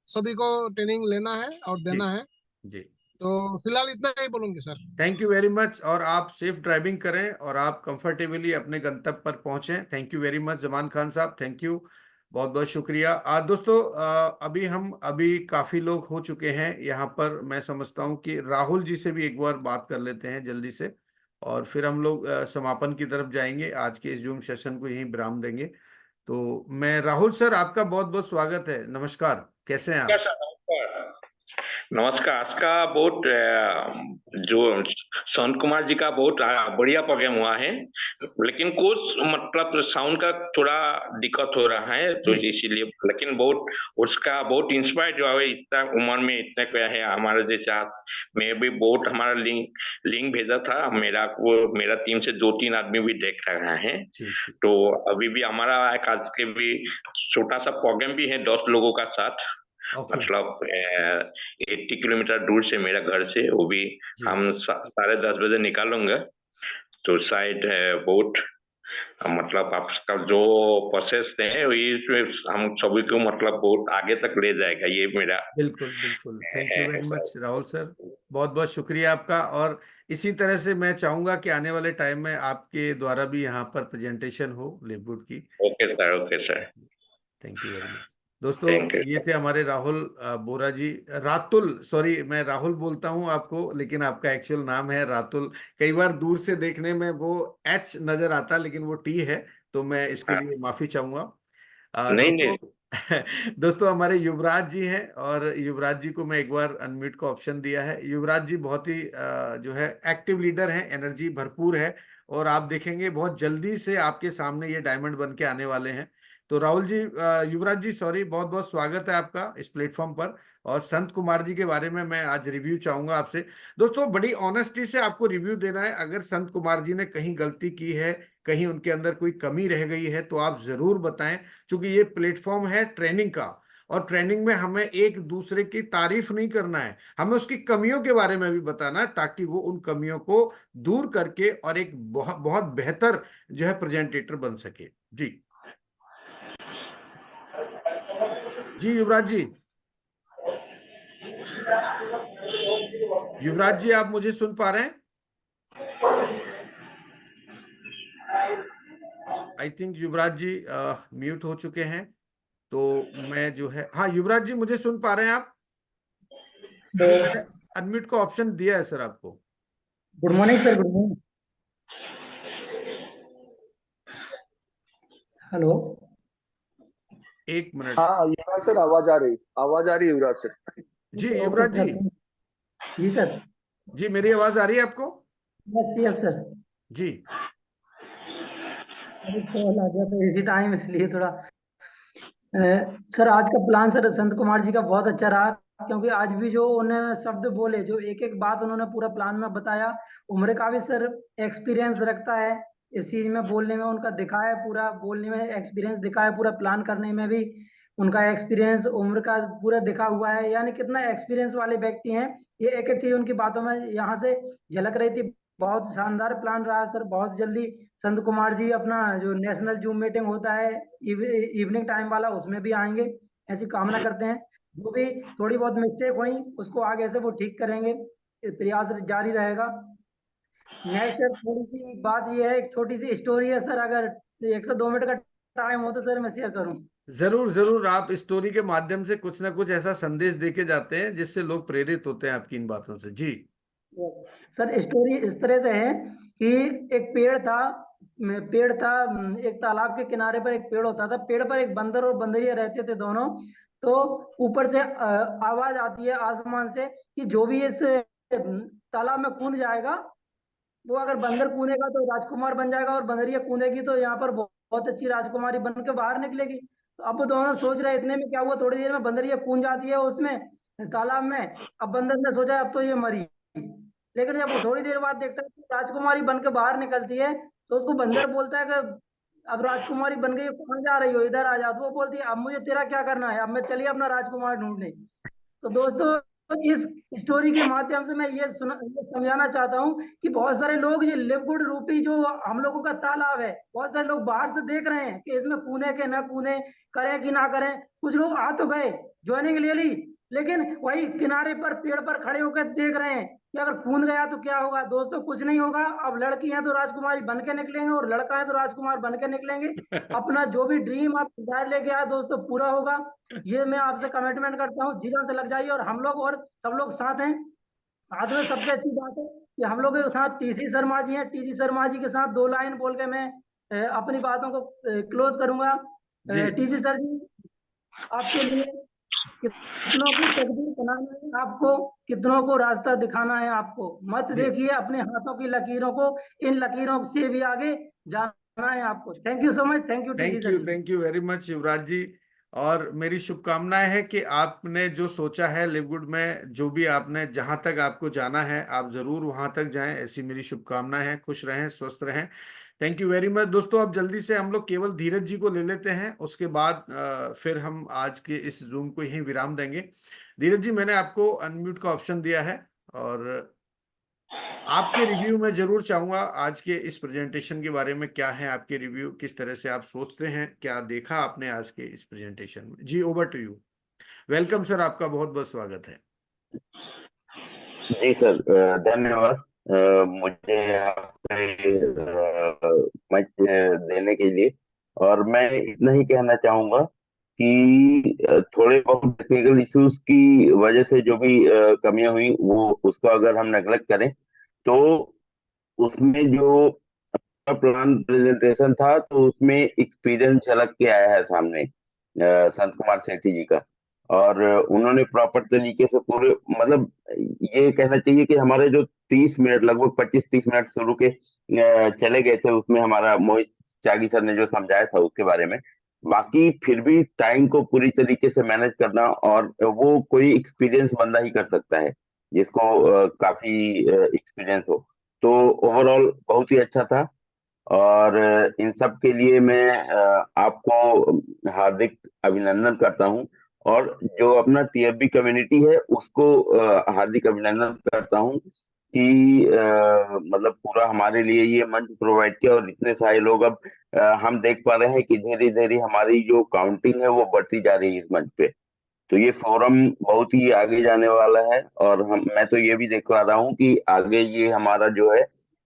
सभी को ट्रेनिंग लेना है और जी देना है। जी। तो फिलहाल इतना ही बोलूंगी sir. Thank you very much. और आप सेफ ड्राइविंग करें और आप कंफर्टेबली अपने गंतव्य पर पहुंचें। Thank you very much Zaman Khan साहब, थैंक यू, बहुत बहुत शुक्रिया। दोस्तों, अभी काफी लोग हो चुके हैं यहाँ पर। मैं समझता हूँ कि राहुल जी से भी एक बार बात कर लेते हैं जल्दी से, और फिर हम लोग समापन की तरफ जाएंगे। आज के इस जूम सेशन को यहीं विराम देंगे। तो मैं राहुल सर, आपका बहुत बहुत स्वागत है। नमस्कार, कैसे हैं आप? नमस्कार। आज का बहुत जो संत कुमार जी का बहुत बढ़िया प्रोग्राम हुआ है, लेकिन कुछ मतलब साउंड का थोड़ा दिक्कत हो रहा है, तो इसीलिए। लेकिन बहुत उसका बहुत इंस्पायर जो है, इतना उम्र में इतना क्या है हमारे जैसा। मैं भी बहुत हमारा लिंक भेजा था मेरा टीम से 2-3 आदमी भी देख रहा है। तो अभी भी हमारा एक आज के भी छोटा सा प्रोग्राम भी है 10 लोगों का साथ। मतलब 80 किलोमीटर दूर से मेरा घर से, वो भी हम 10:30 बजे निकालूंगा। तो शायद बहुत मतलब आपका जो प्रोसेस है ये हम सभी को मतलब बहुत आगे तक ले जाएगा, ये मेरा। बिल्कुल बिल्कुल। Thank you very much Rahul sir, बहुत बहुत शुक्रिया आपका। और इसी तरह से मैं चाहूंगा कि आने वाले टाइम में आपके द्वारा भी यहाँ पर प्रेजेंटेशन हो लिववुड की। Okay sir, okay sir, thank you very much. दोस्तों थैंक यू। ये थे हमारे राहुल बोरा जी, रातुल, सॉरी मैं राहुल बोलता हूँ आपको, लेकिन आपका एक्चुअल नाम है रातुल। कई बार दूर से देखने में वो एच नजर आता, लेकिन वो टी है, तो मैं इसके हाँ, लिए माफी चाहूंगा। नहीं दोस्तों नहीं, दोस्तों हमारे युवराज जी हैं, और युवराज जी को मैं एक बार अनम्यूट का ऑप्शन दिया है। युवराज जी बहुत ही जो है एक्टिव लीडर हैं, एनर्जी भरपूर है, और आप देखेंगे बहुत जल्दी से आपके सामने ये डायमंड बन के आने वाले हैं। तो राहुल जी, युवराज जी सॉरी, बहुत बहुत स्वागत है आपका इस प्लेटफॉर्म पर। और संत कुमार जी के बारे में मैं आज रिव्यू चाहूंगा आपसे। दोस्तों बड़ी ऑनेस्टी से आपको रिव्यू देना है। अगर संत कुमार जी ने कहीं गलती की है, कहीं उनके अंदर कोई कमी रह गई है, तो आप जरूर बताएं, क्योंकि ये प्लेटफॉर्म है ट्रेनिंग का, और ट्रेनिंग में हमें एक दूसरे की तारीफ नहीं करना है, हमें उसकी कमियों के बारे में भी बताना है, ताकि वो उन कमियों को दूर करके और एक बहुत बहुत बेहतर जो है प्रेजेंटेटर बन सके। जी जी युवराज जी, युवराज जी आप मुझे सुन पा रहे हैं? I think Yuvraj ji mute हो चुके हैं। तो मैं जो है, हाँ युवराज जी मुझे सुन पा रहे हैं आप? जी मैंने अनम्यूट का ऑप्शन दिया है सर आपको। Good morning sir, good morning. Hello, एक मिनट। हाँ युवराज सर, आवाज आ रही है युवराज सर। जी ओके युवराज सर। जी, जी सर। जी मेरी आवाज आ रही है आपको? Yes yes sir. जी अभी कॉल आ गया तो इसी टाइम, इसलिए थोड़ा सर आज का प्लान सर संत कुमार जी का बहुत अच्छा रहा, क्योंकि आज भी जो उन्होंने शब्द बोले, जो एक एक बात उन्होंने पूरा प्लान में बताया। उम्र का भी सर एक्सपीरियंस रखता है इस चीज में, बोलने में उनका दिखा है, पूरा बोलने में एक्सपीरियंस दिखा है, पूरा प्लान करने में भी उनका एक्सपीरियंस उम्र का पूरा दिखा हुआ है। यानी कितना एक्सपीरियंस वाले व्यक्ति हैं, ये एक एक चीज उनकी बातों में यहाँ से झलक रही थी। बहुत शानदार प्लान रहा सर। बहुत जल्दी संत कुमार जी अपना जो नेशनल जूम मीटिंग होता है इवनिंग टाइम वाला, उसमें भी आएंगे, ऐसी कामना करते हैं। जो भी थोड़ी बहुत मिस्टेक हुई उसको आगे से वो ठीक करेंगे, प्रयास जारी रहेगा। नेक्स्ट सर थोड़ी सी बात ये है, एक छोटी सी स्टोरी है सर, अगर 1 से 2 मिनट का टाइम हो तो सर मैं शेयर करूं। जरूर जरूर, आप स्टोरी के माध्यम से कुछ ना कुछ ऐसा संदेश देके जाते हैं जिससे लोग प्रेरित होते हैं आपकी इन बातों से। जी सर स्टोरी इस तरह से है कि एक पेड़ था, एक तालाब के किनारे पर एक पेड़ होता था। पेड़ पर एक बंदर और बंदरिया रहते थे दोनों। तो ऊपर से आवाज आती है आसमान से कि जो भी इस तालाब में कूद जाएगा, वो अगर बंदर कूदेगा तो राजकुमार बन जाएगा, और बंदरिया कूदेगी तो यहाँ पर बहुत अच्छी राजकुमारी बन के बाहर निकलेगी। तो अब वो दोनों सोच रहे, इतने में क्या हुआ, थोड़ी देर में बंदरिया कूद जाती है उसमें तालाब में। अब बंदर ने सोचा अब तो ये मरी, लेकिन जब वो थोड़ी देर बाद देखता है कि राजकुमारी बन के बाहर निकलती है, तो उसको बंदर बोलता है कि अब राजकुमारी बन गई, कहाँ जा रही हो, इधर आ जा। तो वो बोलती है अब मुझे तेरा क्या करना है, अब मैं चलिए अपना राजकुमार ढूंढने। तो दोस्तों इस स्टोरी के माध्यम से मैं ये समझाना चाहता हूँ कि बहुत सारे लोग, ये लिववुड रूपी जो हम लोगों का तालाब है, बहुत सारे लोग बाहर से देख रहे हैं कि इसमें कूदे के ना कूदे, करें कि ना करें। कुछ लोग आ तो गए, ज्वाइनिंग ले ली, लेकिन वही किनारे पर पेड़ पर खड़े होकर देख रहे हैं कि अगर कूद गया तो क्या होगा। दोस्तों कुछ नहीं होगा। अब लड़की है तो राजकुमारी बन के निकलेंगे, और लड़का है तो राजकुमार बन के निकलेंगे। अपना जो भी ड्रीम आप डिजायर लेके आए दोस्तों, पूरा होगा, ये मैं आपसे कमिटमेंट करता हूँ। जी जान से लग जाइए, और हम लोग और सब लोग साथ हैं। साथ में सबसे अच्छी बात है कि हम लोग के साथ टीसी शर्मा जी हैं। टीसी शर्मा जी के साथ 2 लाइन बोल के मैं अपनी बातों को क्लोज करूंगा। जी टीसी सर जी, आपके लिए कितनों की तकदीर बनाना है आपको, कितनों को रास्ता दिखाना है आपको। मत जी, देखिए अपने हाथों की लकीरों को, इन लकीरों से भी आगे जाना है आपको। Thank you so much. Thank you TC sir ji. Thank you very much Yuvraj ji. और मेरी शुभकामनाएं है कि आपने जो सोचा है लिववुड में, जो भी आपने जहां तक आपको जाना है, आप जरूर वहां तक जाएं, ऐसी मेरी शुभकामनाएं हैं। खुश रहें, स्वस्थ रहें। Thank you very much. दोस्तों अब जल्दी से हम लोग केवल धीरज जी को ले लेते हैं, उसके बाद फिर हम आज के इस जूम को यहीं विराम देंगे। धीरज जी मैंने आपको अनम्यूट का ऑप्शन दिया है, और आपके रिव्यू में जरूर चाहूंगा आज के इस प्रेजेंटेशन के बारे में। क्या है आपके रिव्यू, किस तरह से आप सोचते हैं, क्या देखा आपने आज के इस प्रेजेंटेशन में? जी over to you. Welcome sir, आपका बहुत बहुत स्वागत है। जी सर, धन्यवाद मुझे आपसे मंच देने के लिए। और मैं इतना ही कहना चाहूंगा कि थोड़े बहुत टेक्निकल इश्यूज की वजह से जो भी कमियां हुई वो उसको अगर हम नेगलेक्ट करें तो उसमें जो प्लान प्रेजेंटेशन था तो उसमें एक्सपीरियंस झलक के आया है सामने संत कुमार सेठी जी का। और उन्होंने प्रॉपर तरीके से पूरे मतलब ये कहना चाहिए कि हमारे जो 30 मिनट लगभग 25-30 मिनट शुरू के चले गए थे उसमें हमारा मोहित त्यागी सर ने जो समझाया था उसके बारे में। बाकी फिर भी टाइम को पूरी तरीके से मैनेज करना और वो कोई एक्सपीरियंस बंदा ही कर सकता है जिसको काफी एक्सपीरियंस हो। तो ओवरऑल बहुत ही अच्छा था। और इन सब के लिए मैं आपको हार्दिक अभिनंदन करता हूं। और जो अपना टीएफबी कम्युनिटी है उसको हार्दिक अभिनंदन करता हूं कि मतलब पूरा हमारे लिए ये मंच प्रोवाइड किया। और इतने सारे लोग अब हम देख पा रहे हैं कि धीरे धीरे हमारी जो काउंटिंग है वो बढ़ती जा रही है इस मंच पे। तो ये फोरम बहुत ही आगे जाने वाला है। और मैं तो ये भी देख पा रहा हूँ कि आगे ये हमारा जो है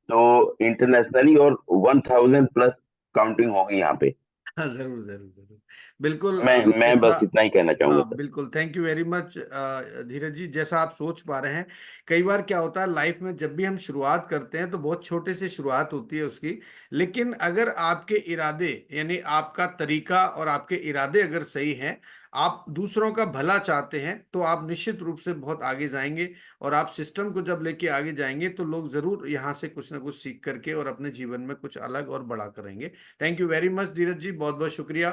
तो इंटरनेशनली और 1000+ काउंटिंग होगी यहाँ पे। हाँ, जरूर जरूर जरूर, बिल्कुल। मैं जैसा, बस इतना ही कहना चाहूंगा हाँ सर। बिल्कुल, थैंक यू वेरी मच धीरज जी। जैसा आप सोच पा रहे हैं, कई बार क्या होता है लाइफ में, जब भी हम शुरुआत करते हैं तो बहुत छोटे से शुरुआत होती है उसकी, लेकिन अगर आपके इरादे यानी आपका तरीका और आपके इरादे अगर सही हैं, आप दूसरों का भला चाहते हैं, तो आप निश्चित रूप से बहुत आगे जाएंगे। और आप सिस्टम को जब लेके आगे जाएंगे तो लोग जरूर यहाँ से कुछ ना कुछ सीख करके और अपने जीवन में कुछ अलग और बड़ा करेंगे। थैंक यू वेरी मच धीरज जी, बहुत बहुत शुक्रिया।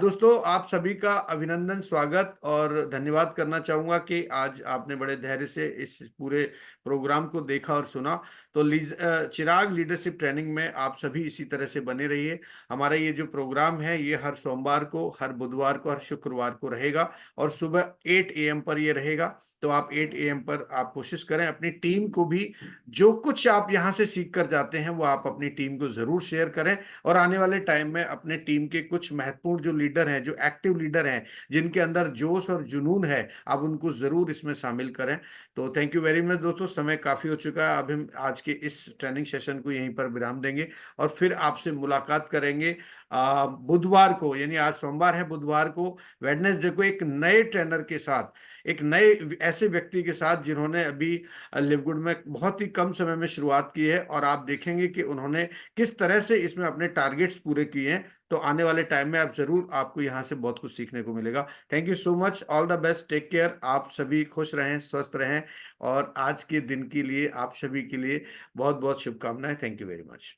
दोस्तों, आप सभी का अभिनंदन, स्वागत और धन्यवाद करना चाहूंगा कि आज आपने बड़े धैर्य से इस पूरे प्रोग्राम को देखा और सुना। तो चिराग लीडरशिप ट्रेनिंग में आप सभी इसी तरह से बने रहिए। हमारा ये जो प्रोग्राम है ये हर सोमवार को, हर बुधवार को, हर शुक्रवार को रहेगा और सुबह 8 AM पर ये रहेगा। तो आप 8 AM पर आप कोशिश करें अपनी टीम को भी, जो कुछ आप यहाँ से सीख कर जाते हैं वो आप अपनी टीम को जरूर शेयर करें। और आने वाले टाइम में अपने टीम के कुछ महत्वपूर्ण जो लीडर हैं, जो एक्टिव लीडर हैं, जिनके अंदर जोश और जुनून है, आप उनको जरूर इसमें शामिल करें। तो थैंक यू वेरी मच दोस्तों, समय काफी हो चुका है। अब हम आज के इस ट्रेनिंग सेशन को यहीं पर विराम देंगे और फिर आपसे मुलाकात करेंगे बुधवार को, यानी आज सोमवार है, बुधवार को, वेडनेसडे को, एक नए ट्रेनर के साथ, एक नए ऐसे व्यक्ति के साथ जिन्होंने अभी लिवगुड में बहुत ही कम समय में शुरुआत की है। और आप देखेंगे कि उन्होंने किस तरह से इसमें अपने टारगेट्स पूरे किए हैं। तो आने वाले टाइम में आप जरूर, आपको यहाँ से बहुत कुछ सीखने को मिलेगा। Thank you so much, all the best, take care. आप सभी खुश रहें, स्वस्थ रहें और आज के दिन के लिए आप सभी के लिए बहुत बहुत शुभकामनाएं। Thank you very much.